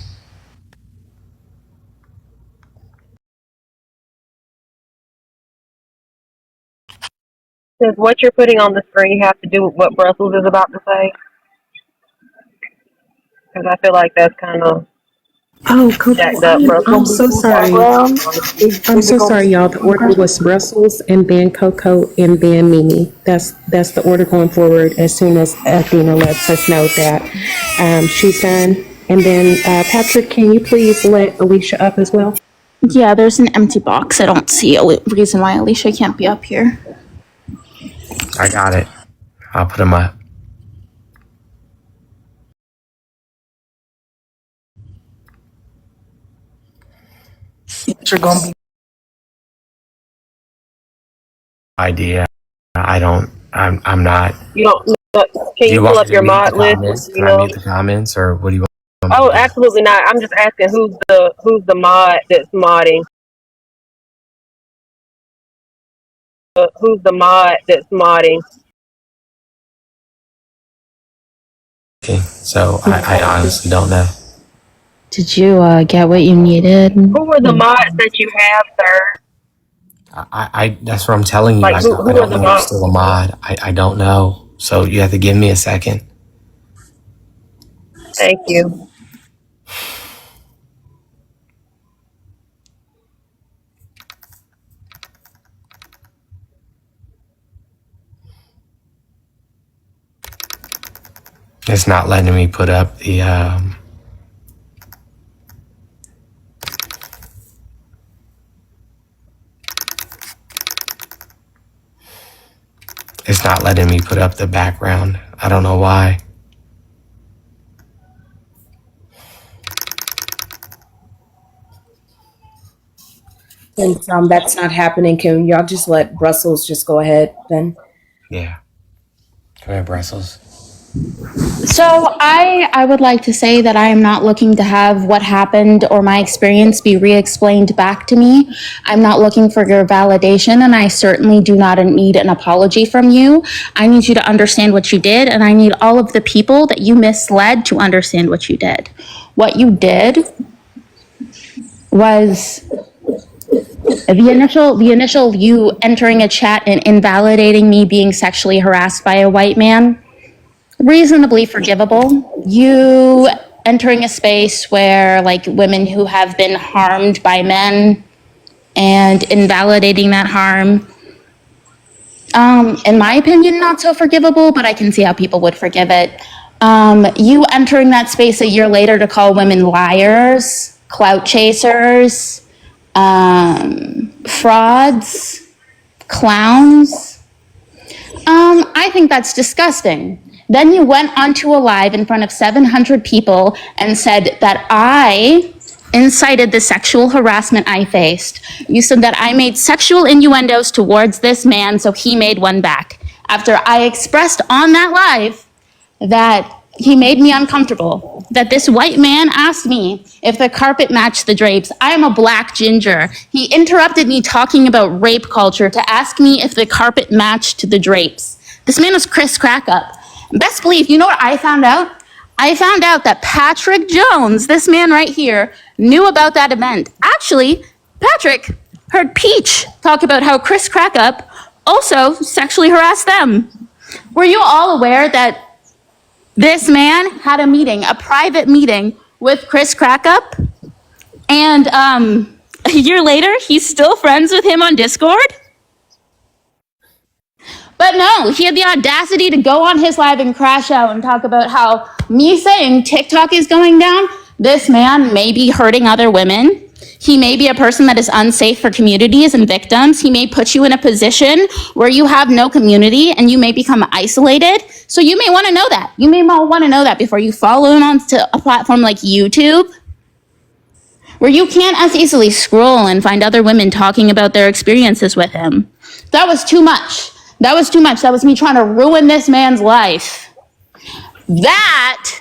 Does what you're putting on the screen have to do with what Brussels is about to say? Because I feel like that's kind of jacked up. I'm so sorry. I'm so sorry, y'all. The order was Brussels and then Coco and then Mimi. That's the order going forward as soon as Athena lets us know that she's done. And then Patrick, can you please let Alicia up as well? Yeah, there's an empty box. I don't see a reason why Alicia can't be up here. I got it. I'll put them up. You're gonna be Idea. I don't I'm not. You don't know, Do can you you pull want me up to your mute the mod list? comments? You Can I know? mute the comments, or what do you want me Oh, to do? absolutely not. I'm just asking who's the mod that's modding? Who's the mod that's modding? Okay, so I honestly don't know. Did you get what you needed? Who are the mods that you have, sir? I that's what I'm telling you. Like I who are don't the know who's mods? still a mod. I don't know. So you have to give me a second. Thank you. It's not letting me put up the it's not letting me put up the background. I don't know why. Since that's not happening, can y'all just let Brussels just go ahead then? Yeah. Come here, Brussels. So I would like to say that I am not looking to have what happened or my experience be re-explained back to me. I'm not looking for your validation, and I certainly do not need an apology from you. I need you to understand what you did, and I need all of the people that you misled to understand what you did. What you did was the initial you entering a chat and invalidating me being sexually harassed by a white man. Reasonably forgivable. You entering a space where like women who have been harmed by men and invalidating that harm, in my opinion, not so forgivable, but I can see how people would forgive it. You entering that space a year later to call women liars, clout chasers, frauds, clowns. I think that's disgusting. Then you went onto a live in front of 700 people and said that I incited the sexual harassment I faced. You said that I made sexual innuendos towards this man, so he made one back. After I expressed on that live that he made me uncomfortable, that this white man asked me if the carpet matched the drapes. I am a black ginger. He interrupted me talking about rape culture to ask me if the carpet matched the drapes. This man was Chris Crackup. Best believe, you know what I found out? I found out that Patrick Jones, this man right here, knew about that event. Actually, Patrick heard Peach talk about how Chris Crackup also sexually harassed them. Were you all aware that this man had a meeting, a private meeting with Chris Crackup? And a year later, he's still friends with him on Discord? But no, he had the audacity to go on his live and crash out and talk about how me saying TikTok is going down, this man may be hurting other women. He may be a person that is unsafe for communities and victims. He may put you in a position where you have no community and you may become isolated. So you may want to know that. You may want to know that before you follow him onto a platform like YouTube, where you can't as easily scroll and find other women talking about their experiences with him. That was too much. That was too much. That was me trying to ruin this man's life. That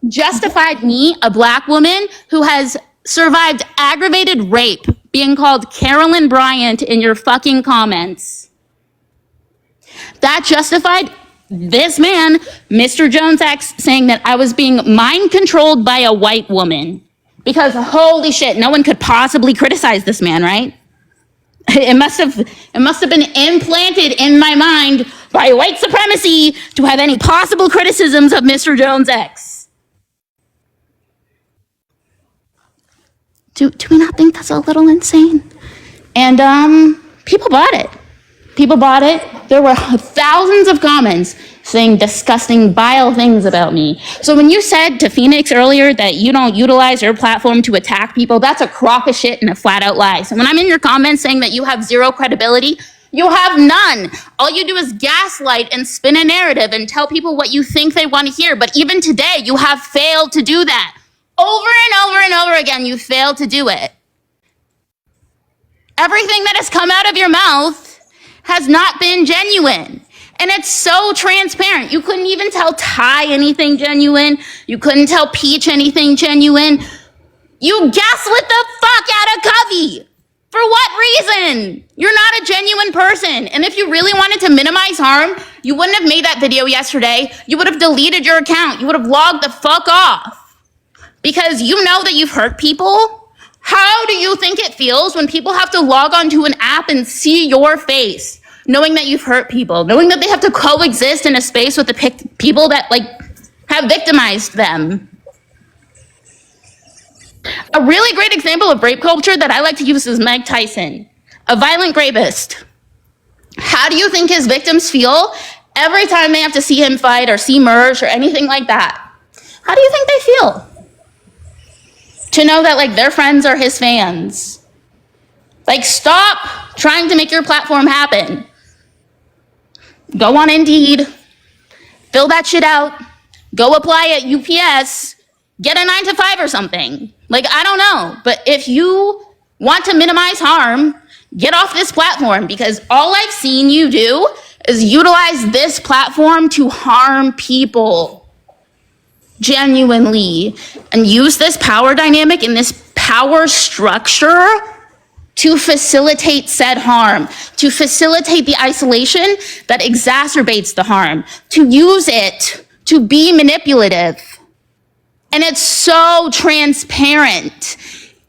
justified me, a black woman who has survived aggravated rape, being called Carolyn Bryant in your fucking comments. That justified this man, Mr. Jones X, saying that I was being mind controlled by a white woman. Because holy shit, no one could possibly criticize this man, right? It must have been implanted in my mind by white supremacy to have any possible criticisms of Mr. Jones X. Do we not think that's a little insane? And people bought it. People bought it. There were thousands of comments saying disgusting, vile things about me. So when you said to Phoenix earlier that you don't utilize your platform to attack people, that's a crock of shit and a flat out lie. So when I'm in your comments saying that you have zero credibility, you have none. All you do is gaslight and spin a narrative and tell people what you think they want to hear. But even today, you have failed to do that. Over and over and over again, you failed to do it. Everything that has come out of your mouth has not been genuine. And it's so transparent. You couldn't even tell Ty anything genuine. You couldn't tell Peach anything genuine. You gaslit the fuck out of Covey. For what reason? You're not a genuine person. And if you really wanted to minimize harm, you wouldn't have made that video yesterday. You would have deleted your account. You would have logged the fuck off. Because you know that you've hurt people. How do you think it feels when people have to log onto an app and see your face, knowing that you've hurt people, knowing that they have to coexist in a space with the people that like have victimized them? A really great example of rape culture that I like to use is Mike Tyson, a violent rapist. How do you think his victims feel every time they have to see him fight or see Merge or anything like that? How do you think they feel? To know that like their friends are his fans. Like, stop trying to make your platform happen. Go on Indeed, fill that shit out, go apply at UPS, get a 9 to 5 or something. Like, I don't know. But if you want to minimize harm, get off this platform, because all I've seen you do is utilize this platform to harm people genuinely, and use this power dynamic and this power structure to facilitate said harm, to facilitate the isolation that exacerbates the harm, to use it to be manipulative. And it's so transparent.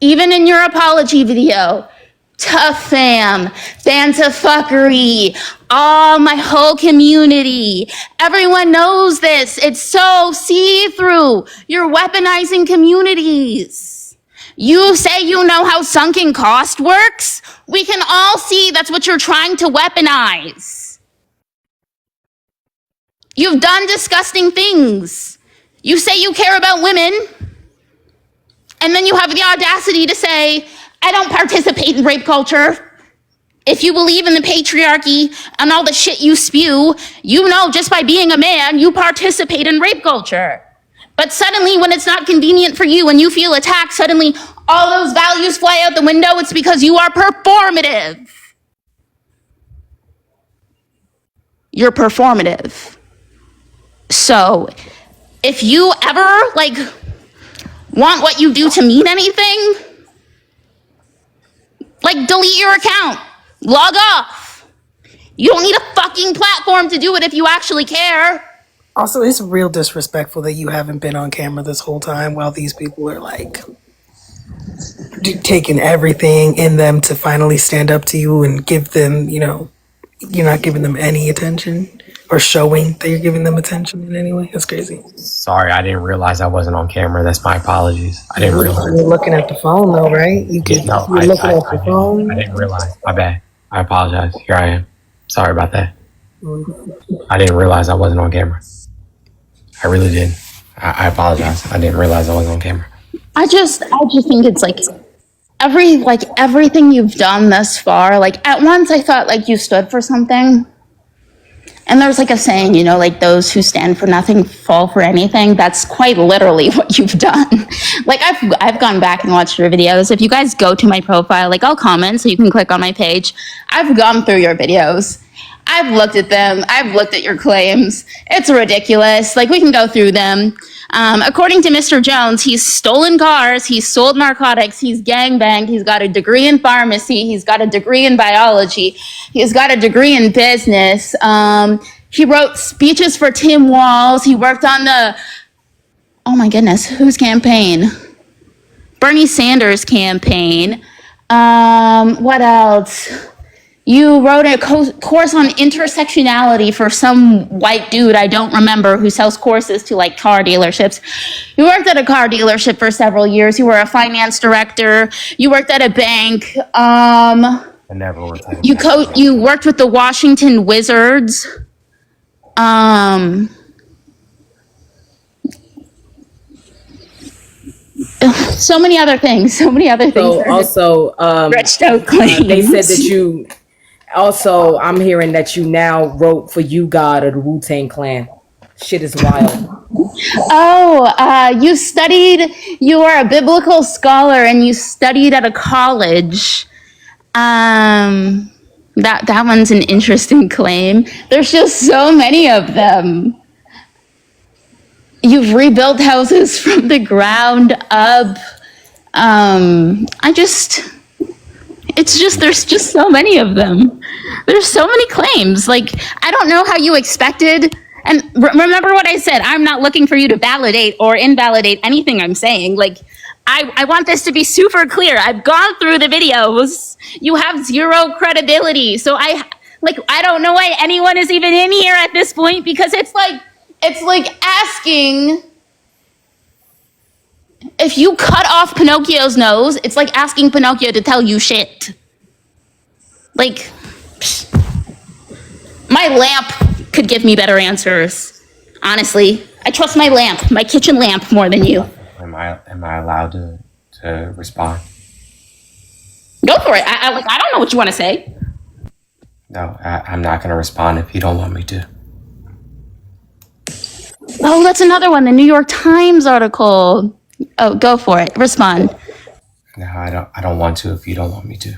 Even in your apology video, tough fam, fuckery, my whole community. Everyone knows this. It's so see-through. You're weaponizing communities. You say you know how sunken cost works? We can all see that's what you're trying to weaponize. You've done disgusting things. You say you care about women, and then you have the audacity to say, I don't participate in rape culture. If you believe in the patriarchy and all the shit you spew, you know just by being a man, you participate in rape culture. But suddenly, when it's not convenient for you and you feel attacked, suddenly all those values fly out the window. It's because you are performative. You're performative. So, if you ever, want what you do to mean anything, delete your account. Log off. You don't need a fucking platform to do it if you actually care. Also, it's real disrespectful that you haven't been on camera this whole time while these people are taking everything in them to finally stand up to you and give them, you're not giving them any attention or showing that you're giving them attention in any way. That's crazy. Sorry, I didn't realize I wasn't on camera. That's my apologies. I didn't realize. You're looking at the phone though, right? You're looking at the phone. I didn't realize. My bad. I apologize. Here I am. Sorry about that. I didn't realize I wasn't on camera. I really did. I apologize. I didn't realize I wasn't on camera. I just think it's everything you've done thus far. At once I thought you stood for something. And there's a saying, those who stand for nothing fall for anything. That's quite literally what you've done. I've gone back and watched your videos. If you guys go to my profile, I'll comment so you can click on my page. I've gone through your videos. I've looked at them. I've looked at your claims. It's ridiculous. We can go through them. According to Mr. Jones, he's stolen cars, he's sold narcotics, he's gangbanged, he's got a degree in pharmacy, he's got a degree in biology, he's got a degree in business. He wrote speeches for Tim Walz. He worked on oh my goodness, whose campaign? Bernie Sanders' campaign. What else? You wrote a course on intersectionality for some white dude I don't remember who sells courses to car dealerships. You worked at a car dealership for several years. You were a finance director. You worked at a bank. I never worked at a bank. You worked with the Washington Wizards. So many other things. So also, stretched out claims. They said that you. Also, I'm hearing that you now wrote for You God of the Wu-Tang Clan. Shit is wild. You are a biblical scholar and you studied at a college. That one's an interesting claim. There's just so many of them. You've rebuilt houses from the ground up. There's just so many of them. There's so many claims. Like, I don't know how you expected. And remember what I said, I'm not looking for you to validate or invalidate anything I'm saying. Like, I want this to be super clear. I've gone through the videos. You have zero credibility. So I don't know why anyone is even in here at this point, because it's like asking, if you cut off Pinocchio's nose, it's like asking Pinocchio to tell you shit. Like, my lamp could give me better answers. Honestly, I trust my lamp, my kitchen lamp, more than you. Am I allowed to respond? Go for it. I don't know what you want to say. No, I'm not going to respond if you don't want me to. Oh, that's another one. The New York Times article. Oh, go for it. Respond. No, I don't want to if you don't want me to.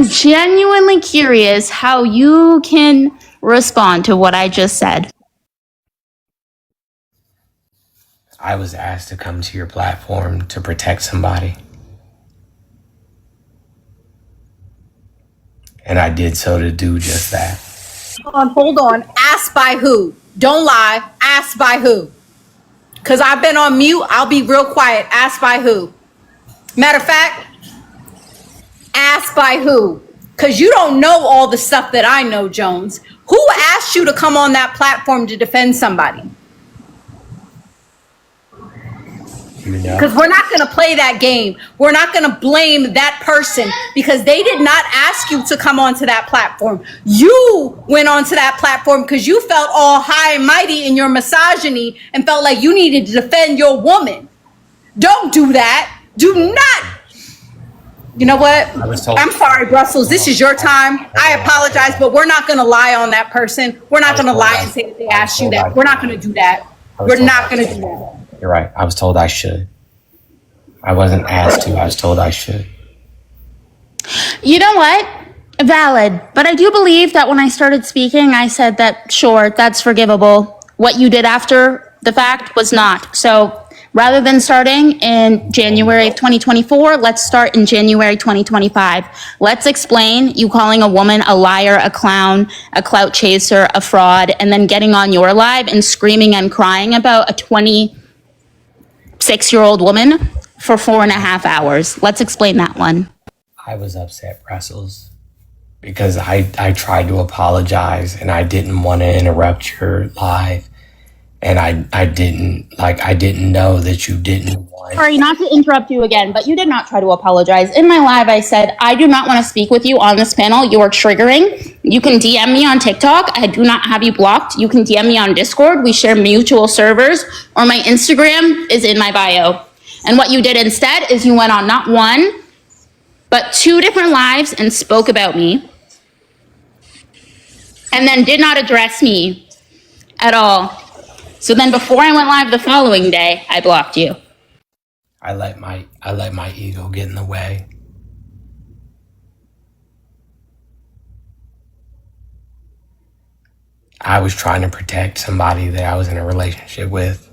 Genuinely curious how you can respond to what I just said. I was asked to come to your platform to protect somebody. And I did so to do just that. Hold on. Asked by who? Don't lie. Asked by who? Because I've been on mute. I'll be real quiet. Asked by who? Matter of fact, asked by who? Because you don't know all the stuff that I know, Jones. Who asked you to come on that platform to defend somebody? Because we're not going to play that game. We're not going to blame that person because they did not ask you to come onto that platform. You went onto that platform because you felt all high and mighty in your misogyny and felt like you needed to defend your woman. Don't do that. Do not. You know what? I'm sorry, Brussels. This is your time. I apologize, but we're not going to lie on that person. We're not going to lie and say that they asked you that. We're not going to do that. We're not going to do that. You're right. I was told I should. I wasn't asked to. I was told I should. You know what? Valid. But I do believe that when I started speaking, I said that, sure, that's forgivable. What you did after the fact was not. So rather than starting in January of 2024, let's start in January 2025. Let's explain you calling a woman a liar, a clown, a clout chaser, a fraud, and then getting on your live and screaming and crying about a 26-year-old woman for 4.5 hours. Let's explain that one. I was upset, Brussels, because I tried to apologize and I didn't want to interrupt your live. And I didn't know that you didn't want. Sorry, not to interrupt you again, but you did not try to apologize. In my live, I said, I do not want to speak with you on this panel. You are triggering. You can DM me on TikTok. I do not have you blocked. You can DM me on Discord. We share mutual servers, or my Instagram is in my bio. And what you did instead is you went on not one, but 2 different lives and spoke about me. And then did not address me at all. So then before I went live the following day, I blocked you. I let my ego get in the way. I was trying to protect somebody that I was in a relationship with.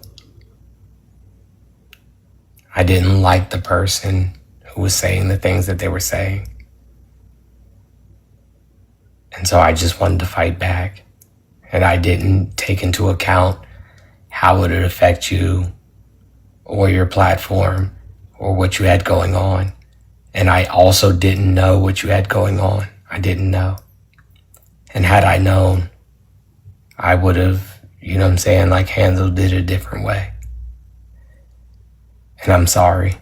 I didn't like the person who was saying the things that they were saying. And so I just wanted to fight back. And I didn't take into account how would it affect you or your platform or what you had going on. And I also didn't know what you had going on. I didn't know. And had I known, I would have, you know what I'm saying, like handled it a different way. And I'm sorry.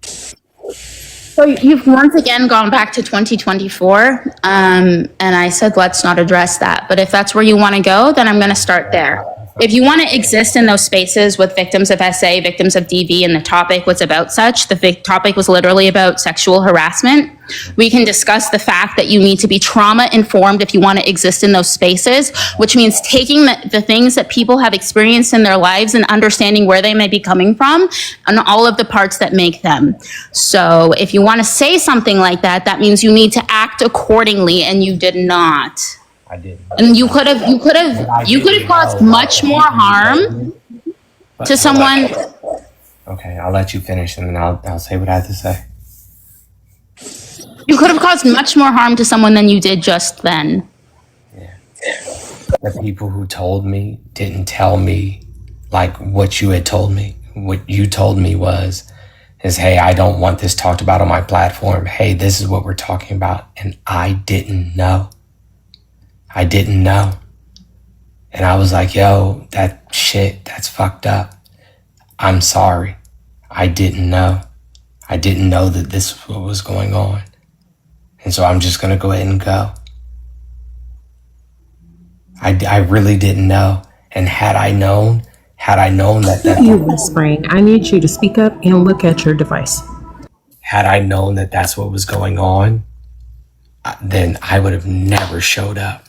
So you've once again gone back to 2024, and I said, let's not address that. But if that's where you want to go, then I'm going to start there. If you want to exist in those spaces with victims of SA, victims of DV, and the topic was about such, the topic was literally about sexual harassment, we can discuss the fact that you need to be trauma informed if you want to exist in those spaces, which means taking the things that people have experienced in their lives and understanding where they may be coming from and all of the parts that make them. So if you want to say something like that, that means you need to act accordingly, and you did not. I didn't. And you could have caused much more harm to someone. Okay, I'll let you finish, and then I'll say what I have to say. You could have caused much more harm to someone than you did just then. The people who told me didn't tell me like what you had told me. What you told me is, hey, I don't want this talked about on my platform. Hey, this is what we're talking about. And I didn't know. I didn't know. And I was like, yo, that's fucked up. I'm sorry. I didn't know. I didn't know that this was what was going on. And so I'm just going to go ahead and go. I really didn't know. And had I known that You whispering. I need you to speak up and look at your device. had I known that that's what was going on, then I would have never showed up.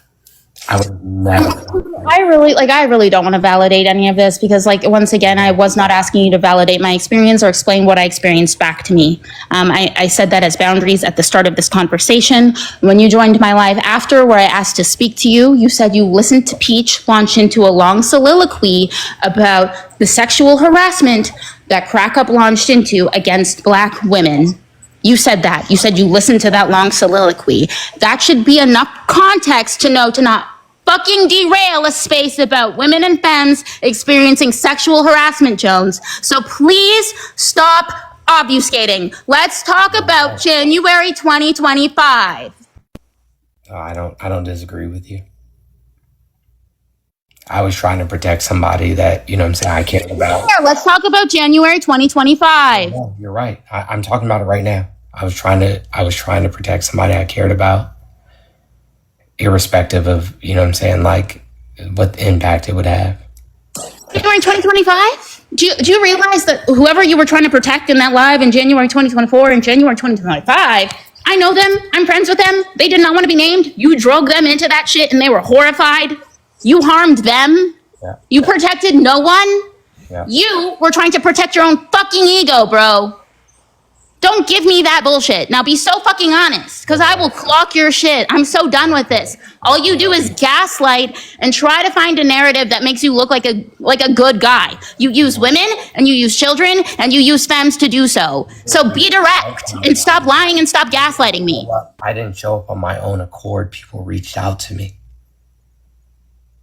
I would have never. I really don't want to validate any of this because, like, once again, I was not asking you to validate my experience or explain what I experienced back to me. I said that as boundaries at the start of this conversation. When you joined my live after, where I asked to speak to you, you said you listened to Peach launch into a long soliloquy about the sexual harassment that Crack Up launched into against Black women. You said that. You said you listened to that long soliloquy. That should be enough context to know to not fucking derail a space about women and femmes experiencing sexual harassment, Jones. So please stop obfuscating. Let's talk about January 2025. I don't disagree with you. I was trying to protect somebody that, you know what I'm saying, I cared about. Here, let's talk about January 2025. Yeah, you're right. I'm talking about it right now. I was trying to protect somebody I cared about, irrespective of, you know what I'm saying, like what impact it would have. January 2025? Do you realize that whoever you were trying to protect in that live in January 2024 and January 2025, I know them, I'm friends with them, they did not want to be named. You drug them into that shit and they were horrified. You harmed them. Yeah. You protected no one. Yeah. You were trying to protect your own fucking ego, bro. Don't give me that bullshit. Now be so fucking honest, because I will clock your shit. I'm so done with this. All you do is gaslight and try to find a narrative that makes you look like a good guy. You use women and you use children and you use femmes to do so. So be direct and stop lying and stop gaslighting me. I didn't show up on my own accord. People reached out to me.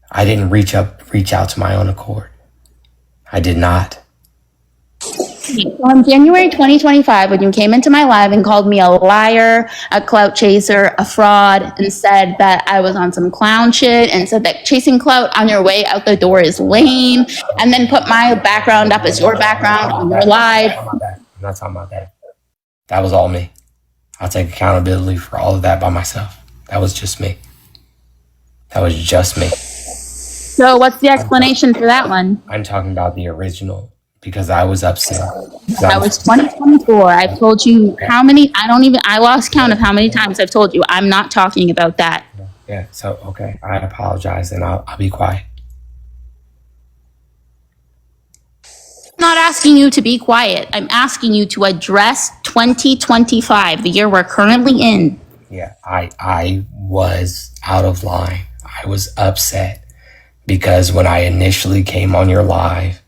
I didn't reach out to my own accord. I did not. On January 2025, when you came into my live and called me a liar, a clout chaser, a fraud, and said that I was on some clown shit, and said that chasing clout on your way out the door is lame, and then put my background up as your background on your live. I'm not talking about that. That was all me. I'll take accountability for all of that by myself. That was just me. That was just me. So what's the explanation for that one? I'm talking about the original because I was upset. That was 2024. I've told you how many, I lost count of how many times I've told you I'm not talking about that. Yeah, so, okay, I apologize and I'll be quiet. I'm not asking you to be quiet. I'm asking you to address 2025, the year we're currently in. Yeah, I was out of line. I was upset because when I initially came on your live,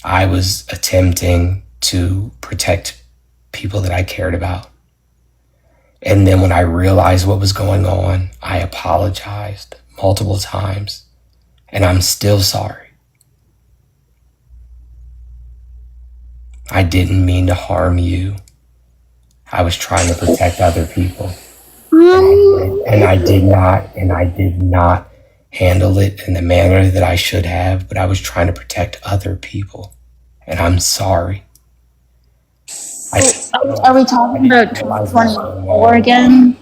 I was attempting to protect people that I cared about. And then when I realized what was going on, I apologized multiple times. And I'm still sorry. I didn't mean to harm you. I was trying to protect other people. And I did not handle it in the manner that I should have, but I was trying to protect other people. And I'm sorry. Are we talking about 2024 again?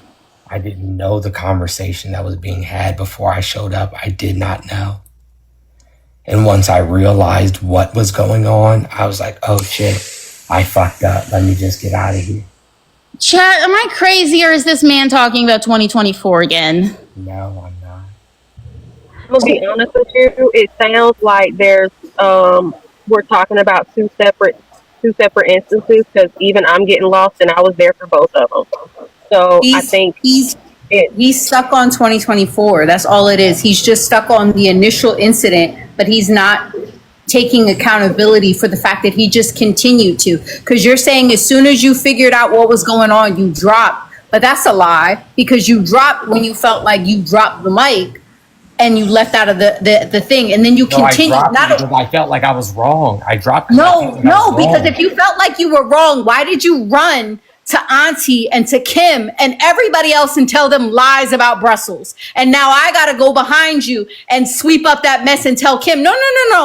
I didn't know the conversation that was being had before I showed up. I did not know. And once I realized what was going on, I was like, oh shit, I fucked up. Let me just get out of here. Chat, am I crazy or is this man talking about 2024 again? No, I'm not. I'm gonna be honest with you. It sounds like there's we're talking about two separate instances because even I'm getting lost and I was there for both of them. So I think he's stuck on 2024. That's all it is. He's just stuck on the initial incident, but he's not taking accountability for the fact that he just continued to. Because you're saying as soon as you figured out what was going on, you dropped. But that's a lie, because you dropped when you felt like you dropped the mic and you left out of the thing, and then you continued. I felt like I was wrong. I dropped. No, because if you felt like you were wrong, why did you run to Auntie and to Kim and everybody else and tell them lies about Brussels? And now I got to go behind you and sweep up that mess and tell Kim, no.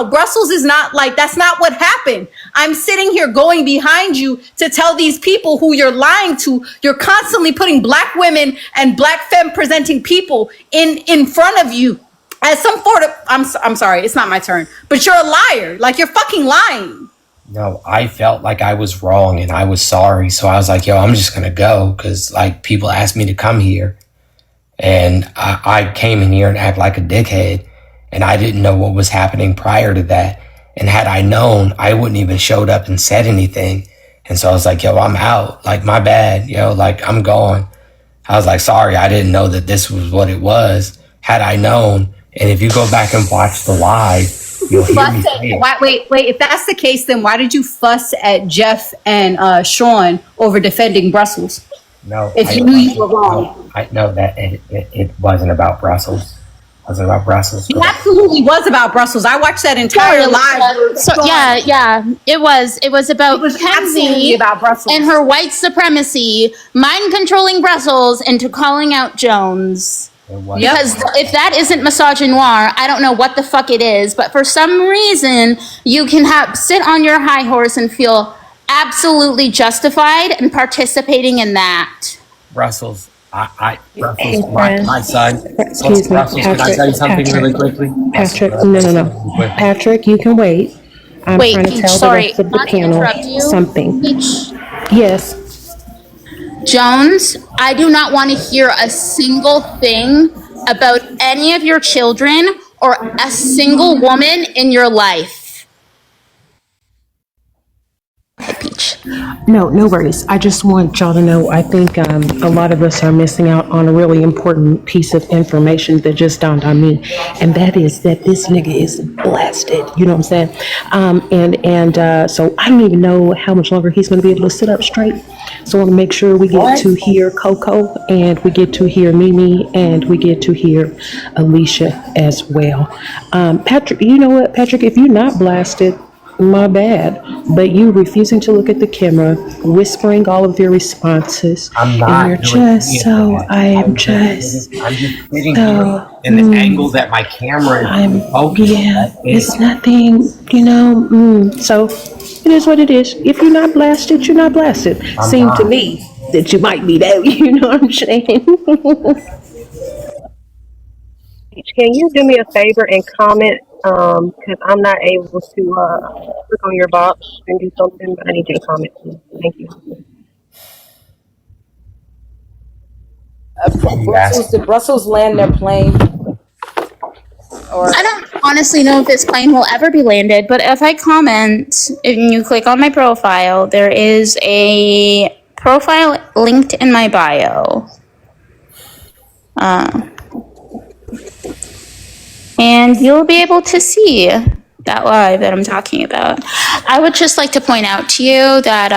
Brussels is not like, that's not what happened. I'm sitting here going behind you to tell these people who you're lying to. You're constantly putting black women and black femme presenting people in front of you as some sort of, I'm sorry, it's not my turn, but you're a liar. Like, you're fucking lying. No, I felt like I was wrong and I was sorry. So I was like, yo, I'm just going to go because like people asked me to come here. And I came in here and act like a dickhead. And I didn't know what was happening prior to that. And had I known, I wouldn't even showed up and said anything. And so I was like, yo, I'm out. Like, my bad. Yo, like, I'm gone. I was like, sorry, I didn't know that this was what it was. Had I known, and if you go back and watch the live, you'll hear me say it. Wait, if that's the case, then why did you fuss at Jeff and Sean over defending Brussels? No, if you knew you were wrong. I know that it wasn't about Brussels. It wasn't about Brussels. It absolutely was about Brussels. I watched that entire live. So yeah, it was about Kenzie about Brussels and her white supremacy, mind controlling Brussels into calling out Jones. Because if that isn't misogynoir, I don't know what the fuck it is. But for some reason, you can sit on your high horse and feel absolutely justified in participating in that. Brussels, Brussels, my son. Excuse me, Brussels, can I tell you something really quickly? Patrick, no. Patrick, you can wait. I'm trying to tell the rest of the panel something. Yes. Jones, I do not want to hear a single thing about any of your children or a single woman in your life. Peach. No worries. I just want y'all to know, I think a lot of us are missing out on a really important piece of information that just dawned on me. And that is that this nigga is blasted. You know what I'm saying? So I don't even know how much longer he's going to be able to sit up straight. So I want to make sure we get to hear Coco, and we get to hear Mimi, and we get to hear Alicia as well. Patrick, you know what, Patrick, if you're not blasted, my bad, but you refusing to look at the camera, whispering all of your responses, I'm not. and you're just so, I'm just sitting here in the angle that my camera is focused. Yeah, it's nothing, so it is what it is. If you're not blasted, you're not blasted. Seemed to me that you might be that, you know what I'm saying? Can you do me a favor and comment? Because I'm not able to click on your box and do something, but I need you to comment. Thank you. Did Brussels land their plane? I don't honestly know if this plane will ever be landed, but if I comment and you click on my profile, there is a profile linked in my bio. And you'll be able to see that live that I'm talking about. I would just like to point out to you that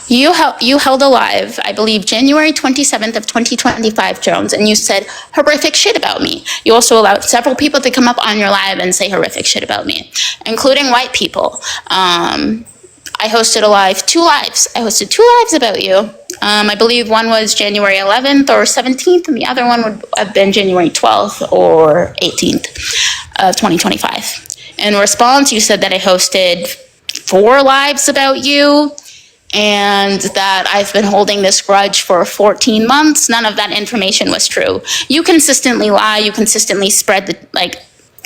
you held a live, I believe, January 27th of 2025, Jones, and you said horrific shit about me. You also allowed several people to come up on your live and say horrific shit about me, including white people. I hosted two lives. I hosted two lives about you. I believe one was January 11th or 17th, and the other one would have been January 12th or 18th of 2025. In response, you said that I hosted 4 lives about you and that I've been holding this grudge for 14 months. None of that information was true. You consistently lie. You consistently spread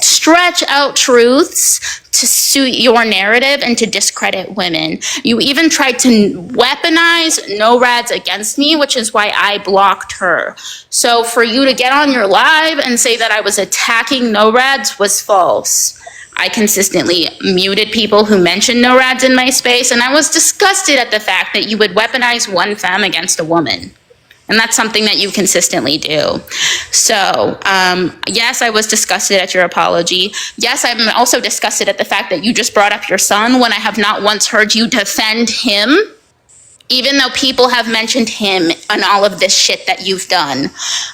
stretch out truths to suit your narrative and to discredit women. You even tried to weaponize NORADs against me, which is why I blocked her. So for you to get on your live and say that I was attacking NORADs was false. I consistently muted people who mentioned NORADs in my space, and I was disgusted at the fact that you would weaponize one femme against a woman. And that's something that you consistently do. So, yes, I was disgusted at your apology. Yes, I'm also disgusted at the fact that you just brought up your son when I have not once heard you defend him, even though people have mentioned him and all of this shit that you've done.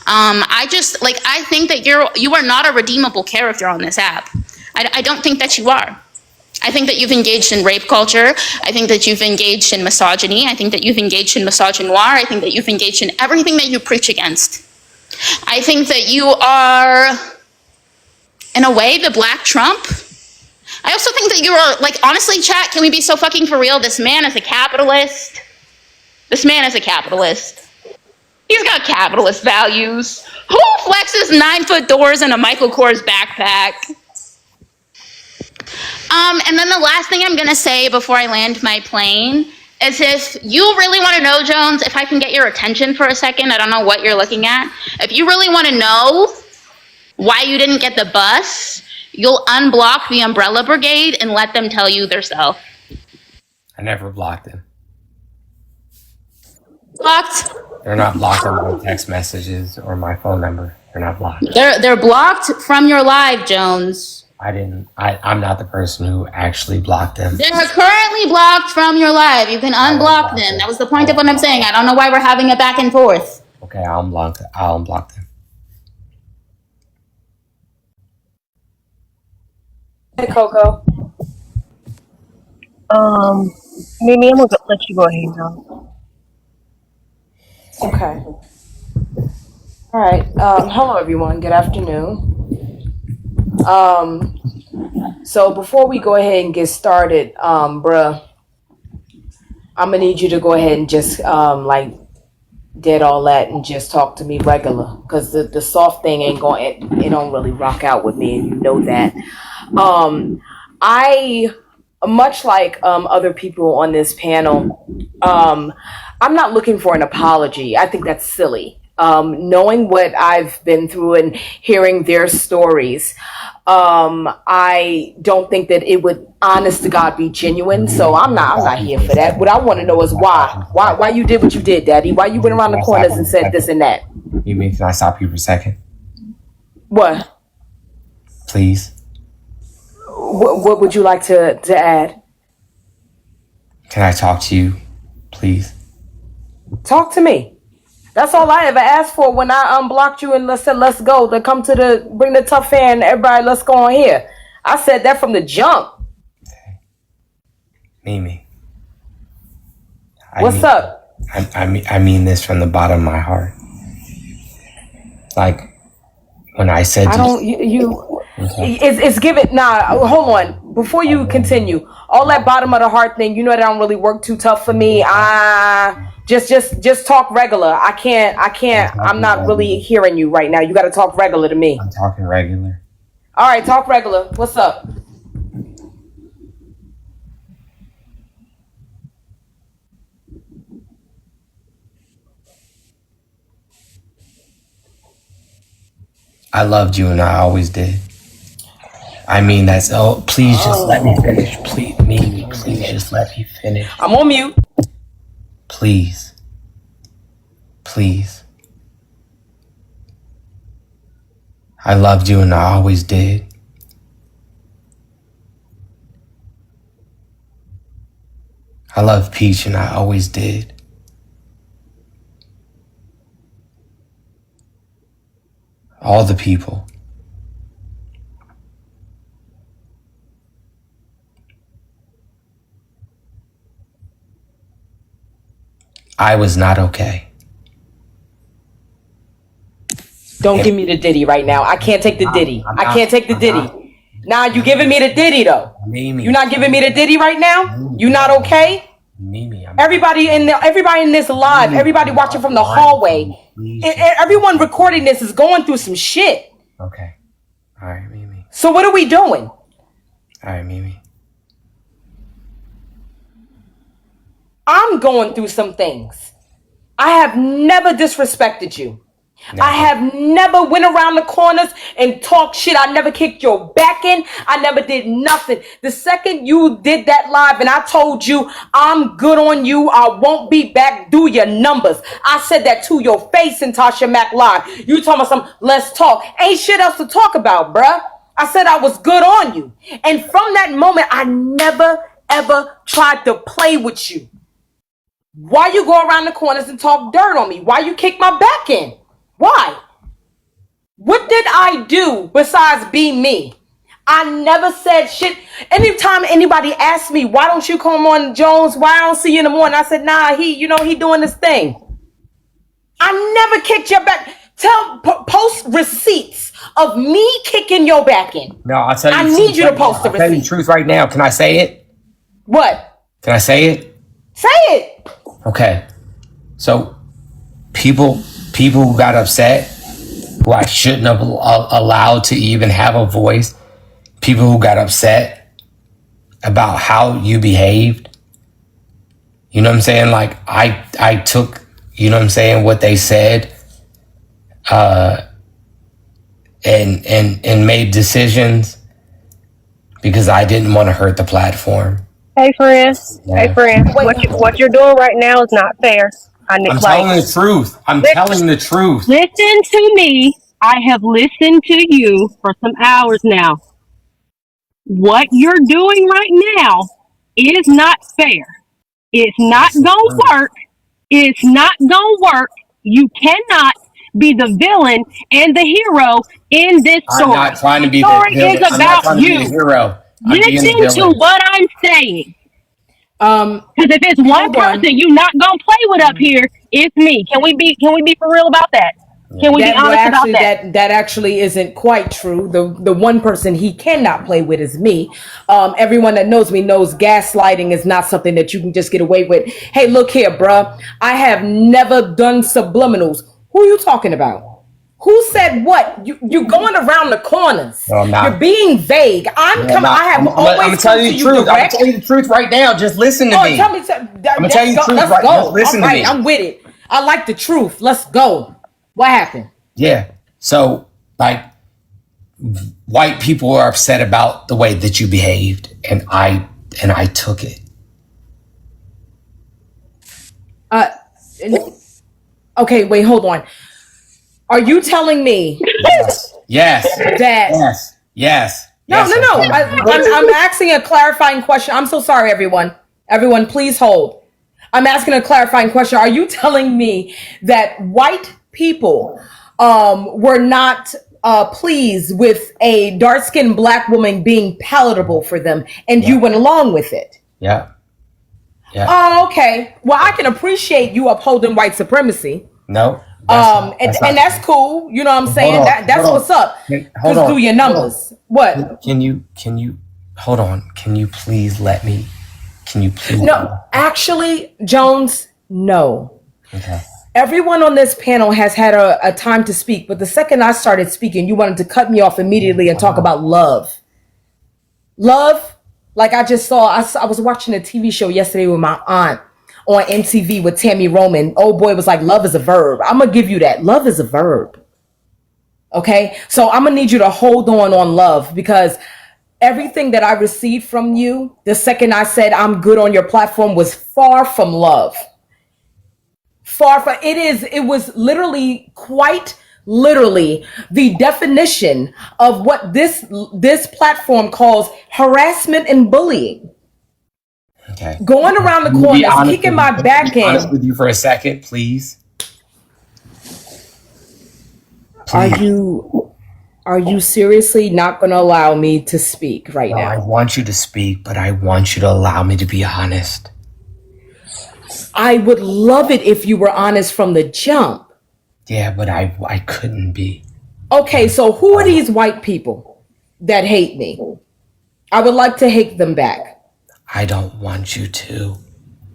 I think that you are not a redeemable character on this app. I don't think that you are. I think that you've engaged in rape culture. I think that you've engaged in misogyny. I think that you've engaged in misogynoir. I think that you've engaged in everything that you preach against. I think that you are, in a way, the Black Trump. I also think that you are, honestly, chat, can we be so fucking for real? This man is a capitalist. This man is a capitalist. He's got capitalist values. Who flexes 9-foot doors and a Michael Kors backpack? And then the last thing I'm gonna say before I land my plane is if you really want to know, Jones, if I can get your attention for a second, I don't know what you're looking at. If you really want to know why you didn't get the bus, you'll unblock the Umbrella Brigade and let them tell you themselves. I never blocked them. Blocked? They're not blocked on my text messages or my phone number. They're not blocked. They're blocked from your live, Jones. I'm not the person who actually blocked them. They're currently blocked from your live. You can unblock them. That was the point of what I'm saying. I don't know why we're having a back and forth. Okay, I'll unblock them. Hey, Coco. Mimi, I'm gonna let you go ahead now. Okay. All right. Hello, everyone. Good afternoon. So before we go ahead and get started, bruh, I'm gonna need you to go ahead and just dead all that and just talk to me regular, because the soft thing ain't going. It don't really rock out with me, and you know that. I much like other people on this panel. I'm not looking for an apology. I think that's silly. Knowing what I've been through and hearing their stories, I don't think that it would, honest to God, be genuine. So I'm not here for that. What I want to know is why you did what you did, Daddy. Why you went around the corners and said this and that. You mean, can I stop you for a second? What? Please. What would you like to add? Can I talk to you, please? Talk to me. That's all I ever asked for when I unblocked you and said, let's go. To come to bring the tough fan, everybody, let's go on here. I said that from the jump. Mimi. What's up? I mean this from the bottom of my heart. Like, when I said I don't, okay. It's given, hold on. Before you continue, all that bottom of the heart thing, you know that don't really work too tough for me. Just talk regular. I can't, I'm not really hearing you right now. You got to talk regular to me. I'm talking regular. All right, talk regular. What's up? I loved you and I always did. I mean, please just let me finish. Please, Mimi, please just let me finish. I'm on mute. Please. Please. I loved you and I always did. I love Peach and I always did. All the people. I was not okay. Don't give me the ditty right now. I can't take the ditty. I can't take the ditty. Nah, you giving me the ditty though. Mimi. You not giving me the ditty right now? You not okay? Mimi, everybody in this live, everybody watching from the hallway, everyone recording this is going through some shit. Okay. All right, Mimi. So what are we doing? All right, Mimi. I'm going through some things. I have never disrespected you. Never. I have never went around the corners and talked shit. I never kicked your back in. I never did nothing. The second you did that live and I told you I'm good on you, I won't be back, do your numbers. I said that to your face in Tasha Mack live. You told me something, let's talk. Ain't shit else to talk about, bruh. I said I was good on you. And from that moment, I never, ever tried to play with you. Why you go around the corners and talk dirt on me? Why you kick my back in? Why? What did I do besides be me? I never said shit. Anytime anybody asks me, why don't you come on, Jones? Why I don't see you in the morning? I said, nah, he doing this thing. I never kicked your back. Post receipts of me kicking your back in. No, I'll tell you. I need you to post the receipt. I'll tell you the truth right now. Can I say it? What? Can I say it? Say it. Okay. So people who got upset, who I shouldn't have allowed to even have a voice, people who got upset about how you behaved, you know what I'm saying? Like I took, you know what I'm saying, what they said, and made decisions because I didn't want to hurt the platform. Hey friends, Yeah. hey friends, what you're doing right now is not fair. I'm telling the truth. I'm telling the truth. Listen to me. I have listened to you for some hours now. What you're doing right now is not fair. It's not gonna work. It's not gonna work. You cannot be the villain and the hero in this story. I'm not trying to be the story villain. is I'm not about trying to be you. the hero. I'm being the Listen to villain. what I'm saying. Because if it's one person you not gonna play with up here, it's me. Can we be for real about that? Can we be honest about that? That actually isn't quite true. The one person he cannot play with is me. Everyone that knows me knows gaslighting is not something that you can just get away with. Hey, look here, bruh. I have never done subliminals. Who are you talking about? Who said what? You're going around the corners. No, I'm not. You're being vague. I'm gonna tell you the truth. I'm gonna tell you the truth right now. Just listen to me. Tell me. I'm gonna tell you the truth right now. Just listen to me. I'm with it. I like the truth. Let's go. What happened? Yeah. So, like, white people are upset about the way that you behaved, and I took it. Okay, wait, hold on. Are you telling me Yes. that? Yes. No. I'm asking a clarifying question. I'm so sorry, everyone. Everyone, please hold. I'm asking a clarifying question. Are you telling me that white people were not pleased with a dark-skinned black woman being palatable for them, and you went along with it? Yeah. Yeah. Oh, okay. Well, I can appreciate you upholding white supremacy. No. And that's cool. You know what I'm saying? That's what's up. Just do your numbers. What? Can you hold on? Can you please let me? Can you please? No, actually, Jones, no. Okay. Everyone on this panel has had a time to speak, but the second I started speaking, you wanted to cut me off immediately and talk about love. Love, like I just saw, I was watching a TV show yesterday with my aunt on MTV with Tammy Roman. Old boy was like, love is a verb. I'm going to give you that. Love is a verb. Okay? So I'm going to need you to hold on love, because everything that I received from you, the second I said I'm good on your platform, was far from love. Far from it was literally, quite literally, the definition of what this platform calls harassment and bullying. Okay. Going around the corners, kicking my back in. Honest with you for a second, please. Are you seriously not going to allow me to speak right now? I want you to speak, but I want you to allow me to be honest. I would love it if you were honest from the jump. Yeah, but I couldn't be. Okay, so who are these white people that hate me? I would like to hate them back. I don't want you to.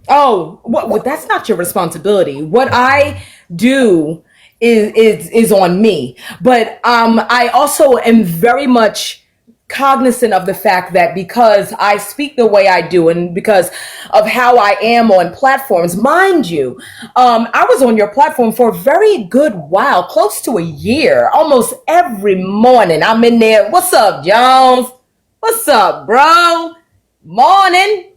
Oh, well, that's not your responsibility. What I do is on me. But I also am very much cognizant of the fact that because I speak the way I do and because of how I am on platforms, mind you, I was on your platform for a very good while, close to a year, almost every morning. I'm in there. What's up, Jones? What's up, bro? Morning.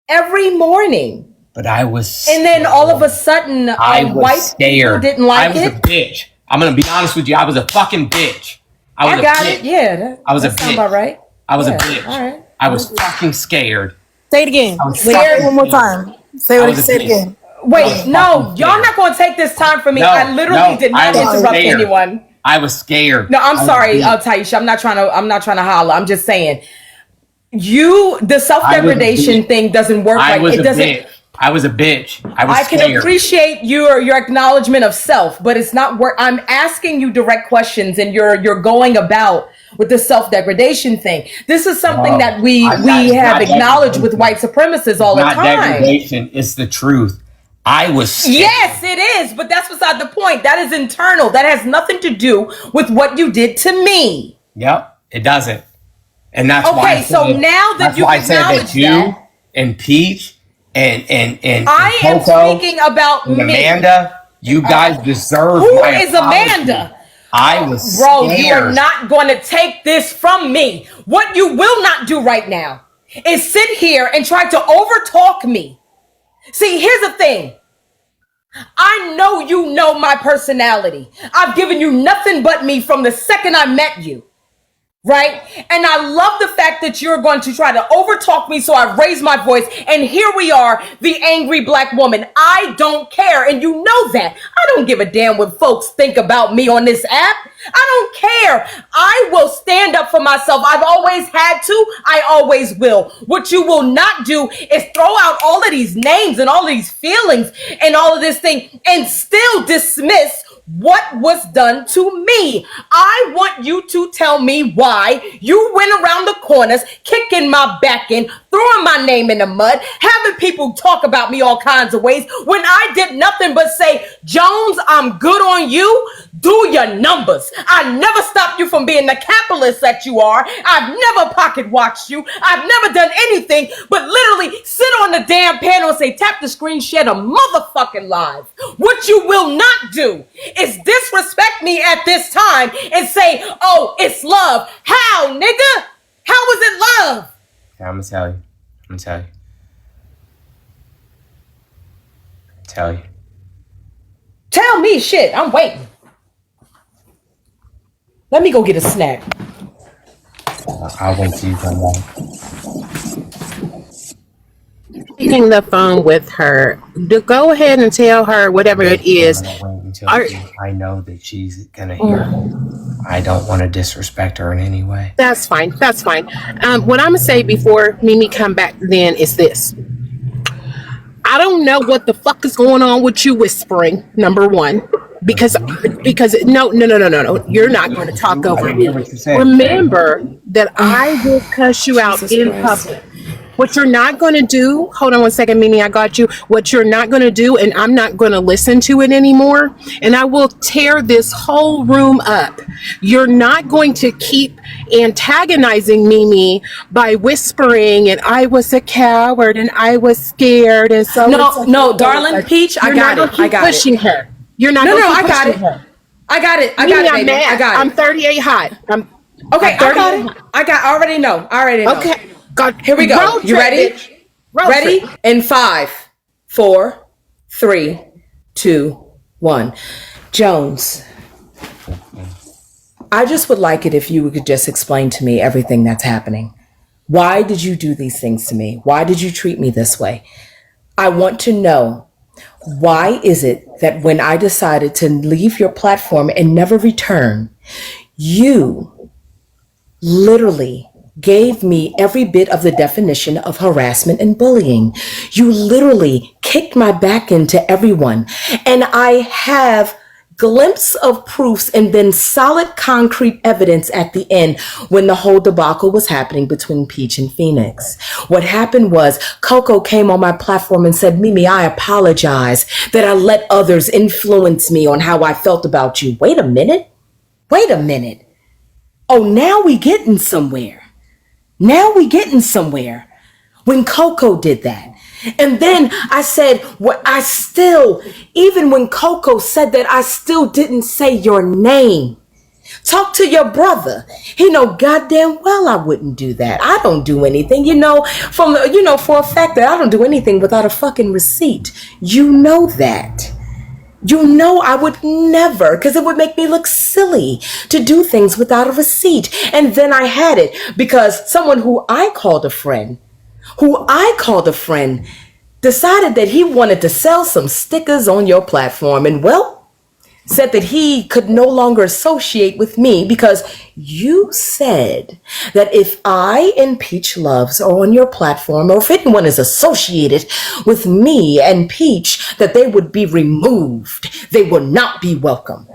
Every morning. But I was And then all of a sudden, I was white scared. people didn't like I was it. a bitch. I'm gonna be honest with you. I was a fucking bitch. I was got a bitch. it. Yeah, I was a that sounds bitch. about right. I was Yeah, a bitch. all right. I was fucking scared. Say it again. I was Say fucking it one more scared. time. Say I it. was a Say it bitch. again. Wait, no, fucking y'all scared. not going to take this time from me. No, I literally no, did not I was interrupt scared. anyone. I was scared. No, I'm I was sorry, a bitch. Taisha. I'm not trying to holler. I'm just saying, the self-degradation thing doesn't work I right. was It a doesn't. bitch. I was a bitch. I was I can scared. appreciate your acknowledgement of self, but it's not work. I'm asking you direct questions, and you're going about with the self-degradation thing. This is something No, that we that is have not acknowledged with degradation. white supremacists all the Not time. degradation. It's the truth. I was scared. Yes, it is, but that's beside the point. That is internal. That has nothing to do with what you did to me. Yep, it doesn't. And that's why I Okay, so said- now that that's you've why I said that acknowledged you that, and Peach and I am Coco speaking about and me. Amanda, you guys deserve Who my is apology. Amanda? I was Bro, scared. you are not going to take this from me. What you will not do right now is sit here and try to overtalk me. See, here's the thing. I know you know my personality. I've given you nothing but me from the second I met you. Right? And I love the fact that you're going to try to overtalk me, so I raise my voice. And here we are, the angry black woman. I don't care. And you know that. I don't give a damn what folks think about me on this app. I don't care. I will stand up for myself. I've always had to. I always will. What you will not do is throw out all of these names and all of these feelings and all of this thing and still dismiss what was done to me. I want you to tell me why you went around the corners, kicking my back in, throwing my name in the mud, having people talk about me all kinds of ways when I did nothing but say, Jones, I'm good on you. Do your numbers. I never stopped you from being the capitalist that you are. I've never pocket watched you. I've never done anything but literally sit on the damn panel and say, tap the screen, share the motherfucking live. What you will not do is disrespect me at this time and say, oh, it's love. How, nigga? How is it love? Yeah, I'm gonna tell you. I'm gonna tell you. Tell you. Tell me shit. I'm waiting. Let me go get a snack. I'll wait till you come back. Taking the phone with her. To go ahead and tell her whatever it is. I'm gonna wait until Are- I know that she's gonna hear it. I don't want to disrespect her in any way. That's fine. That's fine. What I'm gonna say before Mimi come back then is this. I don't know what the fuck is going on with you whispering. Number one, because no, you're not going to talk over me. Remember that I will cuss you out in public. What you're not going to do, hold on one second, Mimi, I got you. What you're not going to do, and I'm not going to listen to it anymore, and I will tear this whole room up. You're not going to keep antagonizing Mimi by whispering, and I was a coward, and I was scared, and so No, darling, Peach, I got it. I got it. pushing her. You're not No, gonna I keep got pushing it. her. I got it. I Mimi, got it, I'm baby. mad. I got it. I'm 38 hot. Okay, I got it. I already know. I already know. Okay. God, Here we go. road You trip, ready? bitch. Road Ready? trip. In 5, 4, 3, 2, 1. Jones, I just would like it if you could just explain to me everything that's happening. Why did you do these things to me? Why did you treat me this way? I want to know, why is it that when I decided to leave your platform and never return, you literally gave me every bit of the definition of harassment and bullying. You literally kicked my back into everyone. And I have glimpse of proofs and then solid concrete evidence at the end when the whole debacle was happening between Peach and Phoenix. What happened was Coco came on my platform and said, Mimi, I apologize that I let others influence me on how I felt about you. Wait a minute. Oh, now we getting somewhere. Now we getting somewhere. When Coco did that. And then I said, even when Coco said that, I still didn't say your name. Talk to your brother. He know goddamn well I wouldn't do that. I don't do anything, for a fact that I don't do anything without a fucking receipt. You know that. You know I would never, because it would make me look silly to do things without a receipt. And then I had it because someone who I called a friend, decided that he wanted to sell some stickers on your platform and, said that he could no longer associate with me because you said that if I and Peach Loves are on your platform, or if anyone is associated with me and Peach, that they would be removed. They would not be welcome.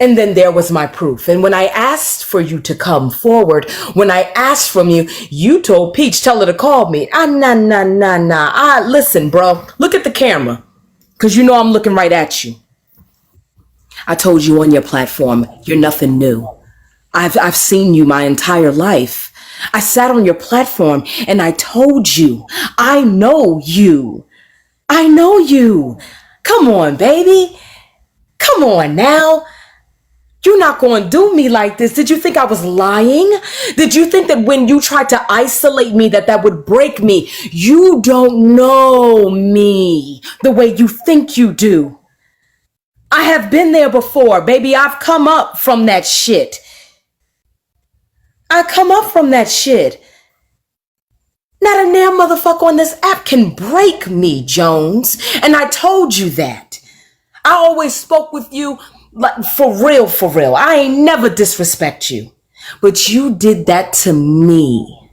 And then there was my proof. And when I asked for you to come forward, when I asked from you, you told Peach, tell her to call me. Nah. Listen, bro, look at the camera, because you know I'm looking right at you. I told you on your platform, you're nothing new. I've seen you my entire life. I sat on your platform and I told you, I know you. Come on, baby. Come on now. You're not going to do me like this. Did you think I was lying? Did you think that when you tried to isolate me, that would break me? You don't know me the way you think you do. I have been there before, baby. I've come up from that shit. Not a damn motherfucker on this app can break me, Jones. And I told you that. I always spoke with you like for real. I ain't never disrespect you. But you did that to me.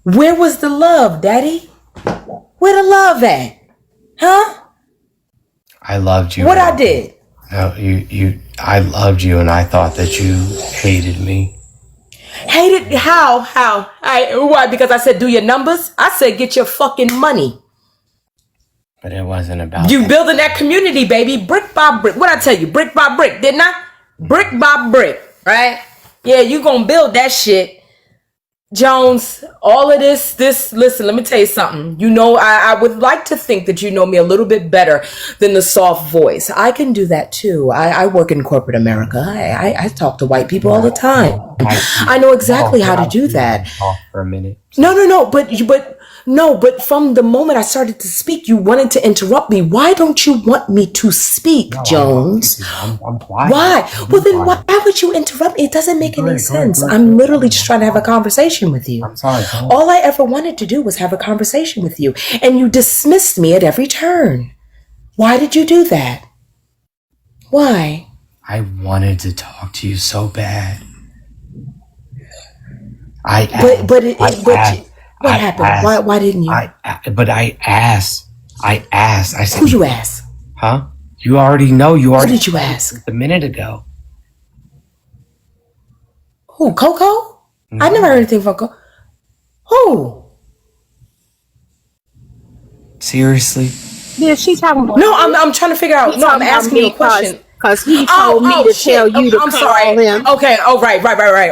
Where was the love, Daddy? Where the love at? Huh? I loved you. What I did? No, I loved you, and I thought that you hated me. Hated? How? Why? Because I said do your numbers? I said get your fucking money. But it wasn't about you building that community, baby, brick by brick. What I tell you, brick by brick, didn't I? Brick by brick, right? Yeah, you gonna build that shit. Jones, all of this, listen, let me tell you something. You know, I would like to think that you know me a little bit better than the soft voice. I can do that too. I work in corporate America. I talk to white people all the time. I know exactly how to do that. For a minute. No, but from the moment I started to speak, you wanted to interrupt me. Why don't you want me to speak, Jones? I'm quiet. Why? Well, then why would you interrupt me? It doesn't make any sense. I'm literally just trying to have a conversation with you. I'm sorry. All I ever wanted to do was have a conversation with you, and you dismissed me at every turn. Why did you do that? Why? I wanted to talk to you so bad. What happened? Why didn't you? I asked. I said, who you asked? Huh? You already know. Who did you ask? A minute ago. Who? Coco? No. I never heard anything from Coco. Who? Seriously? Yeah, she's talking about. No, I'm trying to figure out. No, I'm asking you a question. Because he told me to tell you to call him. Okay. Oh, right.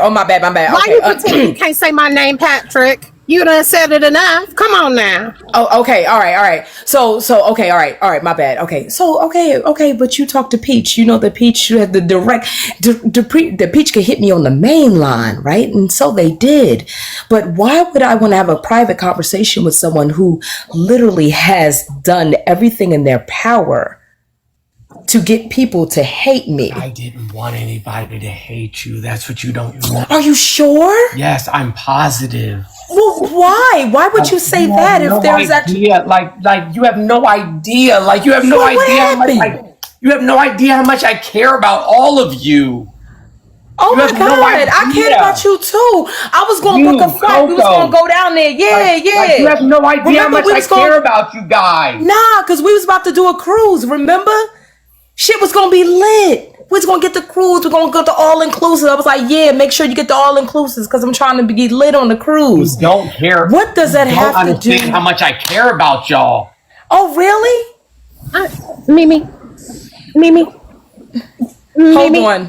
Oh, my bad. Why Okay. you pretend you can't say my name, Patrick? You done said it enough. Come on now. Oh, okay. All right. So, okay. All right. My bad. Okay. So, okay. But you talked to Peach. You know the Peach had the direct, the Peach could hit me on the main line, right? And so they did. But why would I want to have a private conversation with someone who literally has done everything in their power to get people to hate me? I didn't want anybody to hate you. That's what you don't know. Are you sure? Yes, I'm positive. Well, why? Why would you say that if there's actually like you have no idea. Like you have no idea you have no idea how much I care about all of you. Oh my God, I cared about you too. I was going to book a flight. We was going to go down there. Yeah. You have no idea how much I care about you guys. Nah, because we was about to do a cruise, remember? Shit was going to be lit. We was going to get the cruise. We're going to go to all-inclusive. I was like, yeah, make sure you get the all-inclusive because I'm trying to be lit on the cruise. You don't care. What does that have to do? You don't understand how much I care about y'all. Oh, really? Mimi.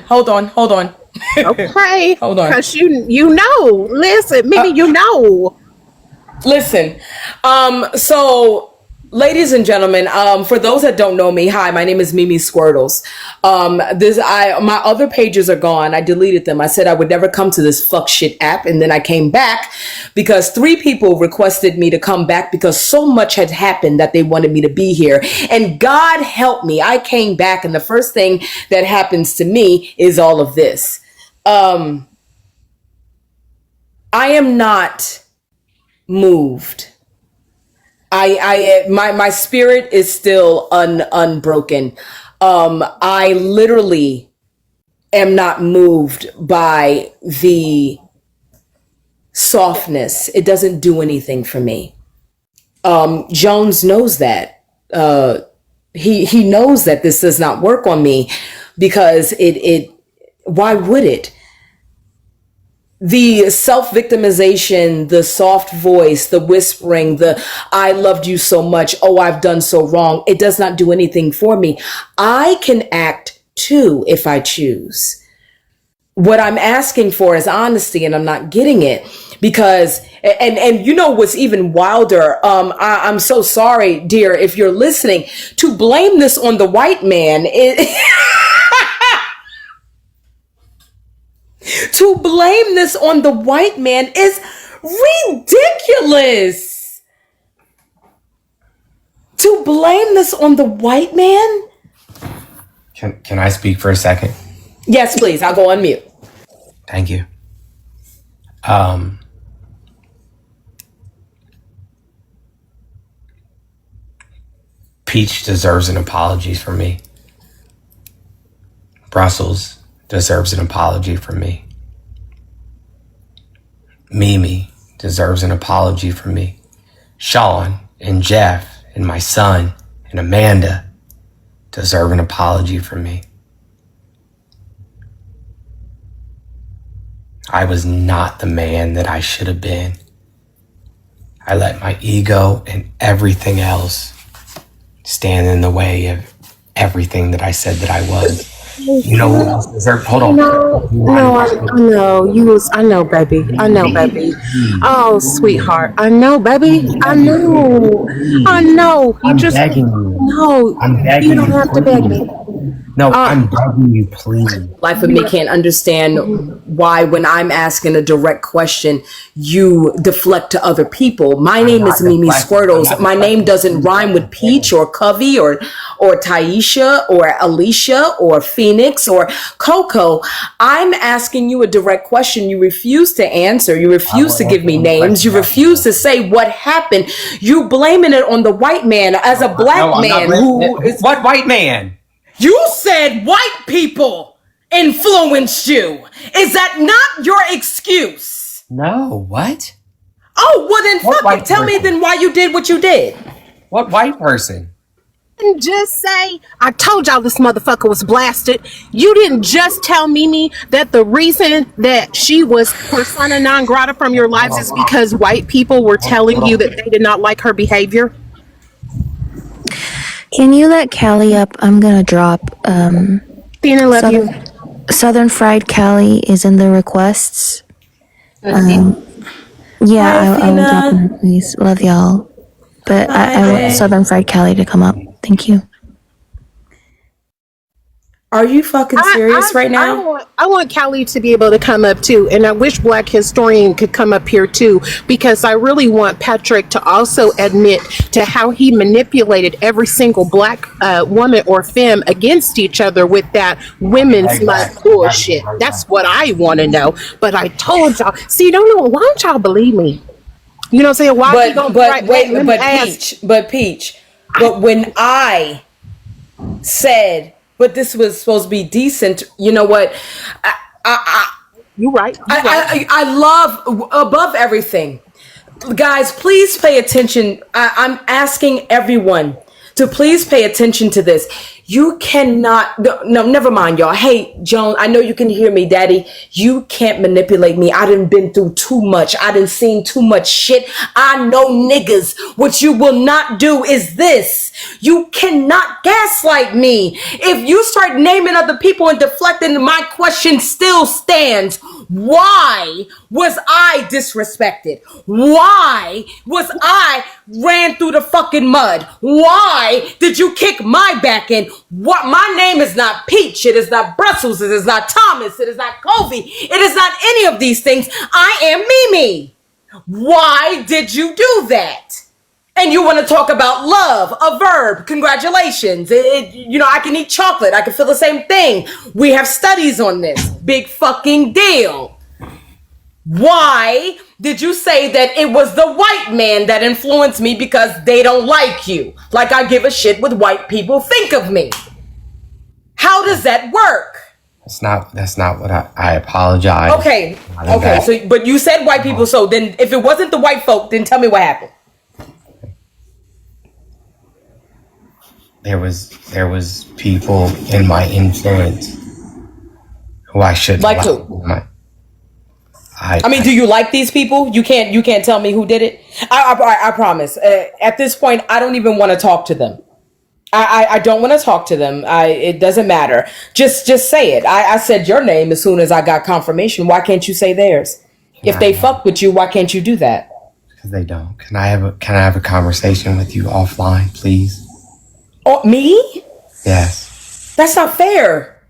Hold on. Okay. Hold on. Because you know. Listen, Mimi, you know. Listen, so ladies and gentlemen, for those that don't know me, hi, my name is Mimi Squirtles. My other pages are gone. I deleted them. I said I would never come to this fuck shit app, and then I came back because 3 people requested me to come back because so much had happened that they wanted me to be here. And God help me, I came back, and the first thing that happens to me is all of this. I am not moved. My spirit is still unbroken. I literally am not moved by the softness. It doesn't do anything for me. Jones knows that. He knows that this does not work on me because why would it? The self-victimization, the soft voice, the whispering, the I loved you so much, oh, I've done so wrong. It does not do anything for me. I can act too if I choose. What I'm asking for is honesty, and I'm not getting it because, and you know what's even wilder? I'm so sorry, dear, if you're listening, to blame this on the white man. To blame this on the white man is ridiculous. To blame this on the white man? Can I speak for a second? Yes, please. I'll go on mute. Thank you. Peach deserves an apology from me. Brussels deserves an apology from me. Mimi deserves an apology from me. Sean and Jeff and my son and Amanda deserve an apology from me. I was not the man that I should have been. I let my ego and everything else stand in the way of everything that I said that I was. You know who else deserves? Hold on. No, I know. I know, baby. I know, baby. Oh, sweetheart. I know, baby. I know. You just begging you. no. I'm begging You don't you, have to beg please. me. No, I'm begging you, please. Life of me can't understand why when I'm asking a direct question, you deflect to other people. My name is Mimi Squirtles. My name doesn't rhyme with Peach or Covey or Taisha or Alicia or Phoenix or Coco. I'm asking you a direct question. You refuse to answer. You refuse to give me names. You refuse to say what happened. You blaming it on the white man as a black man who is... What white man? You said white people influenced you. Is that not your excuse? No, what? Oh, well then What fuck white it. Tell me person? then why you did what you did. What white person? Didn't just say I told y'all this motherfucker was blasted. You didn't just tell Mimi that the reason that she was persona non grata from your lives is because white people were telling you that they did not like her behavior. Can you let Callie up? I'm gonna drop. Tina, love you. Southern Fried Callie is in the requests. Yeah, I will drop her, please. Love y'all. But I want Southern Fried Callie to come up. Thank you. Are you fucking serious right now? I want Callie to be able to come up too, and I wish Black Historian could come up here too, because I really want Patrick to also admit to how he manipulated every single Black woman or femme against each other with that women's love bullshit. That's what I want to know. But I told y'all, see, don't know. Why don't y'all believe me? You know what I'm saying? Why he gonna be right back? Let me ask. Peach. But when I said, but this was supposed to be decent, you know what? You're right. I love above everything. Guys, please pay attention. I'm asking everyone to please pay attention to this. You cannot, no, never mind, y'all. Hey, Joan, I know you can hear me, Daddy. You can't manipulate me. I done been through too much. I done seen too much shit. I know niggas. What you will not do is this. You cannot gaslight me. If you start naming other people and deflecting, my question still stands. Why was I disrespected? Why was I ran through the fucking mud? Why did you kick my back in? What? My name is not Peach. It is not Brussels. It is not Thomas. It is not Kobe. It is not any of these things. I am Mimi. Why did you do that? And you want to talk about love, a verb, congratulations. I can eat chocolate. I can feel the same thing. We have studies on this. Big fucking deal. Why did you say that it was the white man that influenced me because they don't like you? Like I give a shit what white people think of me. How does that work? That's not what I apologize. Okay. So, but you said white people. So then if it wasn't the white folk, then tell me what happened. There was people in my influence who I shouldn't like. Who? I mean, do you like these people? You can't tell me who did it. I promise. At this point, I don't even want to talk to them. I don't want to talk to them. It doesn't matter. Just say it. I said your name as soon as I got confirmation. Why can't you say theirs? If they fuck with you, why can't you do that? Because they don't. Can I have a conversation with you offline, please? Oh, me? Yes. That's not fair.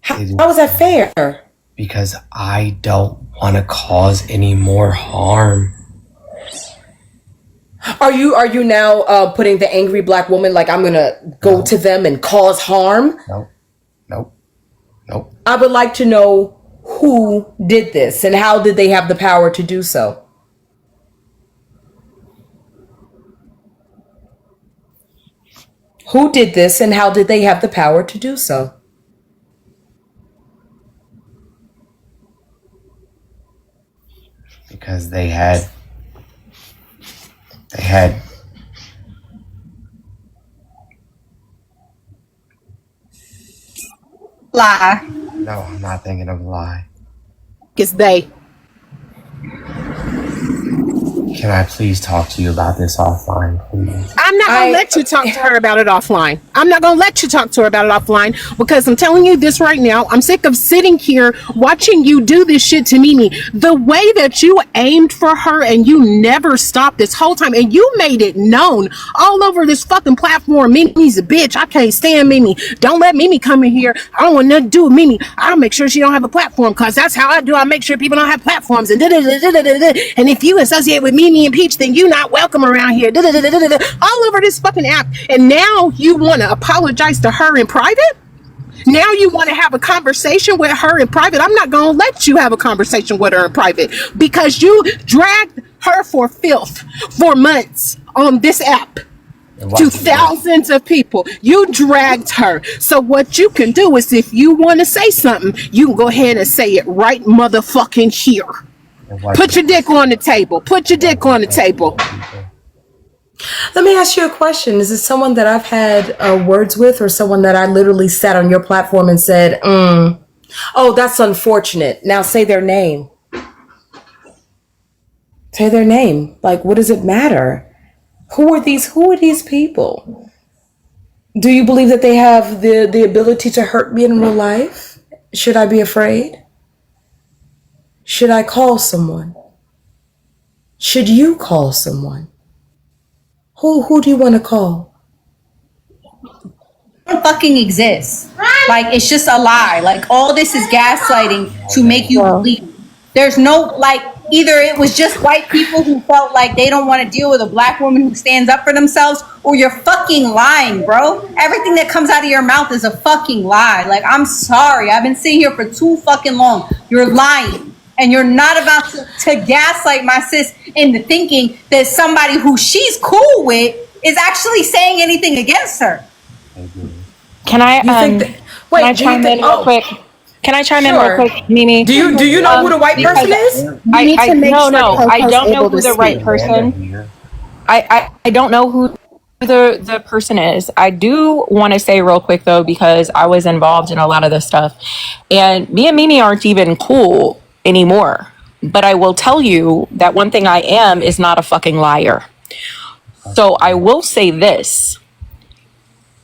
How is that fair? Because I don't want to cause any more harm. Are you now putting the angry black woman like I'm gonna go to them and cause harm? Nope. I would like to know who did this and how did they have the power to do so? Who did this and how did they have the power to do so? Because they had lie. No, I'm not thinking of a lie. It's they. Can I please talk to you about this offline, please? I'm not going to let you talk to her about it offline. I'm not going to let you talk to her about it offline because I'm telling you this right now. I'm sick of sitting here watching you do this shit to Mimi. The way that you aimed for her and you never stopped this whole time and you made it known all over this fucking platform. Mimi's a bitch. I can't stand Mimi. Don't let Mimi come in here. I don't want nothing to do with Mimi. I'll make sure she don't have a platform because that's how I do. I make sure people don't have platforms and and if you associate with Mimi and Peach, then you not welcome around here. All over this fucking app. And now you want to apologize to her in private? Now you want to have a conversation with her in private? I'm not going to let you have a conversation with her in private because you dragged her for filth for months on this app to thousands of people. You dragged her. So what you can do is if you want to say something, you can go ahead and say it right motherfucking here. Put your dick on the table. Put your dick on the table. Let me ask you a question. Is this someone that I've had words with or someone that I literally sat on your platform and said, oh, that's unfortunate. Now say their name. Say their name. Like, what does it matter? Who are these people? Do you believe that they have the ability to hurt me in real life? Should I be afraid? Should I call someone? Should you call someone? Who do you want to call? Don't fucking exist. Like, it's just a lie. Like, all this is gaslighting to make you believe. There's no, like, either it was just white people who felt like they don't want to deal with a black woman who stands up for themselves, or you're fucking lying, bro. Everything that comes out of your mouth is a fucking lie. Like, I'm sorry. I've been sitting here for too fucking long. You're lying. And you're not about to gaslight my sis into thinking that somebody who she's cool with is actually saying anything against her. Can I chime in real quick? Can I chime in real quick, Mimi? Do you know who the white person is? I don't know who the right person. I don't know who the person is. I do want to say real quick though, because I was involved in a lot of this stuff, and me and Mimi aren't even cool anymore. But I will tell you that one thing I am is not a fucking liar. So I will say this.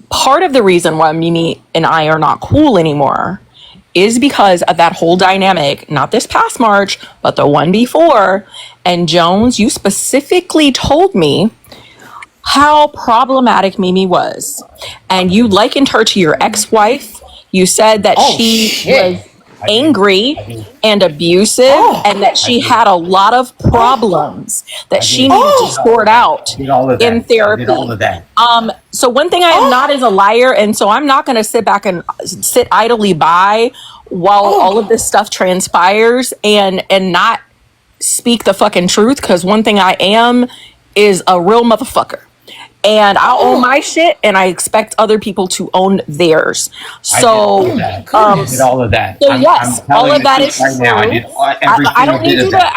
Part of the reason why Mimi and I are not cool anymore is because of that whole dynamic, not this past March, but the one before. And Jones, you specifically told me how problematic Mimi was. And you likened her to your ex-wife. You said that she was angry and abusive and that she had a lot of problems that she needed to sort out in therapy. So one thing I am not is a liar, and so I'm not going to sit back and sit idly by while all of this stuff transpires and not speak the fucking truth, because one thing I am is a real motherfucker. And I own my shit, and I expect other people to own theirs. So, I did all of that. So yes, all of that is true. I don't need you to.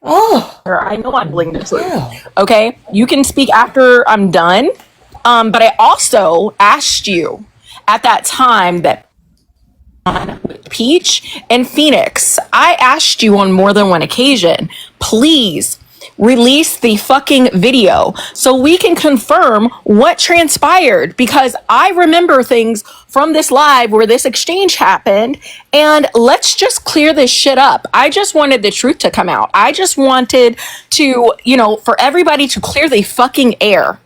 I know I'm bling the truth. Okay, you can speak after I'm done. But I also asked you at that time that Peach and Phoenix, I asked you on more than one occasion, please release the fucking video so we can confirm what transpired, because I remember things from this live where this exchange happened, and let's just clear this shit up. I just wanted the truth to come out. I just wanted to, for everybody to clear the fucking air.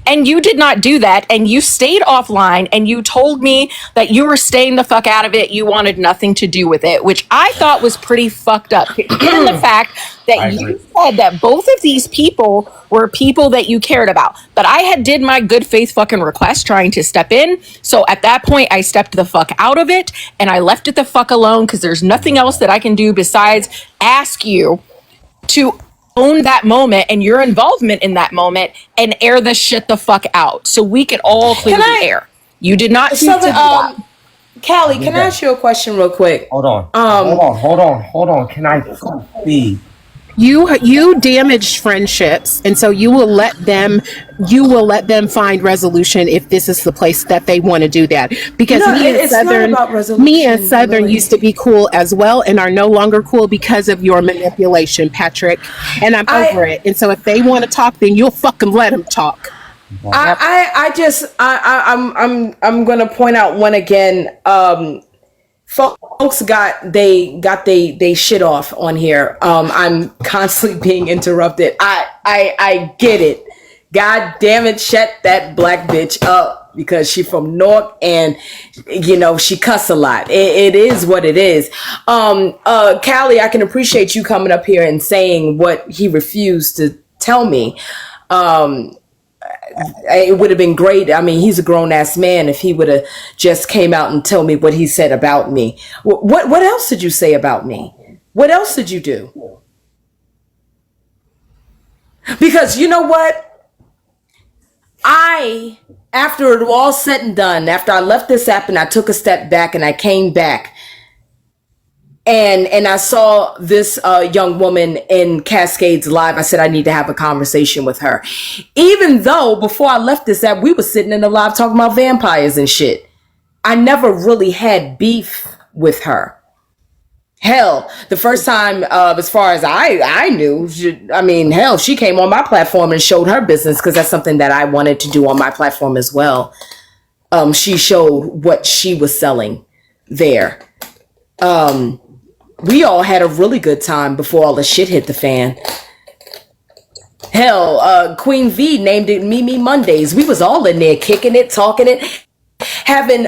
And you did not do that, and you stayed offline, and you told me that you were staying the fuck out of it. You wanted nothing to do with it, which I thought was pretty fucked up, given the fact that you said that both of these people were people that you cared about. But I had did my good faith fucking request trying to step in, so at that point, I stepped the fuck out of it, and I left it the fuck alone, because there's nothing else that I can do besides ask you to own that moment and your involvement in that moment and air the shit the fuck out so we could all clear the air. You did not choose to do that. Callie, can I ask you a question real quick? Hold on. Can I speak? You damaged friendships, and so you will let them find resolution if this is the place that they want to do that. Because me and Southern used to be cool as well, and are no longer cool because of your manipulation, Patrick. And I'm over it. And so if they want to talk, then you'll fucking let them talk. I'm gonna point out one again. Folks got they shit off on here. I'm constantly being interrupted. I get it. God damn it, shut that black bitch up, because she from Newark and she cuss a lot. It is what it is. Callie, I can appreciate you coming up here and saying what he refused to tell me. It would have been great. I mean, he's a grown-ass man. If he would have just came out and told me what he said about me. What else did you say about me? What else did you do? Because you know what? After it all said and done, after I left this app and I took a step back and I came back, and I saw this young woman in Cascades Live. I said, I need to have a conversation with her. Even though before I left this app, we were sitting in the live talking about vampires and shit. I never really had beef with her. Hell, the first time, as far as I knew, she came on my platform and showed her business, because that's something that I wanted to do on my platform as well. She showed what she was selling there. We all had a really good time before all the shit hit the fan. Hell, Queen V named it Mimi Mondays. We was all in there kicking it, talking it, having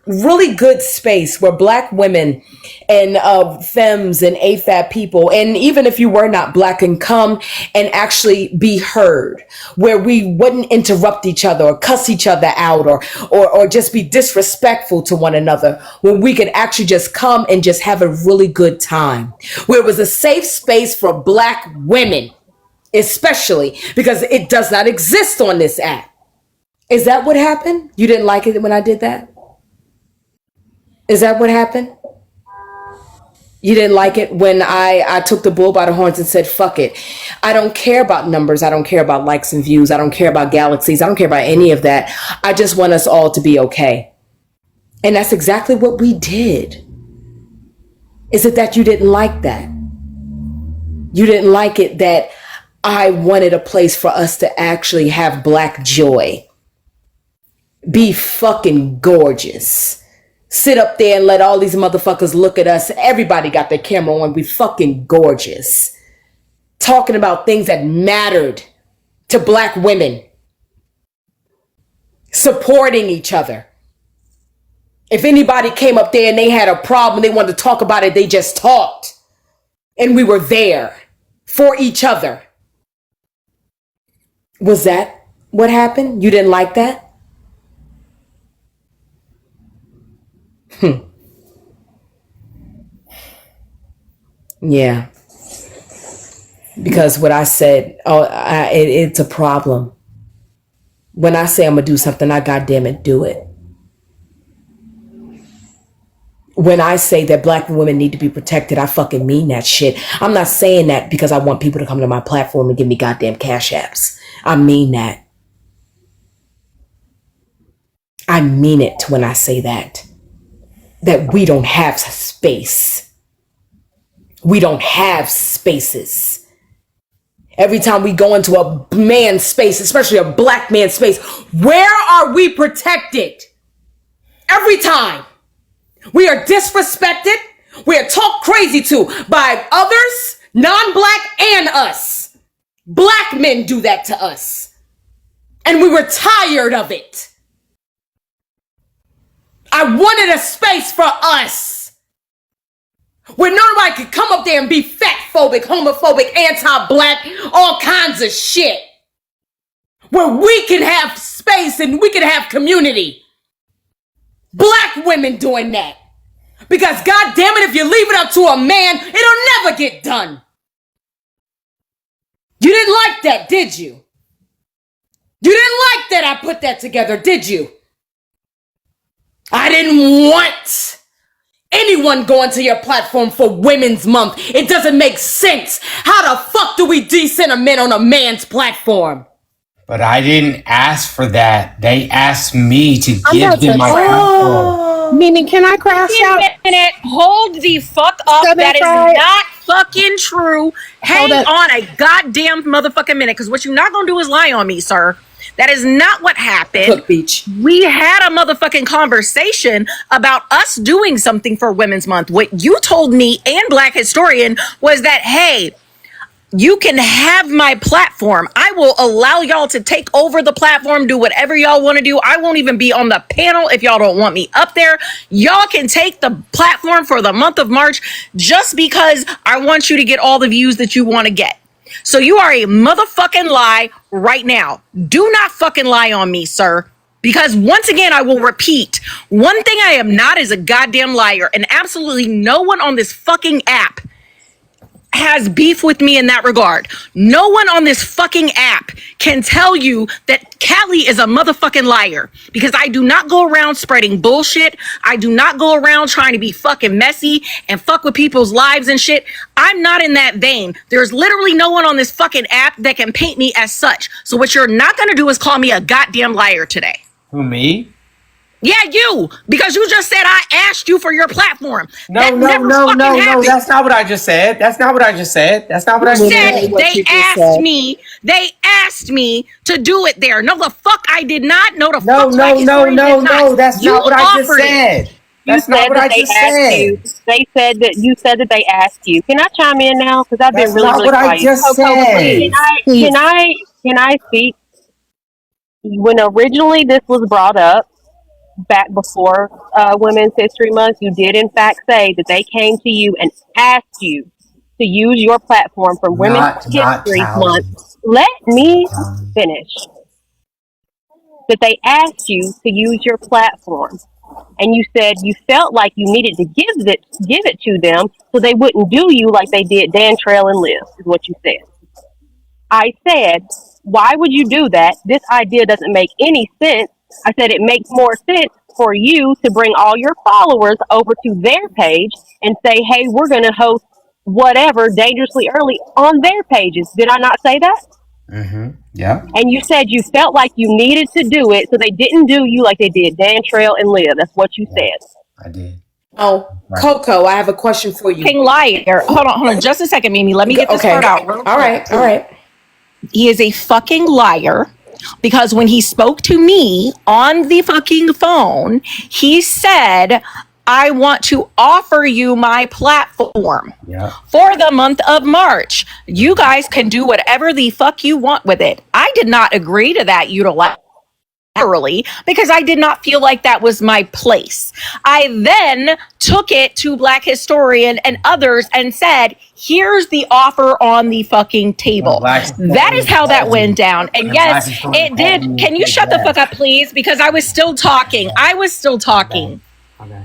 really good space where black women and femmes and AFAB people, and even if you were not black, can come and actually be heard, where we wouldn't interrupt each other or cuss each other out or just be disrespectful to one another, when we could actually just come and just have a really good time, where it was a safe space for black women, especially because it does not exist on this app. Is that what happened? You didn't like it when I did that? Is that what happened? You didn't like it when I took the bull by the horns and said, fuck it. I don't care about numbers. I don't care about likes and views. I don't care about galaxies. I don't care about any of that. I just want us all to be okay. And that's exactly what we did. Is it that you didn't like that? You didn't like it that I wanted a place for us to actually have Black joy. Be fucking gorgeous. Sit up there and let all these motherfuckers look at us. Everybody got their camera on. We fucking gorgeous. Talking about things that mattered to Black women. Supporting each other. If anybody came up there and they had a problem, they wanted to talk about it, they just talked. And we were there for each other. Was that what happened? You didn't like that? Yeah. Because what I said, it's a problem. When I say I'm going to do something, I goddamn it do it. When I say that Black women need to be protected, I fucking mean that shit. I'm not saying that because I want people to come to my platform and give me goddamn cash apps. I mean that. I mean it when I say that. That we don't have space. We don't have spaces. Every time we go into a man's space, especially a Black man's space, where are we protected? Every time. We are disrespected. We are talked crazy to by others, non-Black and us. Black men do that to us. And we were tired of it. I wanted a space for us. Where nobody could come up there and be fat-phobic, homophobic, anti-Black, all kinds of shit. Where we can have space and we can have community. Black women doing that. Because God damn it, if you leave it up to a man, it'll never get done. You didn't like that, did you? You didn't like that I put that together, did you? I didn't want anyone going to your platform for Women's Month. It doesn't make sense. How the fuck do we decenter men on a man's platform? But I didn't ask for that. They asked me to give them my platform. Meaning, can I crash out? Minute, hold the fuck up. That is not fucking true. Hang on a goddamn motherfucking minute, because what you're not gonna do is lie on me, sir. That is not what happened. Cook Beach. We had a motherfucking conversation about us doing something for Women's Month. What you told me and Black Historian was that, hey, you can have my platform. I will allow y'all to take over the platform, do whatever y'all want to do. I won't even be on the panel if y'all don't want me up there. Y'all can take the platform for the month of March just because I want you to get all the views that you want to get. So you are a motherfucking lie right now. Do not fucking lie on me, sir. Because once again, I will repeat, one thing I am not is a goddamn liar, and absolutely no one on this fucking app has beef with me in that regard. No one on this fucking app can tell you that Callie is a motherfucking liar, because I do not go around spreading bullshit. I do not go around trying to be fucking messy and fuck with people's lives and shit. I'm not in that vein. There's literally no one on this fucking app that can paint me as such. So what you're not gonna do is call me a goddamn liar today. Who, me? Yeah, you, because you just said I asked you for your platform. No, that's not what I just said. That's not what I just said. That's not what I said. They asked me to do it there. No, the fuck I did not. No, the fuck no, that's not what I just said. That's not what I just said. They said that you said that they asked you. Can I chime in now? Because I've been really what quiet. I just said. Can I speak? When originally this was brought up, back before Women's History Month, you did in fact say that they came to you and asked you to use your platform for Women's History Month. Let me finish. That they asked you to use your platform, and you said you felt like you needed to give it to them so they wouldn't do you like they did Dan Trail and Liv, is what you said. I said, why would you do that? This idea doesn't make any sense. I said it makes more sense for you to bring all your followers over to their page and say, hey, we're going to host whatever dangerously early on their pages. Did I not say that? Yeah. And you said you felt like you needed to do it, so they didn't do you like they did Dan Trail and Liv. That's what you said. I did. Oh, Right. Coco, I have a question for you. Fucking liar. Hold on, just a second, Mimi. Let me get this Okay. part out. real All right. quick. All right. He is a fucking liar because when he spoke to me on the fucking phone, he said, I want to offer you my platform Yeah. for the month of March. You guys can do whatever the fuck you want with it. I did not agree to that unilaterally because I did not feel like that was my place. I then took it to Black Historian and others and said, here's the offer on the fucking table. That is how that went down. And yes, it did. Can you shut the fuck up, please? Because I was still talking. Okay.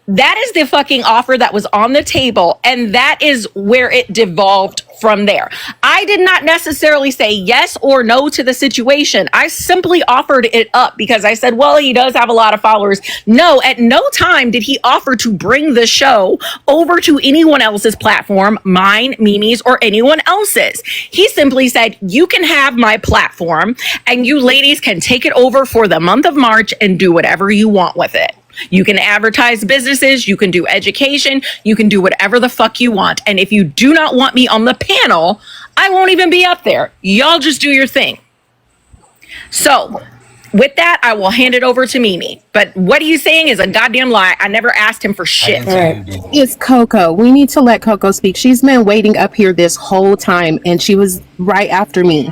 That is the fucking offer that was on the table, and that is where it devolved from there. I did not necessarily say yes or no to the situation. I simply offered it up because I said, well, he does have a lot of followers. No, at no time did he offer to bring the show over to anyone else's platform, mine, Mimi's, or anyone else's. He simply said, you can have my platform, and you ladies can take it over for the month of March and do whatever you want with it. You can advertise businesses, you can do education, you can do whatever the fuck you want. And if you do not want me on the panel, I won't even be up there. Y'all just do your thing. So, with that, I will hand it over to Mimi. But what he's saying is a goddamn lie. I never asked him for shit. It's Coco. We need to let Coco speak. She's been waiting up here this whole time, and she was right after me.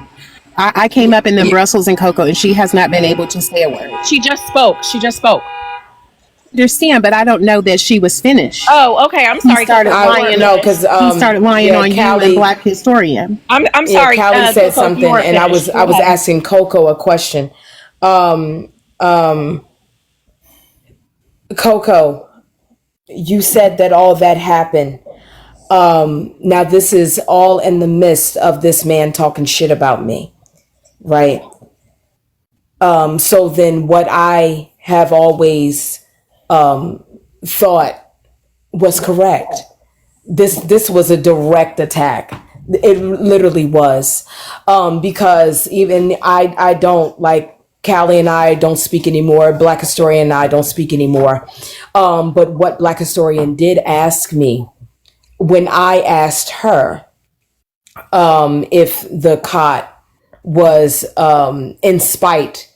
I came up in the Brussels and Coco, and she has not been able to say a word. She just spoke. Understand, but I don't know that she was finished. Oh, okay. I'm sorry. He started lying. No, because he started lying on you Callie, and Black Historian. I'm Yeah, sorry. Callie said Coco, something, you were and I was finished. Go ahead. asking Coco a question. Coco, you said that all that happened. Now this is all in the midst of this man talking shit about me, right? So then what I have always thought was correct. This was a direct attack. It literally was. Because even I don't, like, Callie and I don't speak anymore. Black Historian and I don't speak anymore. But what Black Historian did ask me when I asked her if the cot was in spite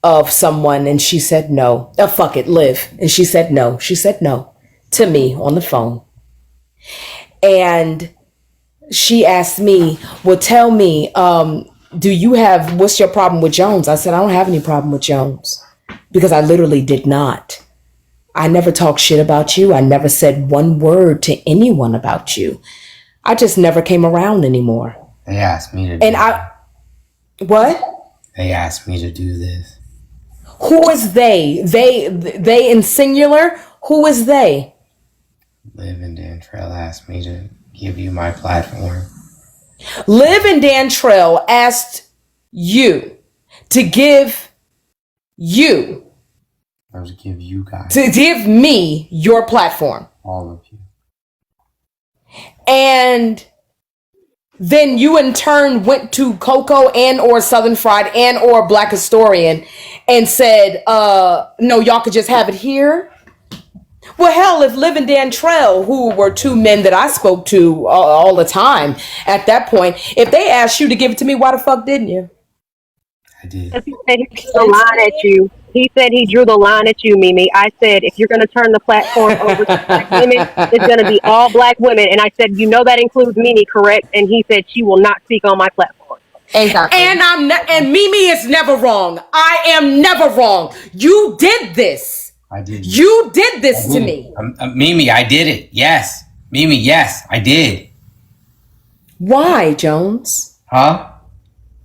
of someone, and she said no. Fuck it, Liv. And she said no. She said no to me on the phone. And she asked me, well, tell me, what's your problem with Jones? I said, I don't have any problem with Jones, because I literally did not. I never talked shit about you. I never said one word to anyone about you. I just never came around anymore. They asked me to do And what? They asked me to do this. Who is they? They in singular? Who is they? Liv and Dan Trail asked me to give you my platform. Liv and Dan Trail asked you to give you, I was to give you guys, to give me your platform. all of you. And then you in turn went to Coco and or Southern Fried and or Black Historian and said, no, y'all could just have it here. Well, hell, if Liv and Dan Trail, who were two men that I spoke to all the time at that point, if they asked you to give it to me, why the fuck didn't you? I did. He said he drew the line at you. He said he drew the line at you, Mimi. I said, if you're going to turn the platform over to black women, it's going to be all black women. And I said, you know that includes Mimi, correct? And he said she will not speak on my platform. Exactly. And and Mimi is never wrong. I am never wrong. You did this. I did. You did this to me. Mimi, I did it. Yes. Mimi, yes, I did. Why, Jones? Huh?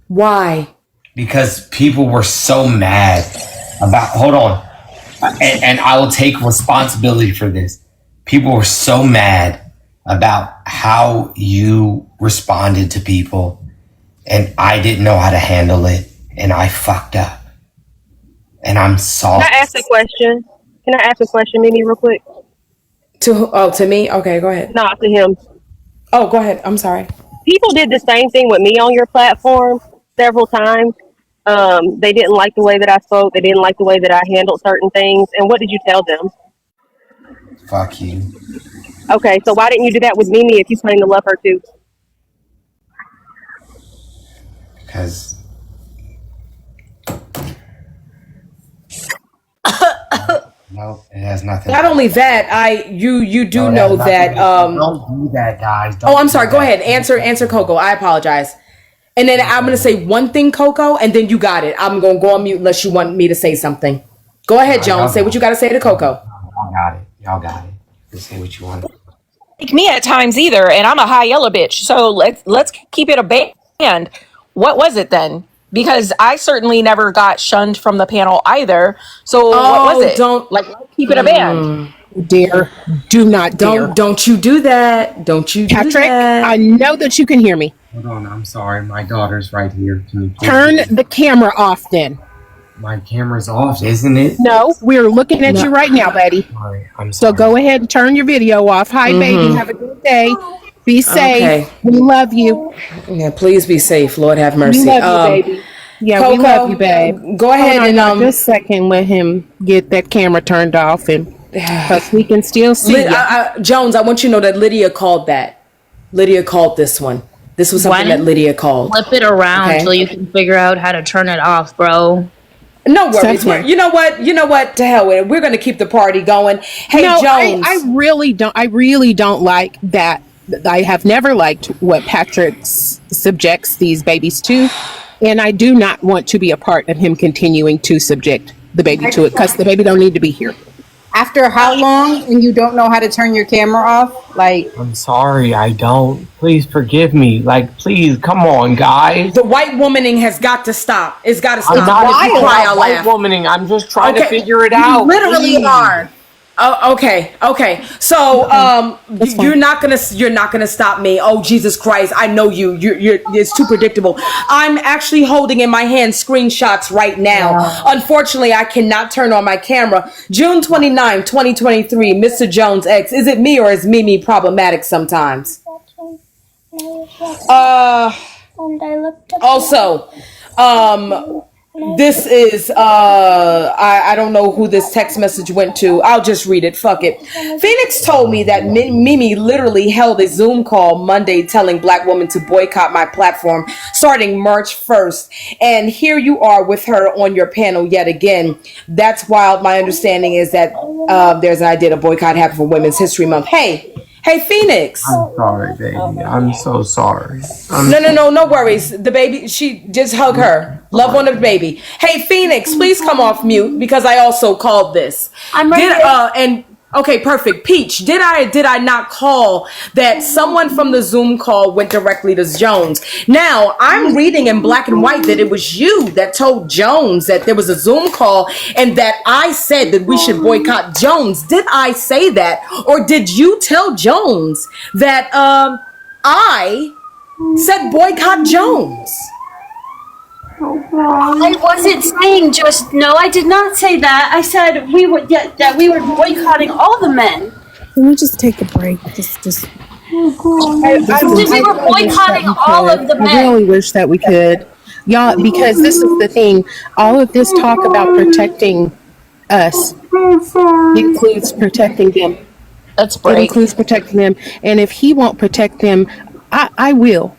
Why? Because people were so mad about, hold on. And I will take responsibility for this. People were so mad about how you responded to people, and I didn't know how to handle it, and I fucked up. and I'm Can I ask soft. a question? Can I ask a question, Mimi, real quick? To me? Okay, go ahead. No, to him. Oh, go ahead. I'm sorry. People did the same thing with me on your platform several times. They didn't like the way that I spoke. They didn't like the way that I handled certain things. And what did you tell them? Fuck you. Okay, so why didn't you do that with Mimi if you claim to love her too? Because no, it has nothing. Not only that, you do No, it has know nothing that. to do- don't do that, guys. Don't Oh, I'm do sorry. Go that. ahead. Answer, Coco. I apologize. And then I'm gonna say one thing, Coco, and then you got it. I'm gonna go on mute unless you want me to say something. Go ahead, Y'all Jones. Say what you got to say to Coco. Y'all got it. Y'all got it. Just say what you want. Like me at times either, and I'm a high yellow bitch. So let's keep it a band. What was it then? Because I certainly never got shunned from the panel either. So what was it? Don't Like keep it a band. Dare, do not dare. don't you do that. Don't you do Patrick, that. I know that you can hear me. Hold on. I'm sorry. My daughter's right here. Can you please- Turn the camera off then. My camera's off, isn't it? No, we're looking at you right now, buddy. Sorry. I'm So sorry. go ahead and turn your video off. Hi, baby. Have a good day. Be safe. Okay. We love you. Yeah, please be safe. Lord have mercy. We love you, baby. Yeah, we Coco, love you, babe. go ahead Hold on, and just a second. Let him get that camera turned off, and because we can still see you. Jones, I want you to know that Lydia called that. Lydia called this one. This was something that Lydia called. Flip it around Okay. so you can figure out how to turn it off, bro. No worries. Something. You know what? You know what? To hell with it. We're going to keep the party going. Hey, No, Jones. I really don't like that. I have never liked what Patrick subjects these babies to, and I do not want to be a part of him continuing to subject the baby to it because the baby don't need to be here. After how long and you don't know how to turn your camera off? Like, I'm sorry. I don't. Please forgive me. Like, please, come on, guys. The white womaning has got to stop. It's got to stop. I'm not Why? Cry out white loud. womaning. I'm just trying to Okay. figure it out. literally Please. are. Oh, okay. So, you're not gonna stop me. Oh, Jesus Christ! I know you. You're. It's too predictable. I'm actually holding in my hand screenshots right now. Unfortunately, I cannot turn on my camera. June 29, 2023. Mr. Jones X. Is it me or is Mimi problematic sometimes? Also, this is I don't know who this text message went to. I'll just read it. Fuck it. Phoenix told me that Mimi literally held a Zoom call Monday telling Black women to boycott my platform starting March 1st. And here you are with her on your panel yet again. That's wild. My understanding is that there's an idea to boycott happened for Women's History Month. Hey, Phoenix. I'm sorry, baby. I'm so sorry. No worries. The baby, she just hug her. Love on the baby. Hey, Phoenix, please come off mute because I also called this. I'm right Okay, perfect. Peach, did I not call that someone from the Zoom call went directly to Jones? Now, I'm reading in black and white that it was you that told Jones that there was a Zoom call and that I said that we should boycott Jones. Did I say that? Or did you tell Jones that I said boycott Jones? I wasn't saying just no. I did not say that. I said we were that we were boycotting all the men. Can we just take a break? Just. We were boycotting all of the I men. really wish that we could, y'all, because this is the thing. All of this talk about protecting us includes protecting them. That's It break. includes protecting them, and if he won't protect them, I will.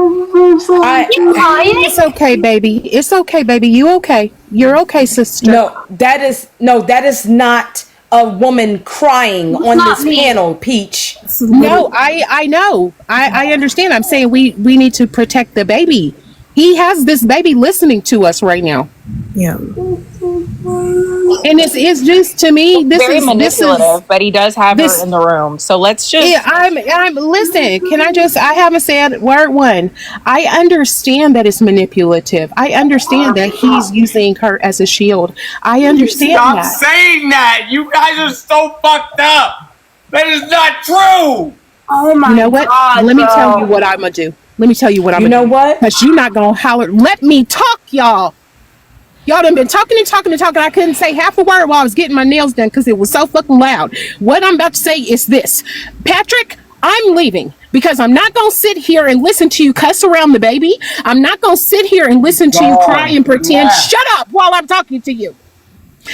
It's okay, baby. It's okay, baby. You okay? You're okay, sister. No, that is not a woman crying on not this me. panel, Peach. No, I know. I understand. I'm saying we need to protect the baby. He has this baby listening to us right now. Yeah. And it's just, to me, Very manipulative, but he does have this- her in the room. So let's just. Yeah, I'm listen, I haven't said word one. I understand that it's manipulative. I understand that he's using her as a shield. I understand Stop that. saying that. You guys are so fucked up. That is not true. Oh my You know what? God, Let me bro. tell you what I'm gonna do. Let me tell you what I'm You gonna know do. what? Because you're not gonna holler. Let me talk, y'all. Y'all done been talking and talking and talking. I couldn't say half a word while I was getting my nails done because it was so fucking loud. What I'm about to say is this. Patrick, I'm leaving because I'm not going to sit here and listen to you cuss around the baby. I'm not going to sit here and listen to you cry and pretend. Shut up while I'm talking to you.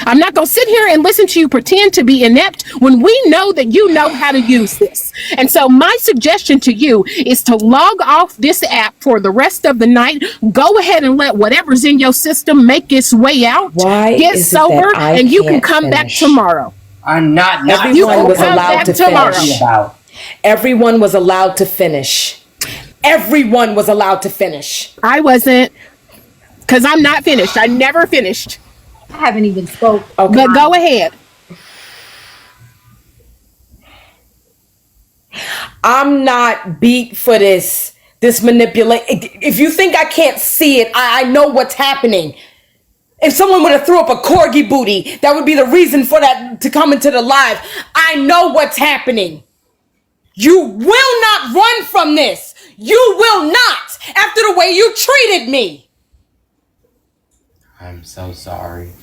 I'm not going to sit here and listen to you pretend to be inept when we know that you know how to use this. And so my suggestion to you is to log off this app for the rest of the night. Go ahead and let whatever's in your system make its way out. Why get is it that sober, I and you can can't come back finish? tomorrow. I'm not. Everyone was allowed to tomorrow. finish. Everyone was allowed to finish. Everyone was allowed to finish. I wasn't, because I'm not finished. I never finished. I haven't even spoke. Okay. But go ahead. I'm not beat for this manipulate. If you think I can't see it, I know what's happening. If someone would have threw up a corgi booty, that would be the reason for that to come into the live. I know what's happening. You will not run from this. You will not, after the way you treated me. I'm so sorry.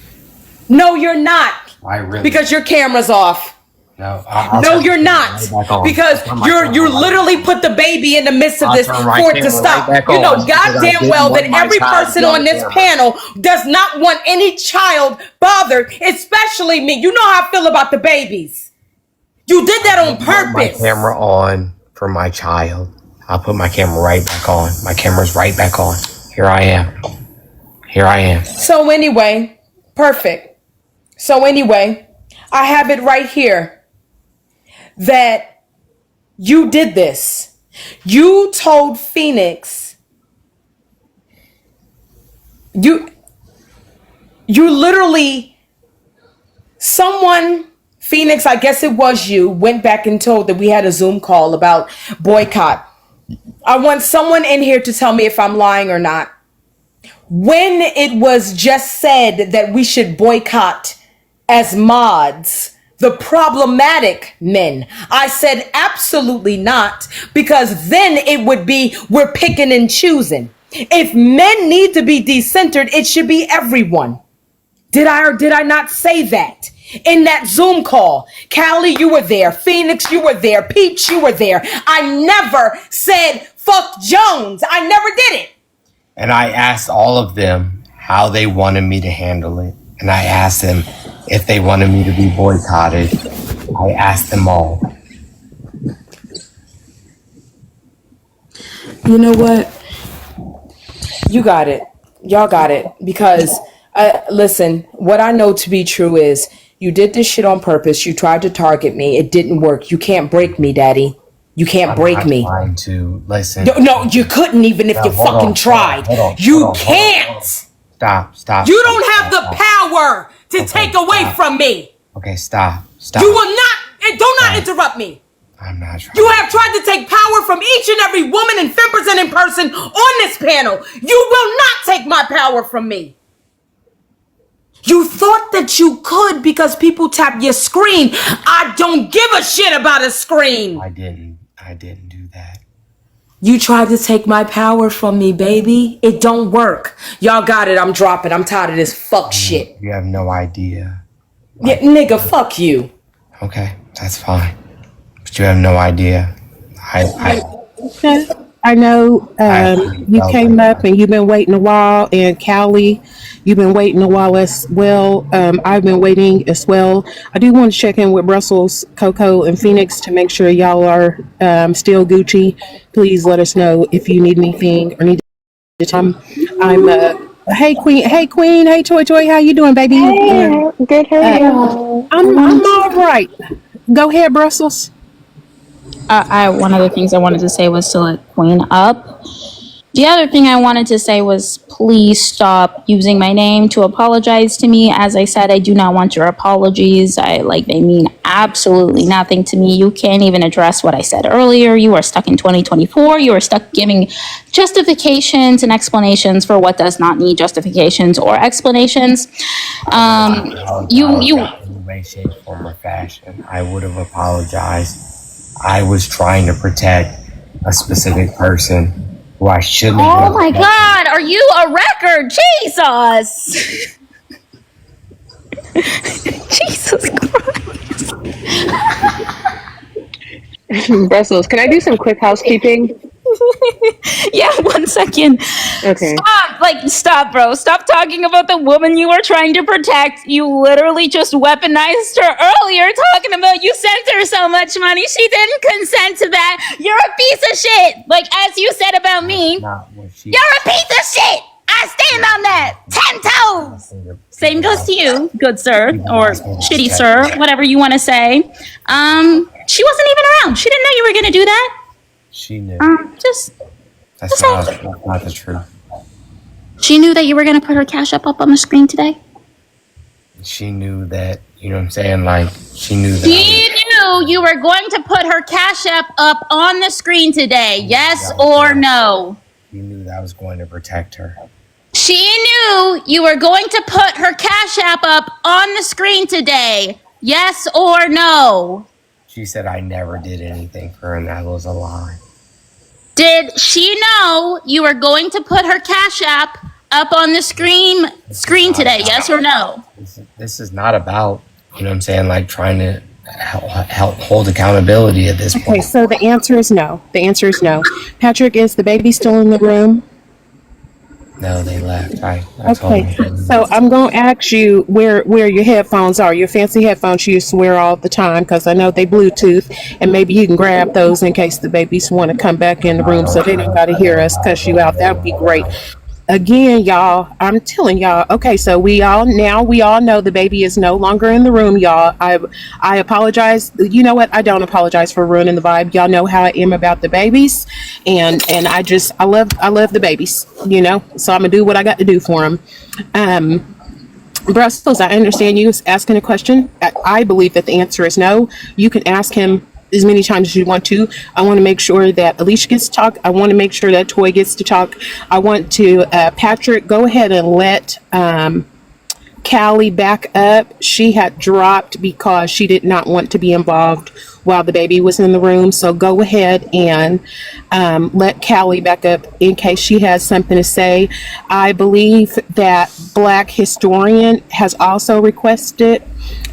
No, you're not. I really. Because your camera's off. No, No, you're not. Because you literally put the baby in the midst of this for it to stop. You know goddamn well that every person on this panel does not want any child bothered, especially me. You know how I feel about the babies. You did that on purpose. My camera on for my child. I'll put my camera right back on. My camera's right back on. Here I am. Here I am. So anyway, perfect. So anyway, I have it right here that you did this. You told Phoenix, you literally, someone, Phoenix, I guess it was you, went back and told that we had a Zoom call about boycott. I want someone in here to tell me if I'm lying or not. When it was just said that we should boycott as mods the problematic men, I said absolutely not, because then it would be we're picking and choosing. If men need to be decentered, it should be everyone. Did I or did I not say that? In that Zoom call, Callie, you were there. Phoenix, you were there. Peach, you were there. I never said fuck Jones. I never did it. And I asked all of them how they wanted me to handle it. And I asked them if they wanted me to be boycotted. I asked them all. You know what? You got it. Y'all got it. Because, listen, what I know to be true is you did this shit on purpose. You tried to target me. It didn't work. You can't break me, Daddy. You can't break me. I'm trying to listen. No, you couldn't even if you fucking tried. You can't. Stop. You don't have the power to take away from me. Okay, stop. You will not. Do not interrupt me. I'm not trying. You have tried to take power from each and every woman and representing person on this panel. You will not take my power from me. You thought that you could because people tap your screen. I don't give a shit about a screen. I didn't do that. You tried to take my power from me, baby. It don't work. Y'all got it. I'm dropping. I'm tired of this fuck shit. You have no idea. Yeah, nigga, fuck you. Okay, that's fine. But you have no idea. I know you came up and you've been waiting a while, and Callie, you've been waiting a while as well. I've been waiting as well. I do want to check in with Brussels, Coco, and Phoenix to make sure y'all are still Gucci. Please let us know if you need anything or need to time. Hey Queen, hey Toy, how you doing, baby? Hey, good. How are you? I'm all right. Go ahead, Brussels. One of the things I wanted to say was to let Queen up. The other thing I wanted to say was please stop using my name to apologize to me. As I said, I do not want your apologies. They mean absolutely nothing to me. You can't even address what I said earlier. You are stuck in 2024. You are stuck giving justifications and explanations for what does not need justifications or explanations. You in way, shape, form, or fashion. I would have apologized. I was trying to protect a specific person who I shouldn't have. Oh my God, are you a record? Jesus! Jesus Christ. Brussels, can I do some quick housekeeping? Yeah, 1 second. Okay. Stop, bro. Stop talking about the woman you were trying to protect. You literally just weaponized her earlier, talking about you sent her so much money. She didn't consent to that. You're a piece of shit. Like, as you said about me, you're a piece of shit. I stand on that. 10 toes. Same goes to you, good sir, or shitty sir, whatever you want to say. She wasn't even around. She didn't know you were going to do that. She knew. That's not the truth. She knew that you were going to put her cash up on the screen today. She knew that, you know what I'm saying? Like, she knew that. She knew you were going to put her cash app up on the screen today. Yes or no? She knew that I was going to protect her. She knew you were going to put her cash app up on the screen today. Yes or no? She said I never did anything for her, and that was a lie. Did she know you were going to put her cash app up on the screen today? Yes or no? This is not about, you know what I'm saying, like trying to help hold accountability at this point. Okay, so the answer is no. The answer is no. Patrick, is the baby still in the room? No, they left. I told Okay, them. so I'm going to ask you where your headphones are. Your fancy headphones you used to wear all the time, because I know they Bluetooth, and maybe you can grab those in case the babies want to come back in the room so they don't got to hear us cuss you out. That would be great. Again, y'all, I'm telling y'all. Okay, so we all know the baby is no longer in the room, y'all. I apologize. You know what? I don't apologize for ruining the vibe. Y'all know how I am about the babies, and I love the babies. You know, so I'm gonna do what I got to do for them. Brussels, I understand you asking a question. I believe that the answer is no. You can ask him as many times as you want to. I want to make sure that Alicia gets to talk. I want to make sure that Toy gets to talk. I want to, Patrick, go ahead and let Callie back up. She had dropped because she did not want to be involved while the baby was in the room. So go ahead and let Callie back up in case she has something to say. I believe that Black Historian has also requested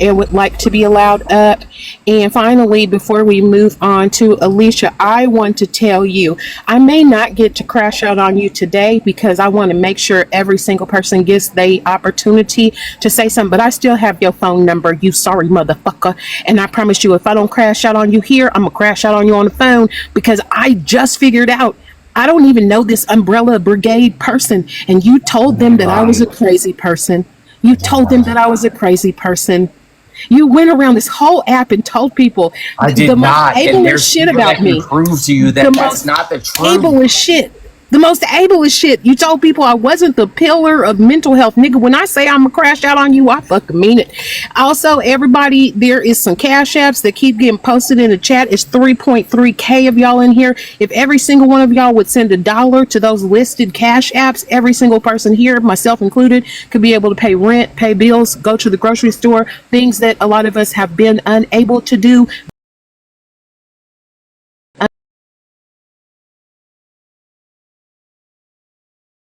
and would like to be allowed up. And finally, before we move on to Alicia, I want to tell you, I may not get to crash out on you today because I want to make sure every single person gets the opportunity to say something, but I still have your phone number, you sorry motherfucker. And I promise you, if I don't crash out on you here, I'm gonna crash out on you on the phone, because I just figured out I don't even know this Umbrella Brigade person, and you told them that I was a crazy person. You told them that I was a crazy person. You went around this whole app and told people I did the not. most And ableist there's shit people about that me. can prove to you that The that's most not the truth. ableist shit. The most ableist shit. You told people I wasn't the pillar of mental health. Nigga, when I say I'm gonna crash out on you, I fucking mean it. Also, everybody, there is some cash apps that keep getting posted in the chat. It's 3.3K of y'all in here. If every single one of y'all would send $1 to those listed cash apps, every single person here, myself included, could be able to pay rent, pay bills, go to the grocery store, things that a lot of us have been unable to do